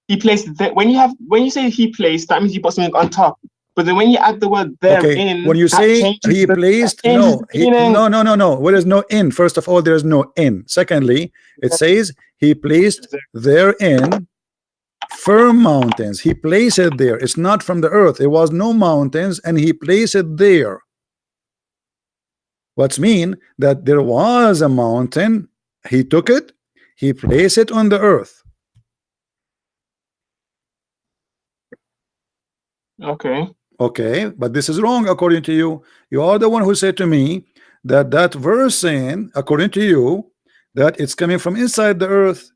Speaker 3: He placed that when you say he placed, that means you put something on top. But then when you add the word therein,
Speaker 1: okay, when you
Speaker 3: that
Speaker 1: say
Speaker 3: changes
Speaker 1: He placed, no, there is no in. First of all, there is no in. Secondly, it says He placed therein firm mountains. He placed it there. It's not from the earth. It was no mountains, and He placed it there. What's mean that there was a mountain, He took it, He placed it on the earth. Okay, but this is wrong according to you. You are the one who said to me that that verse saying, according to you, that it's coming from inside the earth.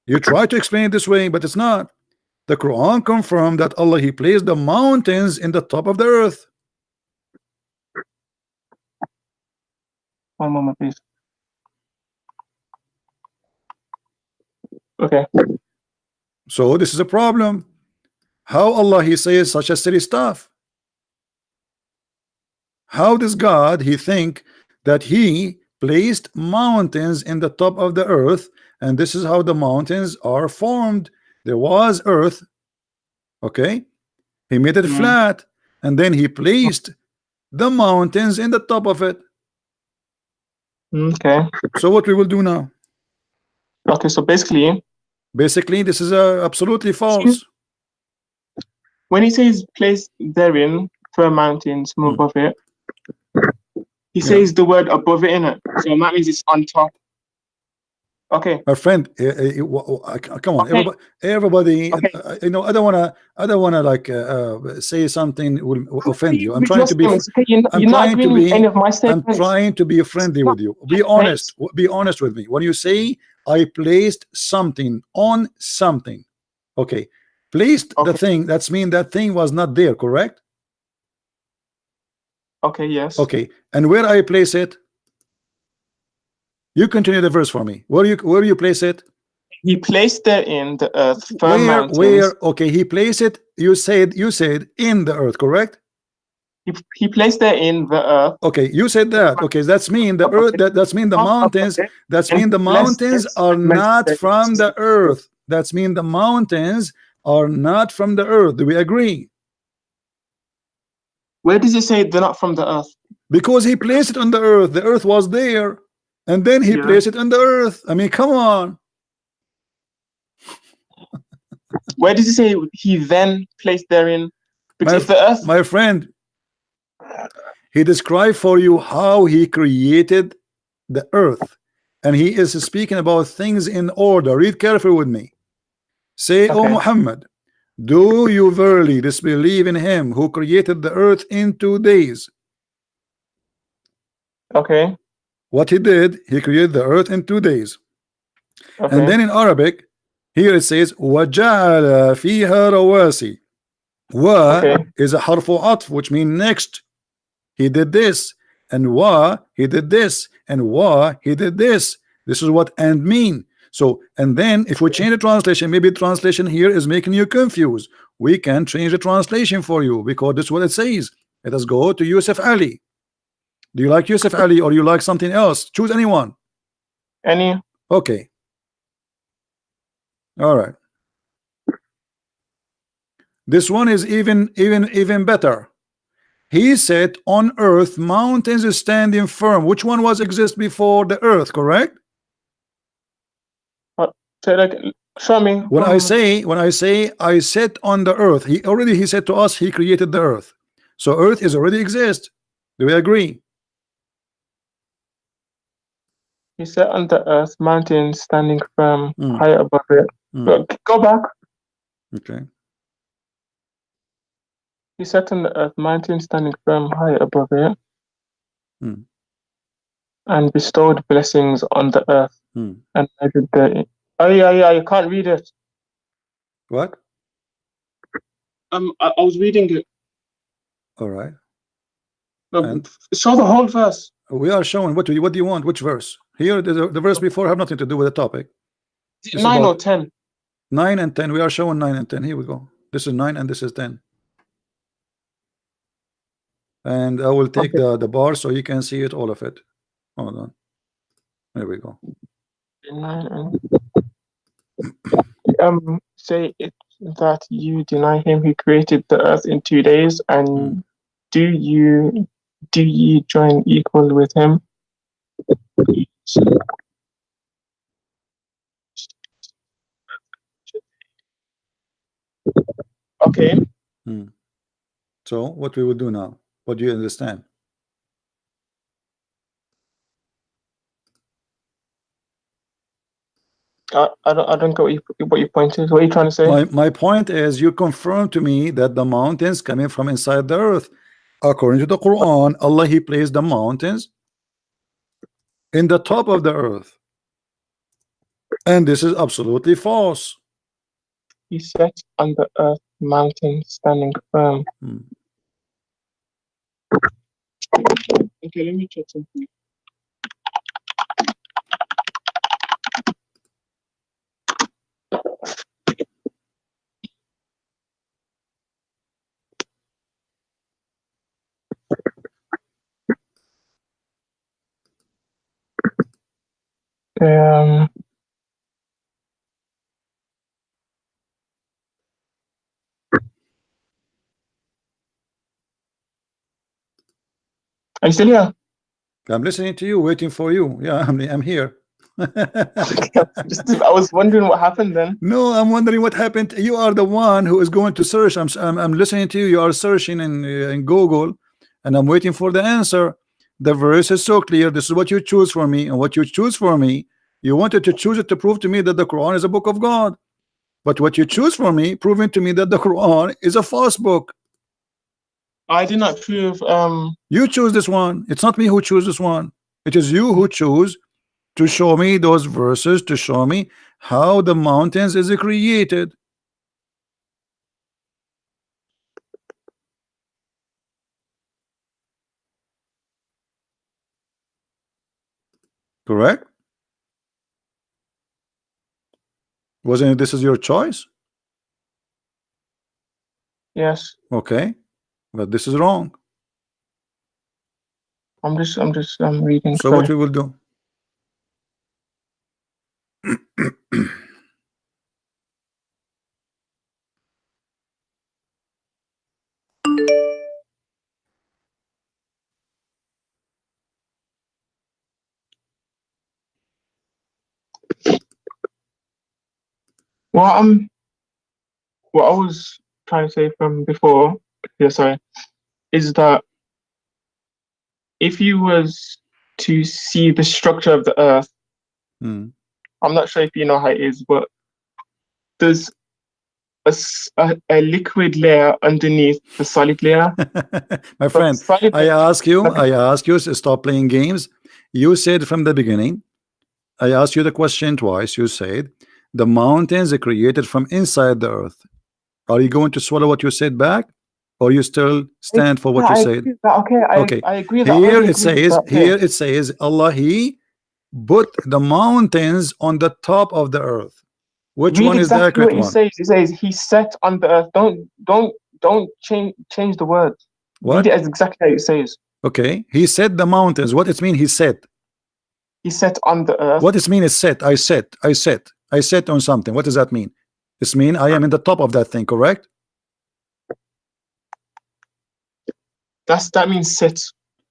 Speaker 1: You try to explain it this way, but it's not. The Quran confirmed that Allah, He placed the mountains in the top of the earth.
Speaker 3: One moment, please. Okay.
Speaker 1: So this is a problem. How Allah, He says such a silly stuff? How does God, He think that He placed mountains in the top of the earth, and this is how the mountains are formed? There was earth, okay, He made it flat, and then He placed the mountains in the top of it.
Speaker 3: Okay.
Speaker 1: So what we will do now?
Speaker 3: Okay, so basically
Speaker 1: this is absolutely false.
Speaker 3: When he says place therein firm mountains from above it, he says the word above it in it, so that means it's on top. Okay,
Speaker 1: my friend, come on, okay. everybody okay. You know, I don't wanna like say something will offend you. I'm trying to be I'm trying to be friendly with you. Be honest with me. When you say I placed something on something, okay, placed the thing, that's mean that thing was not there, correct?
Speaker 3: Okay, yes.
Speaker 1: Okay, and where I place it? You continue the verse for me. Where you place it?
Speaker 3: He placed it in the earth. Firm
Speaker 1: where? Okay, He placed it. You said in the earth, correct?
Speaker 3: He placed it in the earth.
Speaker 1: Okay, you said that. Okay, that's mean the earth. That's mean the mountains. That's mean the mountains are not from the earth. That's mean the mountains are not from the earth. Do we agree?
Speaker 3: Where does it say they're not from the earth?
Speaker 1: Because He placed it on the earth. The earth was there. And then He placed it on the earth. I mean, come on.
Speaker 3: Where does He say He then placed therein? Because if the earth,
Speaker 1: my friend, He described for you how He created the earth, and He is speaking about things in order. Read carefully with me. Say, okay. O Muhammad, do you verily disbelieve in Him who created the earth in 2 days?
Speaker 3: Okay.
Speaker 1: What he did, he created the earth in 2 days.
Speaker 3: Okay.
Speaker 1: And then in Arabic, here it says وَجَعَلَ فِيهَا رَوَاسِي. Wa is a harfu atf, which means next. He did this, and wa he did this, and wa he did this. This is what and mean. So, and then if we change the translation, maybe translation here is making you confused. We can change the translation for you because this is what it says. Let us go to Yusuf Ali. Do you like Yusuf Ali or you like something else? Choose anyone.
Speaker 3: Any.
Speaker 1: Okay. All right. This one is even better. He said on earth mountains is standing firm. Which one was exist before the earth, correct?
Speaker 3: Say like, show me.
Speaker 1: When I say I sit on the earth, he said to us he created the earth. So earth is already exist. Do we agree?
Speaker 3: He sat on the earth, mountains standing firm, high above it. Go back.
Speaker 1: Okay.
Speaker 3: He sat on the earth, mountains standing firm, high above it, and bestowed blessings on the earth. And measured the. Oh yeah, you can't read it.
Speaker 1: What?
Speaker 3: I was reading it.
Speaker 1: All right.
Speaker 3: Show the whole verse.
Speaker 1: We are showing what do you want? Which verse? Here, the verse before have nothing to do with the topic.
Speaker 3: 9 or 10.
Speaker 1: 9 and 10. We are showing 9 and 10. Here we go. This is 9 and this is 10. And I will take the bar so you can see it, all of it. Hold on. There we go.
Speaker 3: 9 and say it that you deny him who created the earth in 2 days, and do you join equal with him? Okay.
Speaker 1: So what we will do now? What do you understand?
Speaker 3: I don't get what your point is. What are you trying to say?
Speaker 1: My point is you confirm to me that the mountains coming from inside the earth. According to the Quran, Allah he placed the mountains in the top of the earth. And this is absolutely false.
Speaker 3: He sat on the earth, mountain standing firm. Okay, let me check something. Are you still here?
Speaker 1: I'm listening to you, waiting for you. Yeah, I'm here.
Speaker 3: I was wondering what happened then.
Speaker 1: No, I'm wondering what happened. You are the one who is going to search. I'm listening to you. You are searching in Google, and I'm waiting for the answer. The verse is so clear. This is what you choose for me, and what you choose for me, you wanted to choose it to prove to me that the Quran is a book of God. But what you choose for me, proving to me that the Quran is a false book.
Speaker 3: I did not prove.
Speaker 1: You choose this one. It's not me who choose this one. It is you who choose to show me those verses, to show me how the mountains is created. Correct? Wasn't it this is your choice?
Speaker 3: Yes.
Speaker 1: Okay, but this is wrong.
Speaker 3: I'm reading.
Speaker 1: So what we will do?
Speaker 3: What I was trying to say from before, is that if you was to see the structure of the earth, I'm not sure if you know how it is, but there's a liquid layer underneath the solid layer.
Speaker 1: My friend,
Speaker 3: solid
Speaker 1: I ask you to stop playing games. You said from the beginning, I asked you the question twice. You said the mountains are created from inside the earth. Are you going to swallow what you said back, or you still stand for what you said?
Speaker 3: Okay,
Speaker 1: Okay.
Speaker 3: I agree that.
Speaker 1: Here it says, Allah, He put the mountains on the top of the earth. Which one is the accurate one?
Speaker 3: He says He set on the earth. Don't change the word.
Speaker 1: What?
Speaker 3: Read it as exactly how it says.
Speaker 1: Okay. He set the mountains. What it mean? He set.
Speaker 3: He set on the earth.
Speaker 1: What it mean is set. I set on something. What does that mean? This mean I am in the top of that thing, correct?
Speaker 3: That means sit.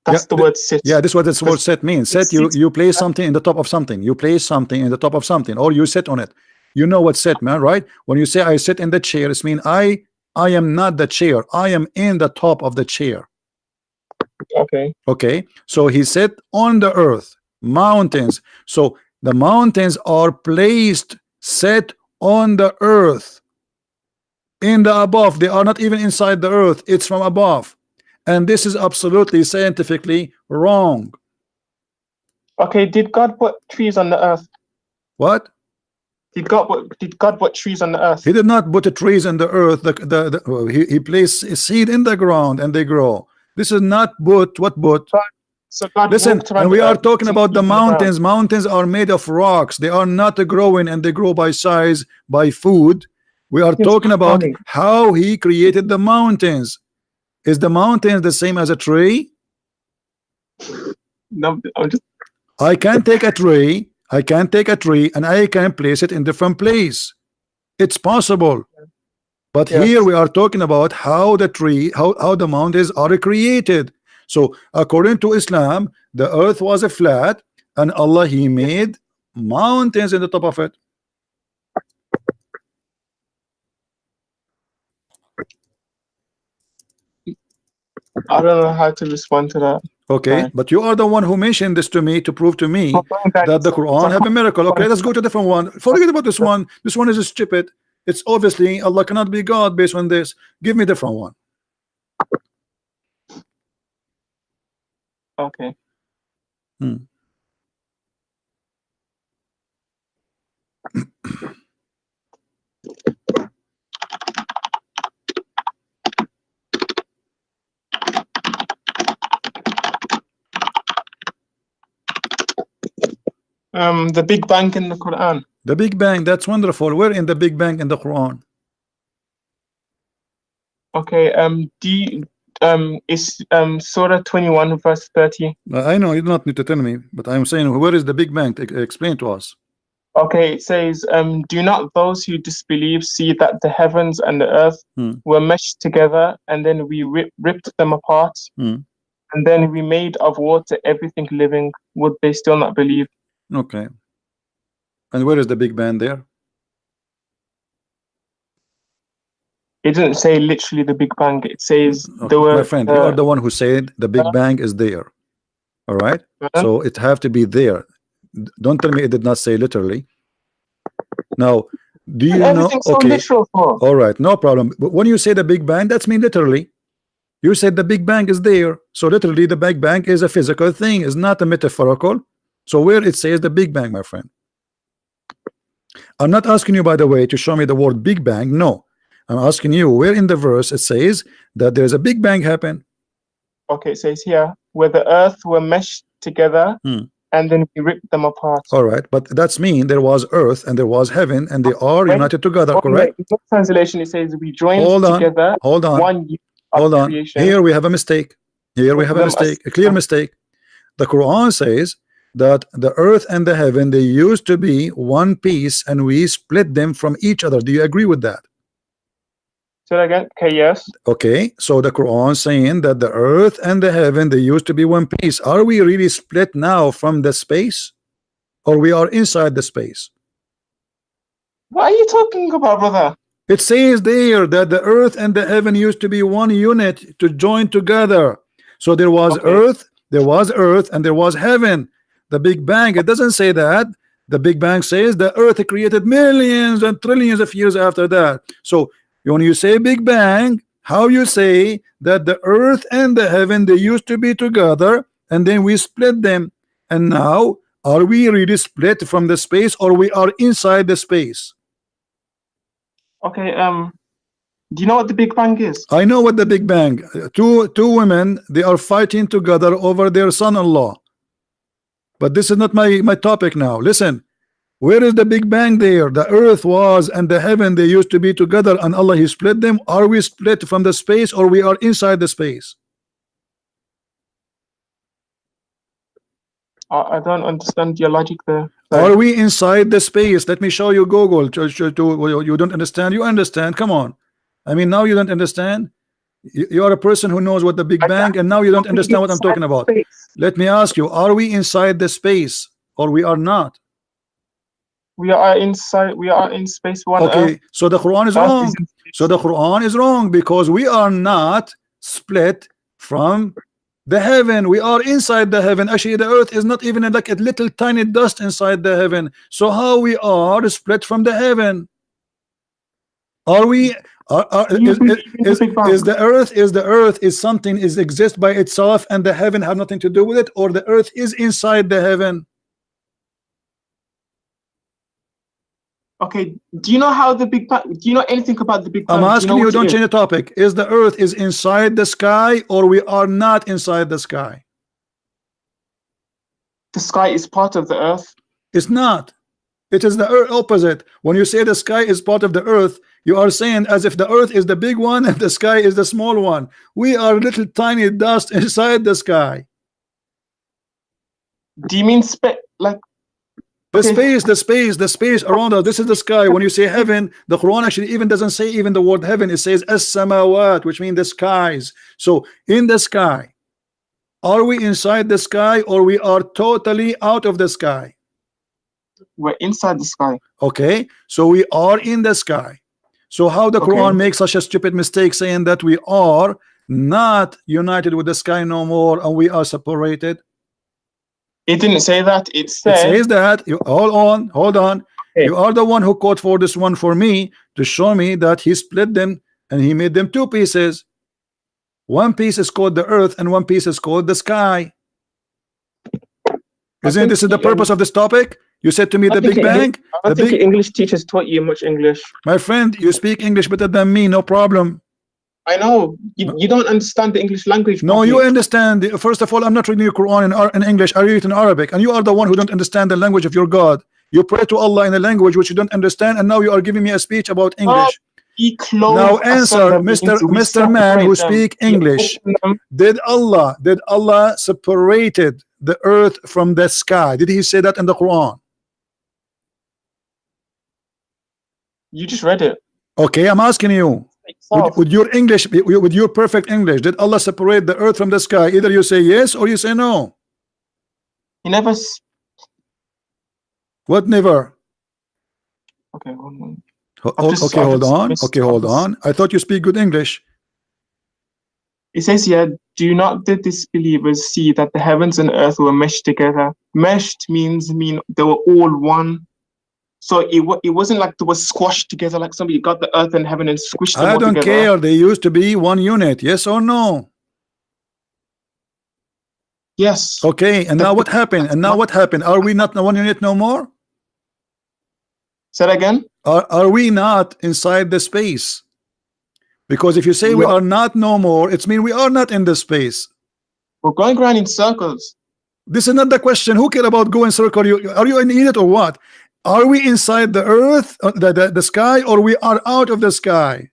Speaker 3: That's the word sit.
Speaker 1: Yeah, this is what this word set means. Set, you place something in the top of something. You place something in the top of something, or you sit on it. You know what set, man, right? When you say I sit in the chair, it means I am not the chair. I am in the top of the chair.
Speaker 3: Okay.
Speaker 1: Okay. So he said on the earth, mountains. So the mountains are placed, set on the earth, in the above. They are not even inside the earth. It's from above. And this is absolutely scientifically wrong.
Speaker 3: Okay, did God put trees on the earth?
Speaker 1: What?
Speaker 3: Did God put trees on the earth?
Speaker 1: He did not put the trees on the earth. He placed a seed in the ground and they grow. This is not what?
Speaker 3: So God
Speaker 1: Listen, and we are talking about the mountains. Mountains are made of rocks. They are not growing, and they grow by size, by food. We are talking about how He created the mountains. Is the mountains the same as a tree?
Speaker 3: No,
Speaker 1: I can take a tree and I can place it in different place. It's possible. But here we are talking about how the mountains are created. So according to Islam, the earth was a flat, and Allah, He made mountains in the top of it.
Speaker 3: I don't know how to respond to that.
Speaker 1: Okay, but you are the one who mentioned this to me to prove to me that the Quran have a miracle. Okay, let's go to a different one. Forget about this one. This one is stupid. It's obviously Allah cannot be God based on this. Give me a different one.
Speaker 3: Okay. The Big Bang in the Quran.
Speaker 1: The Big Bang, that's wonderful. Where in the Big Bang in the Quran?
Speaker 3: Okay, is Surah 21 verse 30.
Speaker 1: I know you do not need to tell me, but I'm saying, where is the Big Bang? Explain to us.
Speaker 3: Okay, it says, do not those who disbelieve see that the heavens and the earth were meshed together, and then we ripped them apart, and then we made of water everything living? Would they still not believe?
Speaker 1: Okay. And where is the Big Bang there?
Speaker 3: It didn't say literally the Big Bang. It says
Speaker 1: my friend, you are the one who said the Big Bang is there. All right. So it have to be there. Don't tell me it did not say literally. Now, do you know? Okay.
Speaker 3: Literal for.
Speaker 1: All right, no problem. But when you say the Big Bang, that's mean literally. You said the Big Bang is there. So literally, the Big Bang is a physical thing. It's not a metaphorical. So where it says the Big Bang, my friend? I'm not asking you, by the way, to show me the word Big Bang. No. I'm asking you where in the verse it says that there's a Big Bang happen.
Speaker 3: Okay, it says here where the earth were meshed together and then we ripped them apart.
Speaker 1: All right, but that's mean there was earth and there was heaven and they are united together, correct?
Speaker 3: In the translation it says we joined together.
Speaker 1: Hold on. Here we have a mistake. Here we have a mistake, a clear mistake. The Quran says that the earth and the heaven, they used to be one piece and we split them from each other. Do you agree with that?
Speaker 3: Say that again. Okay, yes.
Speaker 1: Okay, so the Quran saying that the earth and the heaven, they used to be one piece. Are we really split now from the space, or we are inside the space?
Speaker 3: What are you talking about, brother?
Speaker 1: It says there that the earth and the heaven used to be one unit to join together. So there was earth, and there was heaven. The Big Bang, it doesn't say that. The Big Bang says the earth created millions and trillions of years after that. So when you say Big Bang, how you say that the earth and the heaven, they used to be together and then we split them, and now are we really split from the space, or we are inside the space?
Speaker 3: Okay, do you know what the Big Bang is?
Speaker 1: I know what the Big Bang. Two women, they are fighting together over their son-in-law. But this is not my topic now. Listen, where is the Big Bang there? The earth was and the heaven, they used to be together, and Allah, He split them. Are we split from the space, or we are inside the space?
Speaker 3: I don't understand your logic there.
Speaker 1: Are we inside the space? Let me show you Google. You don't understand? You understand? Come on. I mean, now you don't understand. You are a person who knows what the Big Bang, and now you don't understand what I'm talking about. Let me ask you, are we inside the space, or we are not?
Speaker 3: We are inside. We are in space.
Speaker 1: Okay, so the Quran is wrong. So the Quran is wrong, because we are not split from the heaven. We are inside the heaven. Actually, the earth is not even like a little tiny dust inside the heaven. So how we are split from the heaven? Are we? Is the earth is something is exist by itself, and the heaven have nothing to do with it, or the earth is inside the heaven?
Speaker 3: Okay, do you know how the Big Bang? Do you know anything about the Big Bang?
Speaker 1: I'm asking you, don't change the topic. Is the earth is inside the sky, or we are not inside the sky?
Speaker 3: The sky is part of the earth.
Speaker 1: It's not. It is the earth opposite. When you say the sky is part of the earth, you are saying as if the earth is the big one and the sky is the small one. We are little tiny dust inside the sky.
Speaker 3: Do you mean like
Speaker 1: the space around us? This is the sky. When you say heaven, the Quran actually even doesn't say even the word heaven. It says as-samawat, which means the skies. So in the sky, are we inside the sky, or we are totally out of the sky?
Speaker 3: We're inside the sky.
Speaker 1: Okay, so we are in the sky. So how the Quran makes such a stupid mistake saying that we are not united with the sky no more, and we are separated?
Speaker 3: It didn't say that. It
Speaker 1: says that. Hold on. Okay. You are the one who called for this one for me to show me that He split them and He made them two pieces. One piece is called the earth, and one piece is called the sky. Isn't this is the purpose of this topic? You said to me the Big Bang.
Speaker 3: I think English teachers taught you much English.
Speaker 1: My friend, you speak English better than me, no problem.
Speaker 3: I know. You don't understand the English language.
Speaker 1: No, you understand. First of all, I'm not reading your Quran in English. I read it in Arabic, and you are the one who don't understand the language of your God. You pray to Allah in a language which you don't understand, and now you are giving me a speech about English. Now answer, Mr. Man who speak English. Did Allah separated the earth from the sky? Did He say that in the Quran?
Speaker 3: You just read it.
Speaker 1: Okay, I'm asking you. With your English, with your perfect English, did Allah separate the earth from the sky? Either you say yes or you say no.
Speaker 3: He never.
Speaker 1: What never?
Speaker 3: Okay, hold on.
Speaker 1: Okay, hold on. I thought you speak good English.
Speaker 3: It says here, do not the disbelievers see that the heavens and earth were meshed together? Meshed means they were all one. So it wasn't like they were squashed together, like somebody got the earth and heaven and squished them all together.
Speaker 1: I don't care. They used to be one unit. Yes or no?
Speaker 3: Yes.
Speaker 1: Okay. And now what happened? Are we not one unit no more?
Speaker 3: Say that again.
Speaker 1: Are we not inside the space? Because if you say we are not no more, it's mean we are not in the space.
Speaker 3: We're going around in circles.
Speaker 1: This is not the question. Who care about going circle? Are you in it or what? Are we inside the earth, the sky, or we are out of the sky?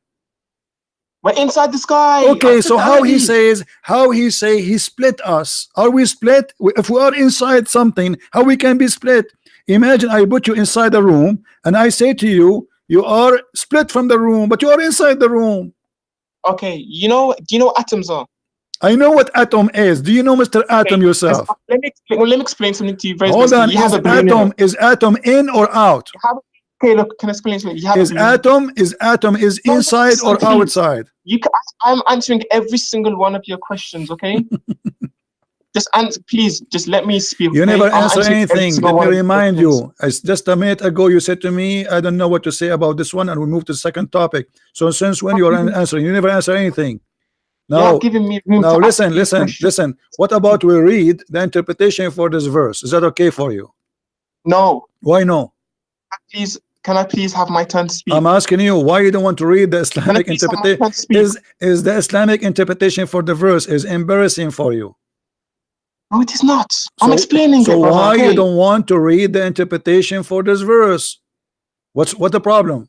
Speaker 3: We're inside the sky.
Speaker 1: Okay, so how he say he split us? Are we split? If we are inside something, how we can be split? Imagine I put you inside a room and I say to you, you are split from the room, but you are inside the room.
Speaker 3: Okay, do you know what atoms are?
Speaker 1: I know what atom is. Do you know Mr. Atom yourself?
Speaker 3: Let me explain something to you very
Speaker 1: Hold on. Is atom in or out?
Speaker 3: Okay, look, can I explain something?
Speaker 1: Is atom inside or outside?
Speaker 3: I'm answering every single one of your questions, okay? just answer, please. Just let me speak.
Speaker 1: You
Speaker 3: Okay?
Speaker 1: never
Speaker 3: I'm
Speaker 1: answer
Speaker 3: answering every
Speaker 1: anything.
Speaker 3: single
Speaker 1: Let me
Speaker 3: one of your
Speaker 1: remind
Speaker 3: questions.
Speaker 1: you, as just a minute ago you said to me, I don't know what to say about this one, and we move to the second topic. So since when you are answering, you never answer anything.
Speaker 3: You're
Speaker 1: Now,
Speaker 3: not giving me room
Speaker 1: now
Speaker 3: to ask
Speaker 1: listen,
Speaker 3: you
Speaker 1: listen,
Speaker 3: questions.
Speaker 1: listen. What about we read the interpretation for this verse? Is that okay for you?
Speaker 3: No.
Speaker 1: Why no?
Speaker 3: Please, can I please have my turn to speak?
Speaker 1: I'm asking you why you don't want to read the
Speaker 3: Can I
Speaker 1: Islamic
Speaker 3: please have my
Speaker 1: interpretation.
Speaker 3: turn to speak?
Speaker 1: Is the Islamic interpretation for the verse is embarrassing for you?
Speaker 3: No, it is not. I'm explaining it,
Speaker 1: so
Speaker 3: brother.
Speaker 1: why
Speaker 3: Okay?
Speaker 1: you don't want to read the interpretation for this verse? What the problem?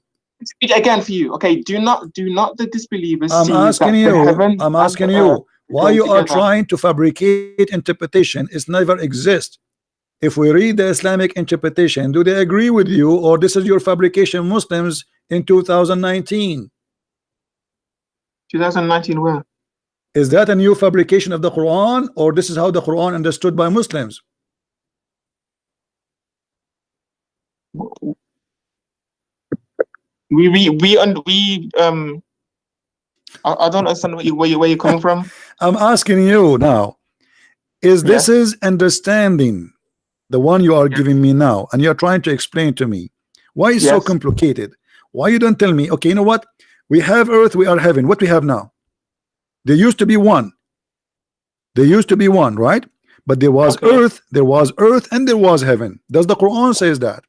Speaker 3: Again for you. Okay, do not the disbelievers
Speaker 1: I'm
Speaker 3: see
Speaker 1: asking
Speaker 3: that the
Speaker 1: you,
Speaker 3: heavens
Speaker 1: I'm
Speaker 3: and
Speaker 1: asking
Speaker 3: the earth
Speaker 1: you why
Speaker 3: join
Speaker 1: you are
Speaker 3: together?
Speaker 1: trying to fabricate interpretation. It's never exist. If we read the Islamic interpretation, do they agree with you, or this is your fabrication Muslims in 2019?
Speaker 3: 2019 where?
Speaker 1: Is that a new fabrication of the Quran, or this is how the Quran understood by Muslims?
Speaker 3: I don't understand where you're coming from.
Speaker 1: I'm asking you now, is this
Speaker 3: Yes.
Speaker 1: is understanding the one you are giving me now, and you're trying to explain to me why it's so
Speaker 3: Yes.
Speaker 1: complicated? Why you don't tell me, okay, you know what, we have earth, we are heaven. What we have now, there used to be one, right? But there was
Speaker 3: Okay.
Speaker 1: earth, and there was heaven. Does the Quran says that?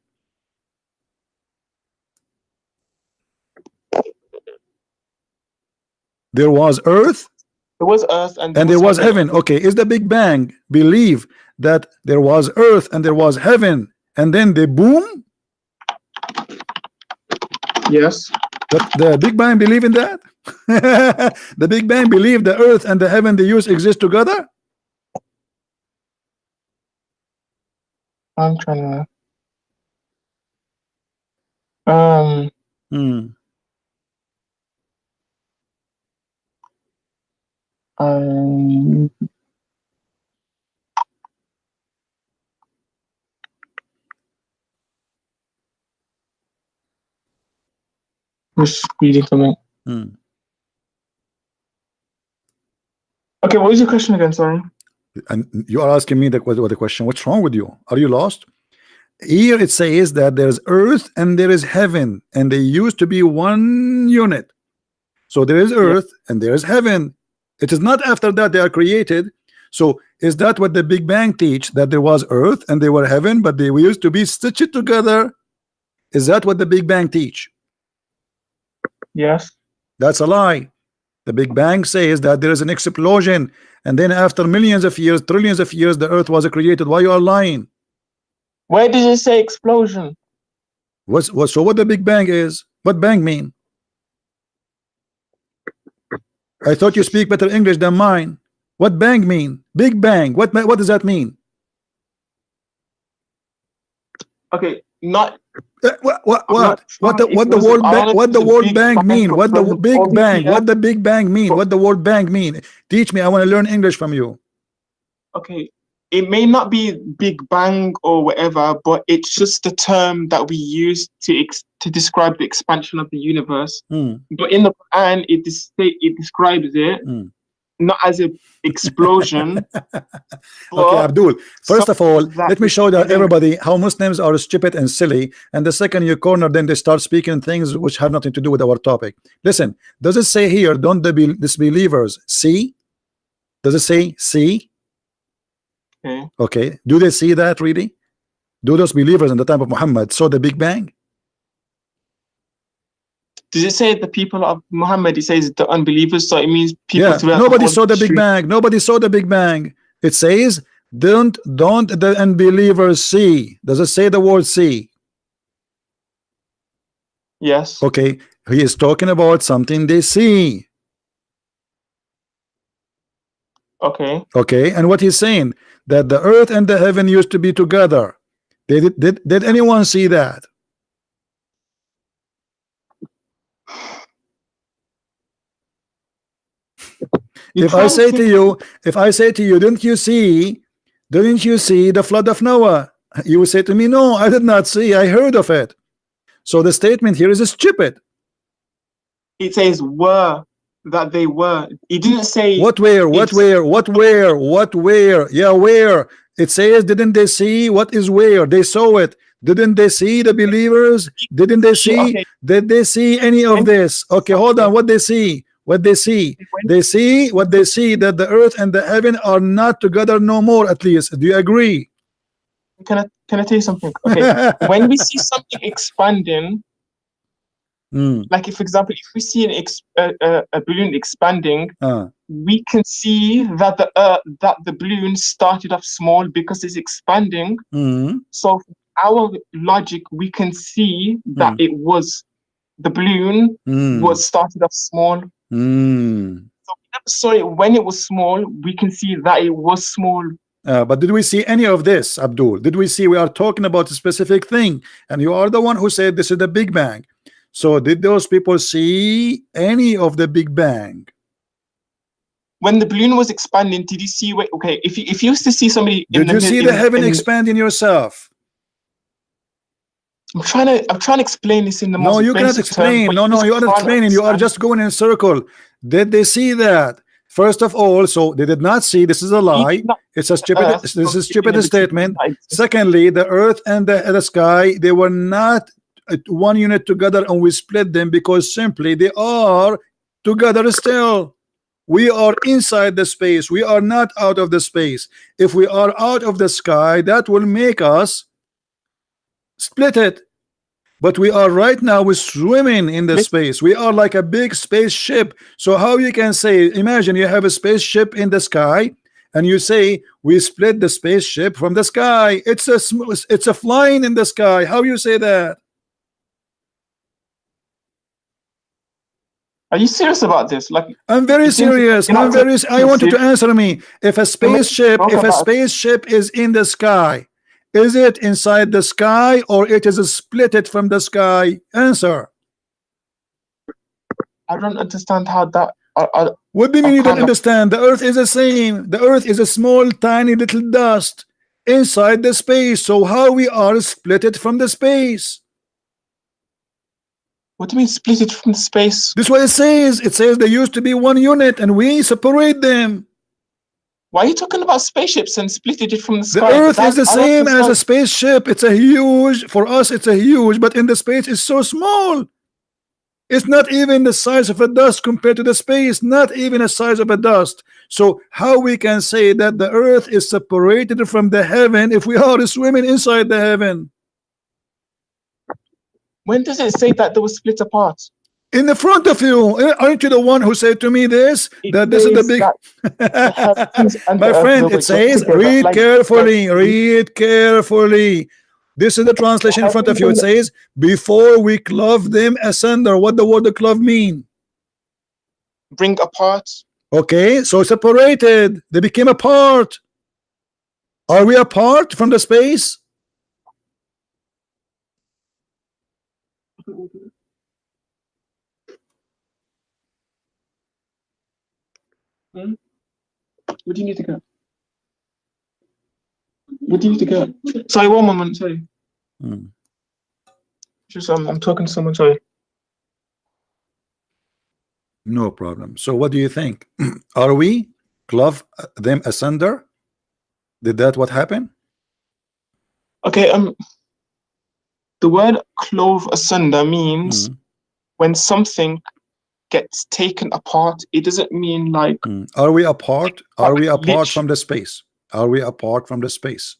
Speaker 1: There was earth,
Speaker 3: There was earth and
Speaker 1: there was heaven. Okay, is the Big Bang believe that there was earth and there was heaven, and then they boom?
Speaker 3: Yes.
Speaker 1: The Big Bang believe in that? The Big Bang believe the earth and the heaven they use exist together?
Speaker 3: I'm trying to just reading something. Okay, what was your question again? Sorry.
Speaker 1: And you are asking me the question. What's wrong with you? Are you lost? Here it says that there's earth and there is heaven, and they used to be one unit. So there is earth and there is heaven. It is not after that they are created. So is that what the Big Bang teach, that there was earth and they were heaven, but they used to be stitched together? Is that what the Big Bang teach?
Speaker 3: Yes.
Speaker 1: That's a lie. The Big Bang says that there is an explosion, and then after millions of years, trillions of years, the earth was created. Why you are lying?
Speaker 3: Where did it say explosion?
Speaker 1: So what the Big Bang is? What bang mean? I thought you speak better English than mine. What bang mean? Big Bang. What does that mean?
Speaker 3: Okay, not
Speaker 1: what the word bang mean? What the Big Bang? What the Big Bang mean? What the word bang mean? Teach me. I want to learn English from you.
Speaker 3: Okay, it may not be Big Bang or whatever, but it's just the term that we use to describe the expansion of the universe. But in the Quran, it describes it not as an explosion.
Speaker 1: Okay, Abdul, first of all, let me show that everybody how Muslims are stupid and silly, and the second you corner them, they start speaking things which have nothing to do with our topic. Listen, does it say here, don't the disbelievers see? Does it say see? Okay, do they see that really? Do those believers in the time of Muhammad saw the Big Bang?
Speaker 3: Does it say the people of Muhammad? It says the unbelievers, so it means people.
Speaker 1: Yeah, nobody saw the Big Bang. Nobody saw the Big Bang. It says don't the unbelievers see. Does it say the word see?
Speaker 3: Yes.
Speaker 1: Okay, he is talking about something they see. Okay, and what he's saying, that the earth and the heaven used to be together. Did anyone see that? If I say to you, didn't you see the flood of Noah? You would say to me, no, I did not see, I heard of it. So the statement here is stupid.
Speaker 3: It says were that they were. He didn't say
Speaker 1: what where, what where, what where, what where. Yeah, where. It says, didn't they see? What is where? They saw it. Didn't they see the believers? Didn't they see?
Speaker 3: Okay.
Speaker 1: Did they see any of this? Okay, hold on. What they see? What they see? They see what they see, that the earth and the heaven are not together no more, at least. Do you agree?
Speaker 3: Can I tell you something? Okay. When we see something expanding, like if, for example, if we see a balloon expanding, we can see that the balloon started off small because it's expanding. So our logic, we can see that it was the balloon was started off small. So we never saw it when it was small. We can see that it was small.
Speaker 1: But did we see any of this, Abdul? Did we see? We are talking about a specific thing, and you are the one who said this is the Big Bang. So did those people see any of the Big Bang?
Speaker 3: When the balloon was expanding, did you see? Okay, if you used to see somebody,
Speaker 1: did you see the heaven expanding yourself?
Speaker 3: I'm trying to explain this in the most.
Speaker 1: No, you cannot explain. No, you are not explaining. You are just going in a circle. Did they see that? First of all, so they did not see. This is a lie. It's a stupid. This is a stupid statement. Secondly, the earth and the sky, they were not one unit together, and we split them because simply they are together still. We are inside the space. We are not out of the space. If we are out of the sky, that will make us split it. But we are right now, we're swimming in the space. We are like a big spaceship. So how you can say, imagine you have a spaceship in the sky, and you say we split the spaceship from the sky. It's a flying in the sky. How you say that?
Speaker 3: Are you serious about this? Like,
Speaker 1: I'm very serious. I'm very. I want you to answer me. If a spaceship is in the sky, is it inside the sky or it is split it from the sky? Answer.
Speaker 3: I don't understand how that.
Speaker 1: What do you mean you don't understand? The earth is the same. The earth is a small, tiny little dust inside the space. So how we are split it from the space?
Speaker 3: What do you mean split it from the space?
Speaker 1: This is what it says. It says there used to be one unit and we separate them.
Speaker 3: Why are you talking about spaceships and splitting it from the sky?
Speaker 1: The earth is the same as a spaceship. It's a huge, for us it's a huge, but in the space it's so small. It's not even the size of a dust compared to the space, not even the size of a dust. So how we can say that the earth is separated from the heaven if we are swimming inside the heaven?
Speaker 3: When does it say that they were split apart?
Speaker 1: In the front of you. Aren't you the one who said to me this? That this is the big my friend, it says, read carefully, read carefully. This is the translation in front of you. It says, before we clove them asunder. What the word the clove mean?
Speaker 3: Bring apart.
Speaker 1: Okay, so separated. They became apart. Are we apart from the space?
Speaker 3: What do you need to go? What do you need to go? Sorry, one moment. Sorry. Just I'm talking to someone. Sorry.
Speaker 1: No problem. So what do you think? Are we clove them asunder? Did that what happened?
Speaker 3: Okay. The word clove asunder means when something gets taken apart. It doesn't mean like.
Speaker 1: Are we apart? Are we apart from the space? Are we apart from the space?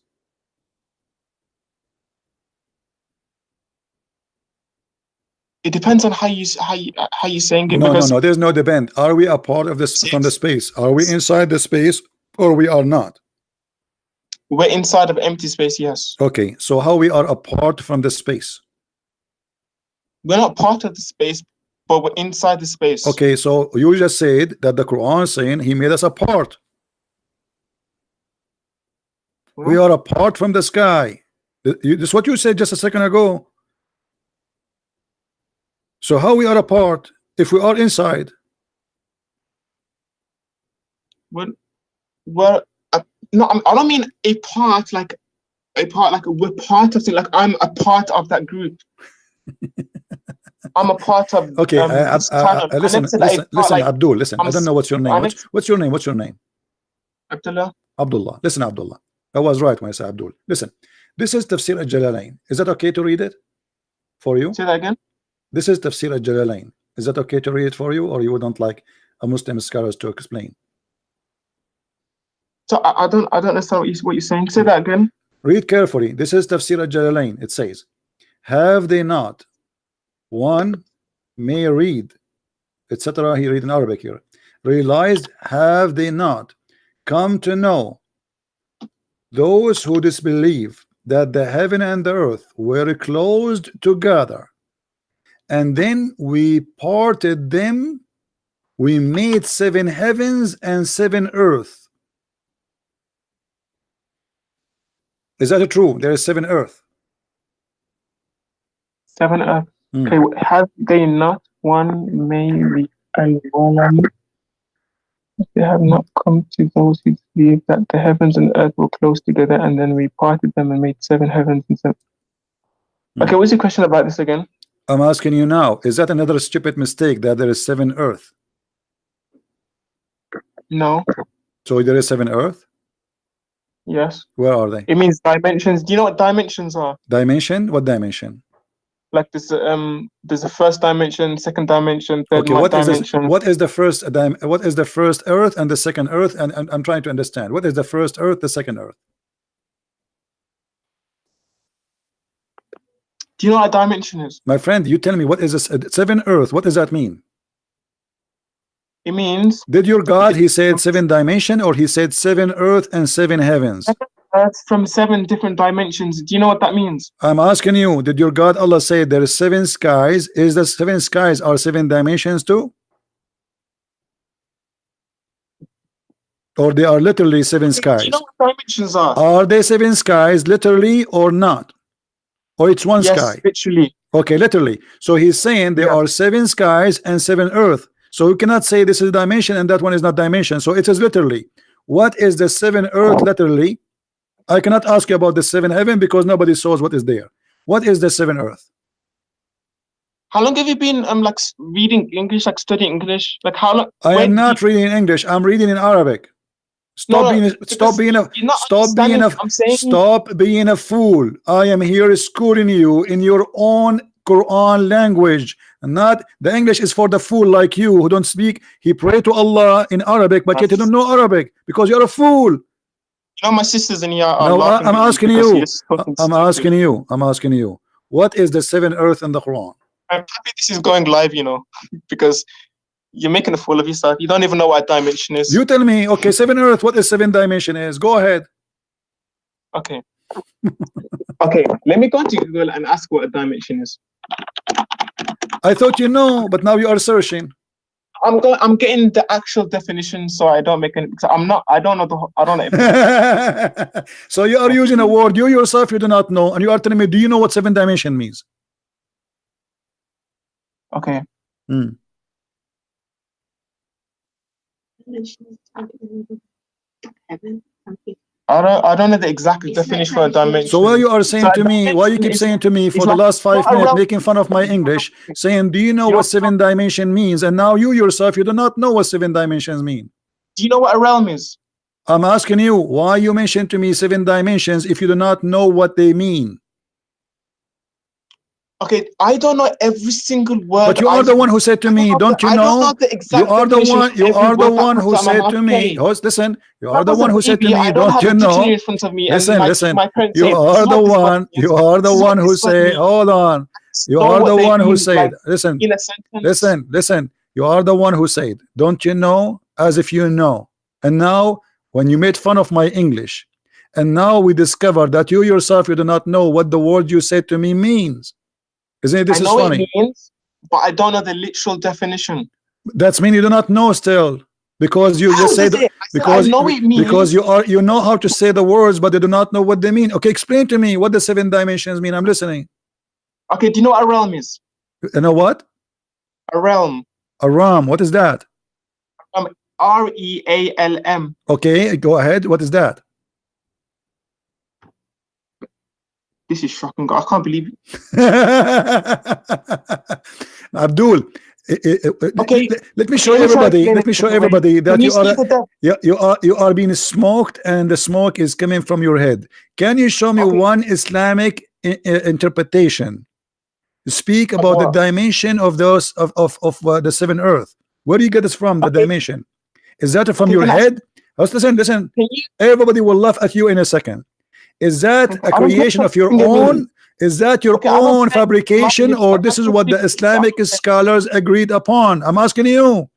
Speaker 3: It depends on how you saying it.
Speaker 1: No. There's no depend. Are we a part of this from the space? Are we inside the space or we are not?
Speaker 3: We're inside of empty space. Yes.
Speaker 1: Okay. So how we are apart from the space?
Speaker 3: We're not part of the space, but we're inside the space.
Speaker 1: Okay. So you just said that the Quran is saying He made us apart. We are apart from the sky. This is what you said just a second ago. So how we are apart if we are inside?
Speaker 3: Well, no, I don't mean a part like we're part of it. Like I'm a part of that group. I'm a part of
Speaker 1: Okay,
Speaker 3: this channel.
Speaker 1: listen, listen, Abdul, listen. I don't know what's your name. What's your name? What's your name?
Speaker 3: Abdullah.
Speaker 1: Abdullah. Listen, Abdullah. I was right when I said Abdul. Listen, this is Tafsir al-Jalalain. Is that okay to read it for you?
Speaker 3: Say that again.
Speaker 1: This is Tafsir al-Jalalain. Is that okay to read it for you, or you wouldn't like a Muslim scholars to explain?
Speaker 3: So I don't understand what you're saying. Say that again.
Speaker 1: Read carefully. This is Tafsir al-Jalalain. It says, have they not one may read, etc. He read in Arabic here. Realized, have they not come to know those who disbelieve that the heaven and the earth were closed together, and then we parted them, we made 7 heavens and 7 earth. Is that true? There is 7 earth.
Speaker 3: 7 earth. Okay, have they not one maybe they have not come to those who believe that the heavens and earth were close together, and then we parted them and made 7 heavens and 7. Okay, what's your question about this again?
Speaker 1: I'm asking you now, is that another stupid mistake that there is 7 earth?
Speaker 3: No.
Speaker 1: So there is 7 earth?
Speaker 3: Yes.
Speaker 1: Where are they?
Speaker 3: It means dimensions. Do you know what dimensions are?
Speaker 1: Dimension? What dimension?
Speaker 3: Like this, there's a first dimension, second dimension, third
Speaker 1: dimension.
Speaker 3: What
Speaker 1: is the first earth and the second earth? And I'm trying to understand. What is the first earth, the second earth?
Speaker 3: Do you know what a dimension is?
Speaker 1: My friend, you tell me, what is this 7 earth? What does that mean?
Speaker 3: It means,
Speaker 1: did your God, he said 7 dimension, or he said 7 earth and 7 heavens?
Speaker 3: Earth from 7 different dimensions. Do you know what that means?
Speaker 1: I'm asking you, did your God Allah say there is 7 skies? Is the 7 skies are 7 dimensions too? Or they are literally 7 skies?
Speaker 3: Do you know what dimensions are?
Speaker 1: Are they 7 skies literally or not? Or it's one sky?
Speaker 3: Literally.
Speaker 1: Okay, literally. So he's saying there are 7 skies and 7 earth. So you cannot say this is a dimension and that one is not dimension. So it is literally. What is the 7 earth literally? I cannot ask you about the 7 heaven because nobody knows what is there. What is the 7 earth?
Speaker 3: How long have you been like reading English, like studying English? Like how long?
Speaker 1: I am not reading in English. I'm reading in Arabic. Stop being a fool. I am here schooling you in your own Quran language. Not the English is for the fool like you who don't speak. He pray to Allah in Arabic, but yet you don't know Arabic because you're a fool.
Speaker 3: You know, my sisters in here are
Speaker 1: no, I'm asking you. I'm asking you. What is the 7 earth in the Quran?
Speaker 3: I'm happy this is going live, you know, because you're making a fool of yourself. You don't even know what dimension is.
Speaker 1: You tell me, okay, 7 earth, what is 7 dimension is? Go ahead.
Speaker 3: Okay. Okay, let me go to Google and ask what a dimension is.
Speaker 1: I thought you know, but now you are searching.
Speaker 3: I'm getting the actual definition, so I don't make any. I don't know.
Speaker 1: So you are using a word you yourself you do not know, and you are telling me, do you know what 7 dimension means?
Speaker 3: Okay. I don't know the exact definition for a dimension.
Speaker 1: So why you are saying to me, why you keep saying to me for the last 5 minutes, making fun of my English, saying, do you know what 7 dimension means? And now you yourself, you do not know what 7 dimensions mean.
Speaker 3: Do you know what a realm is?
Speaker 1: I'm asking you, why you mentioned to me 7 dimensions if you do not know what they mean?
Speaker 3: Okay, I don't know every single word.
Speaker 1: But you are the one who said to me, don't you know? You are the one. You are the one who said to me. Host, listen. You are the one who said to me, don't you know? Listen. You are the one. You are the one who said. Hold on. You are the one who said. Listen. Listen. You are the one who said, don't you know? As if you know. And now, when you made fun of my English, and now we discover that you yourself you do not know what the word you said to me means. Isn't it? This is funny.
Speaker 3: I know it means, but I don't know the literal definition.
Speaker 1: That's mean you do not know still, because you just say because you know how to say the words, but they do not know what they mean. Okay, explain to me what the 7 dimensions mean. I'm listening.
Speaker 3: Okay, do you know what a realm is?
Speaker 1: You know what?
Speaker 3: A realm.
Speaker 1: A realm. What is that?
Speaker 3: REALM.
Speaker 1: Okay, go ahead. What is that?
Speaker 3: This is shocking. I can't believe it.
Speaker 1: Abdul,
Speaker 3: Okay,
Speaker 1: let me show
Speaker 3: let me try
Speaker 1: everybody.
Speaker 3: explain
Speaker 1: Let me
Speaker 3: it
Speaker 1: show
Speaker 3: another way.
Speaker 1: everybody that
Speaker 3: When
Speaker 1: you
Speaker 3: see
Speaker 1: are
Speaker 3: the devil,
Speaker 1: you are being smoked, and the smoke is coming from your head. Can you show me
Speaker 3: okay,
Speaker 1: one Islamic interpretation? Speak
Speaker 3: of
Speaker 1: about the
Speaker 3: what?
Speaker 1: dimension of those of the seven earth. Where do you get this from? The
Speaker 3: Okay,
Speaker 1: dimension, is that from
Speaker 3: okay,
Speaker 1: your
Speaker 3: can I
Speaker 1: head? Listen.
Speaker 3: can you
Speaker 1: Everybody will laugh at you in a second. Is that a
Speaker 3: I don't care
Speaker 1: creation
Speaker 3: what
Speaker 1: of your
Speaker 3: you mean.
Speaker 1: own? Is that your
Speaker 3: Okay, I don't
Speaker 1: own
Speaker 3: care my
Speaker 1: fabrication,
Speaker 3: religion.
Speaker 1: or
Speaker 3: I'm not
Speaker 1: this is what the
Speaker 3: confused.
Speaker 1: Islamic scholars agreed upon? I'm asking you.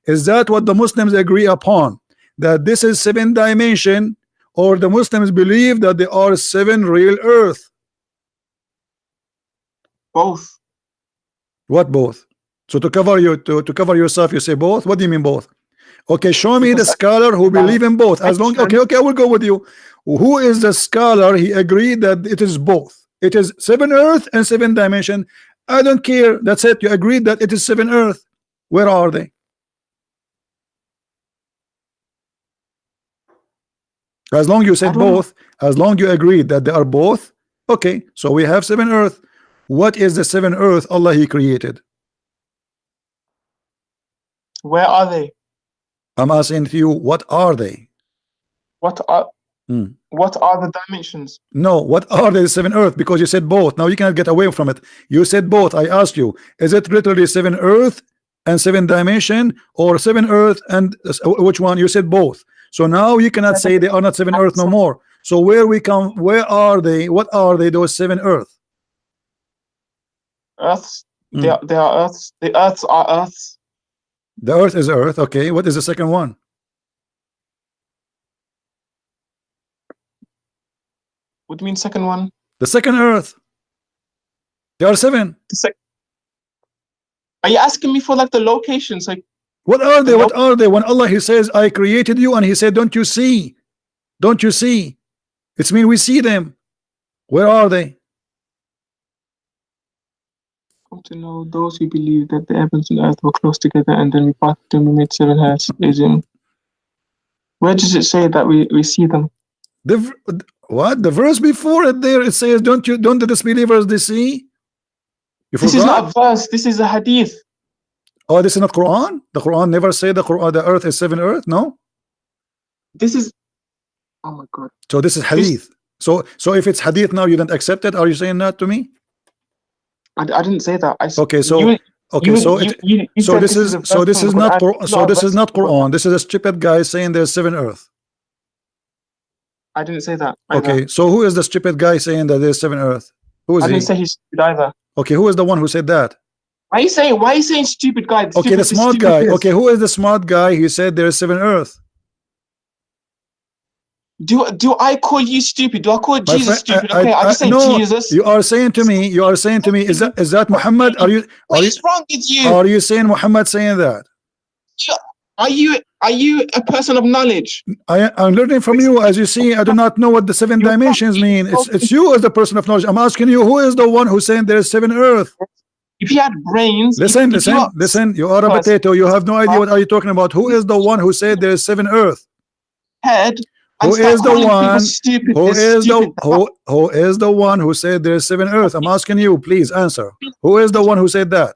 Speaker 1: Is that what the Muslims agree upon? That this is seven dimension, or the Muslims believe that there are seven real earth?
Speaker 3: Both.
Speaker 1: What both? So to cover you to cover yourself, you say both. What do you mean both? Okay, show me the
Speaker 3: Because
Speaker 1: scholar who believe in both. As long,
Speaker 3: dimension,
Speaker 1: okay, I will go with you. Who is the scholar? He agreed that it is both. It is seven earth and seven dimension. I don't care. That's it. You agreed that it is seven earth. Where are they? As long you
Speaker 3: I
Speaker 1: said
Speaker 3: don't know
Speaker 1: both, as long you agreed that they are both, okay, so we have seven earth. What is the seven earth Allah He created?
Speaker 3: where are they.
Speaker 1: I'm asking you, what are they?
Speaker 3: What are
Speaker 1: Hmm.
Speaker 3: what are the dimensions?
Speaker 1: No, what are the seven earth? Because you said both. Now you cannot get away from it. You said both. I asked you, is it literally seven earth and seven dimension, or seven earth and which one? You said both. So now you cannot say they are not seven earth no more. So where are they? What are they, those seven earth?
Speaker 3: Earths.
Speaker 1: Hmm.
Speaker 3: They are earths. The earths are earths.
Speaker 1: The earth is earth. Okay, what is the second one?
Speaker 3: What do you mean second one?
Speaker 1: The second earth. There are seven.
Speaker 3: Are you asking me for like the locations? Like
Speaker 1: What are
Speaker 3: the
Speaker 1: they? What are they? When Allah He says, I created you, and He said, don't you see? Don't you see? It's mean we see them. Where are they?
Speaker 3: come to know those who believe that the heavens and earth were close together, and then we parted them. We made seven heads. Is in where does it say that we see them?
Speaker 1: What the verse before it there it says, don't the disbelievers they see? You
Speaker 3: This is not
Speaker 1: forgot?
Speaker 3: a verse. This is a hadith.
Speaker 1: Oh, this is not Quran. The Quran never say the Quran the earth is seven earth. No.
Speaker 3: This is. Oh my God.
Speaker 1: So this is hadith. So if it's hadith now, you don't accept it. Are you saying that to me?
Speaker 3: I didn't say that.
Speaker 1: Okay, so okay, so this is not Quran. So this is not Quran. This is a stupid guy saying there's seven earth.
Speaker 3: I didn't say that either.
Speaker 1: Okay, so who is the stupid guy saying that there's seven earth? Who is
Speaker 3: I
Speaker 1: he?
Speaker 3: didn't say he's stupid either.
Speaker 1: Okay, who is the one who said that?
Speaker 3: Why are you saying stupid guy?
Speaker 1: Okay, the smart guy. Okay, who is the smart guy who said there's seven earth?
Speaker 3: Do I call you stupid? Do I call Jesus stupid? Okay, I just say
Speaker 1: no,
Speaker 3: Jesus.
Speaker 1: You are saying to me, is that Muhammad?
Speaker 3: What is wrong with you?
Speaker 1: Are you saying Muhammad saying that?
Speaker 3: Are you a person of knowledge?
Speaker 1: I'm learning from you. As you see, I do not know what the seven dimensions mean. It's you as the person of knowledge. I'm asking you, who is the one who's saying there's seven earth?
Speaker 3: If you had brains,
Speaker 1: listen. You are a potato. You have no idea what are you talking about. Who is the one who said there's seven earth?
Speaker 3: Head.
Speaker 1: Who is the one? Who is the one who said there's seven earth? I'm asking you, please answer. Who is the one who said that?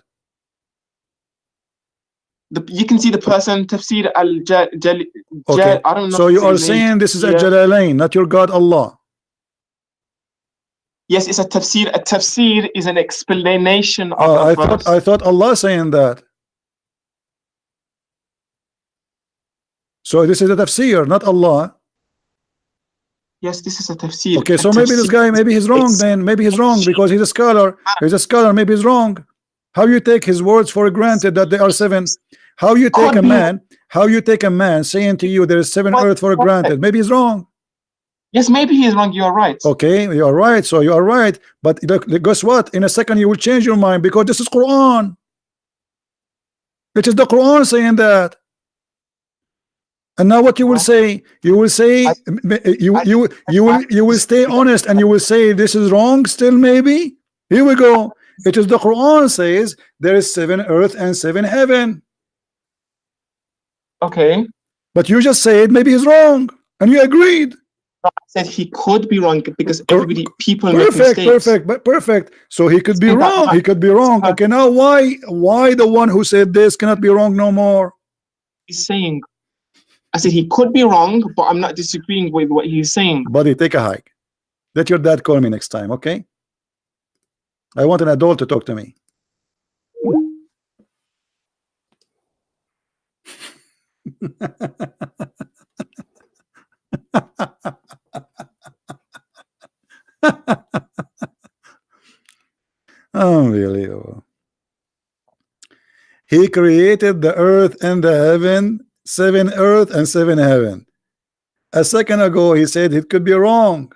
Speaker 3: You can see the person tafsir al-Jali.
Speaker 1: Okay.
Speaker 3: I don't know.
Speaker 1: So you are saying this is a Jalalain, not your God Allah.
Speaker 3: Yes, it's a tafsir. A tafsir is an explanation of
Speaker 1: I thought Allah saying that. So this is a tafsir, not Allah.
Speaker 3: Yes, this is a tafsir.
Speaker 1: Okay, so maybe this guy, maybe he's wrong then. Maybe he's wrong because he's a scholar. He's a scholar, maybe he's wrong. How you take his words for granted that they are seven? How you take a man saying to you there is seven earth for granted? Maybe he's wrong.
Speaker 3: Yes, maybe he's wrong. You are right.
Speaker 1: Okay, you are right. So you are right. But guess what? In a second you will change your mind because this is Quran. It is the Quran saying that. And now what you will say? You will say you will stay honest and you will say this is wrong still maybe? Here we go. It is the Quran says there is seven earth and seven heaven.
Speaker 3: Okay.
Speaker 1: But you just said maybe he's wrong and you agreed.
Speaker 3: I said he could be wrong because people make
Speaker 1: perfect,
Speaker 3: mistakes.
Speaker 1: perfect. So he could be wrong. He could be wrong. Okay, now why the one who said this cannot be wrong no more?
Speaker 3: He's saying, I said he could be wrong, but I'm not disagreeing with what he's saying.
Speaker 1: Buddy, take a hike. Let your dad call me next time, okay? I want an adult to talk to me. Unbelievable. He created the earth and the heaven, 7 earth and 7 heaven. A second ago he said it could be wrong.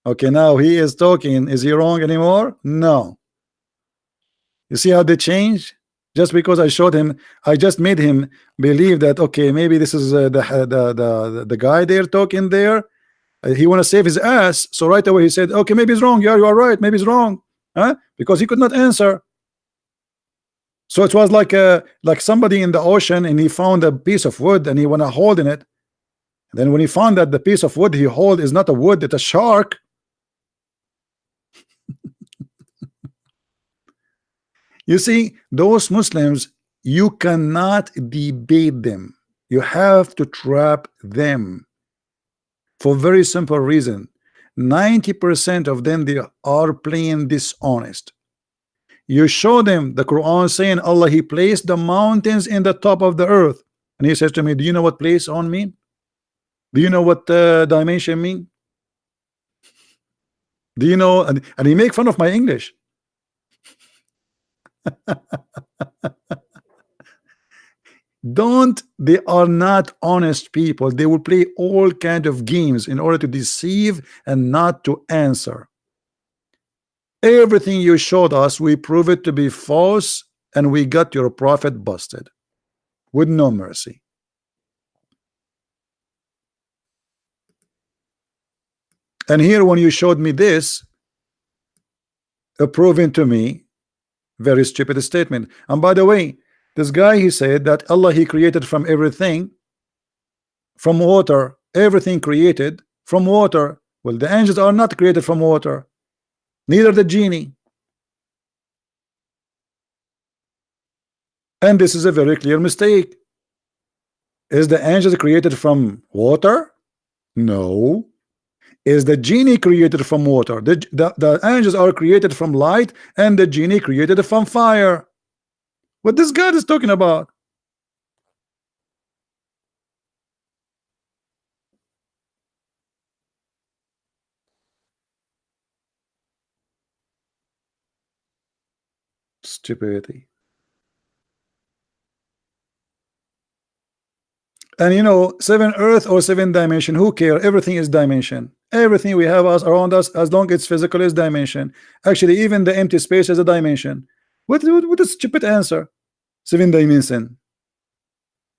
Speaker 1: Okay, now he is talking. Is he wrong anymore? No. You see how they change? Just because I showed him, I just made him believe that okay, maybe this is the guy they're talking there. He want to save his ass, so right away he said, okay, maybe he's wrong. Yeah, you are right. Maybe he's wrong, huh? Because he could not answer. So it was like somebody in the ocean and he found a piece of wood and he want to hold in it. Then when he found that the piece of wood he hold is not a wood, it's a shark. You see, those Muslims, you cannot debate them. You have to trap them for very simple reason. 90% of them, they are plain dishonest. You show them the Quran saying Allah, he placed the mountains in the top of the earth, and he says to me, do you know what place on mean? Do you know what dimension mean? Do you know? And he make fun of my English. They are not honest people. They will play all kind of games in order to deceive and not to answer. Everything you showed us, we prove it to be false, and we got your prophet busted with no mercy. And here when you showed me this, proving to me very stupid statement. And by the way, this guy, he said that Allah, he created from everything, from water, everything created from water. Well, the angels are not created from water, neither the genie. And this is a very clear mistake. Is the angels created from water? No. Is the genie created from water? The angels are created from light, and the genie created from fire. What this God is talking about? Stupidity. And you know, 7 earth or 7 dimension, who care? Everything is dimension. Everything we have us around us, as long as it's physical, is dimension. Actually, even the empty space is a dimension. What a stupid answer. 7 dimension.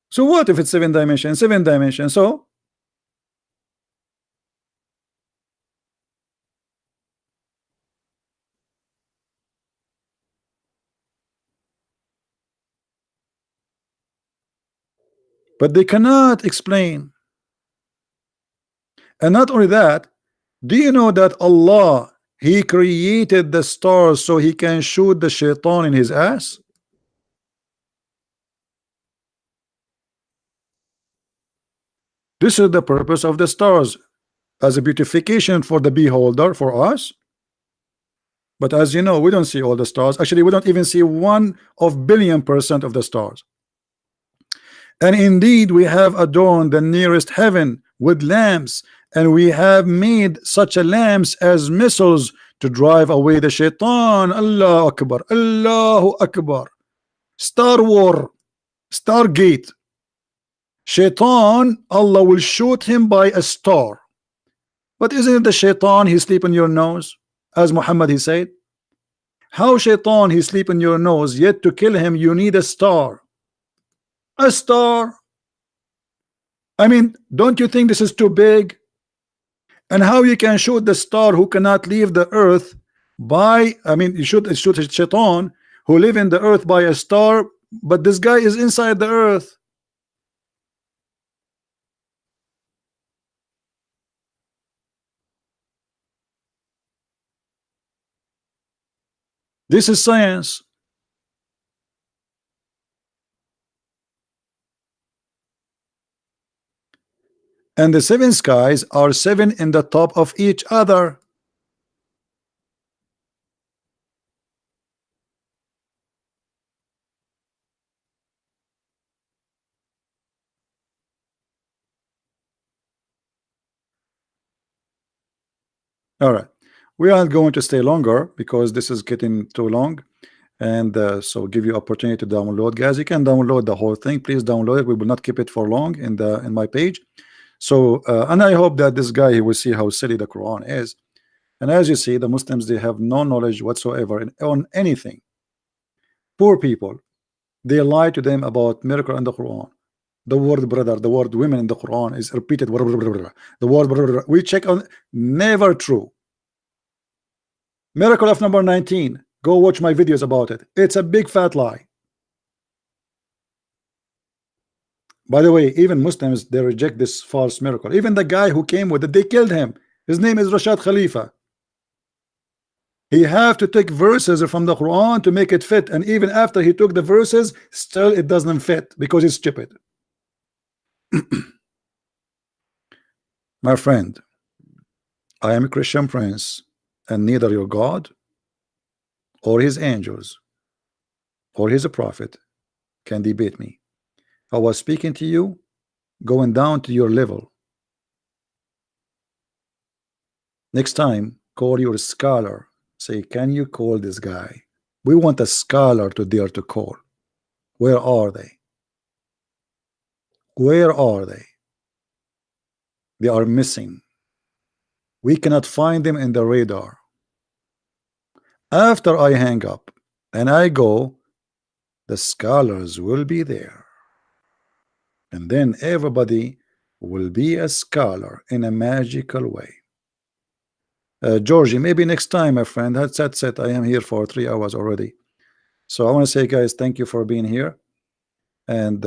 Speaker 1: So what if it's 7 dimension? 7 dimension. So but they cannot explain. And not only that, do you know that Allah, he created the stars so he can shoot the shaitan in his ass? This is the purpose of the stars, as a beautification for the beholder, for us. But as you know, we don't see all the stars. Actually, we don't even see 1/10000000% of the stars. And indeed, we have adorned the nearest heaven with lamps, and we have made such a lamps as missiles to drive away the shaitan. Allahu Akbar, Allahu Akbar. Star War, Stargate. Shaitan, Allah will shoot him by a star. But isn't it the shaitan he sleep in your nose, as Muhammad he said? How shaitan he sleep in your nose, yet to kill him you need a star? A star? I mean, don't you think this is too big? And how you can shoot the star who cannot leave the earth by, I mean, you should shoot a shaitan who live in the earth by a star, but this guy is inside the earth. This is science. And the seven skies are seven in the top of each other. All right, we aren't going to stay longer because this is getting too long, and so give you opportunity to download, guys. You can download the whole thing. Please download it. We will not keep it for long in my page. So and I hope that this guy, he will see how silly the Quran is. And as you see, the Muslims, they have no knowledge whatsoever on anything. Poor people, they lie to them about miracle in the Quran. The word brother, the word women in the Quran is repeated. The word we check on, never true. Miracle of number 19. Go watch my videos about it. It's a big fat lie. By the way, even Muslims, they reject this false miracle. Even the guy who came with it, they killed him. His name is Rashad Khalifa. He have to take verses from the Quran to make it fit, and even after he took the verses, still it doesn't fit because he's stupid. My friend, I am a Christian prince, and neither your God or his angels or his prophet can debate me. I was speaking to you, going down to your level. Next time, call your scholar. Say, can you call this guy? We want a scholar to dare to call. Where are they? Where are they? They are missing. We cannot find them in the radar. After I hang up and I go, the scholars will be there. And then everybody will be a scholar in a magical way. Georgie, maybe next time, my friend. That's it. I am here for 3 hours already. So I want to say, guys, thank you for being here. And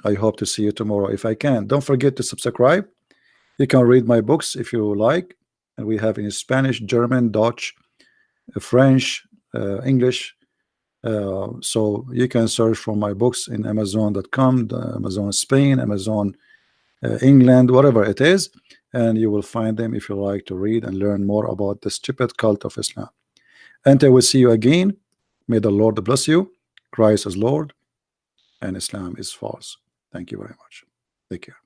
Speaker 1: I hope to see you tomorrow if I can. Don't forget to subscribe. You can read my books if you like. And we have in Spanish, German, Dutch, French, English. So you can search for my books in Amazon.com, Amazon Spain, Amazon England, whatever it is, and you will find them if you like to read and learn more about the stupid cult of Islam. And I will see you again. May the Lord bless you. Christ is Lord and Islam is false. Thank you very much. Take care.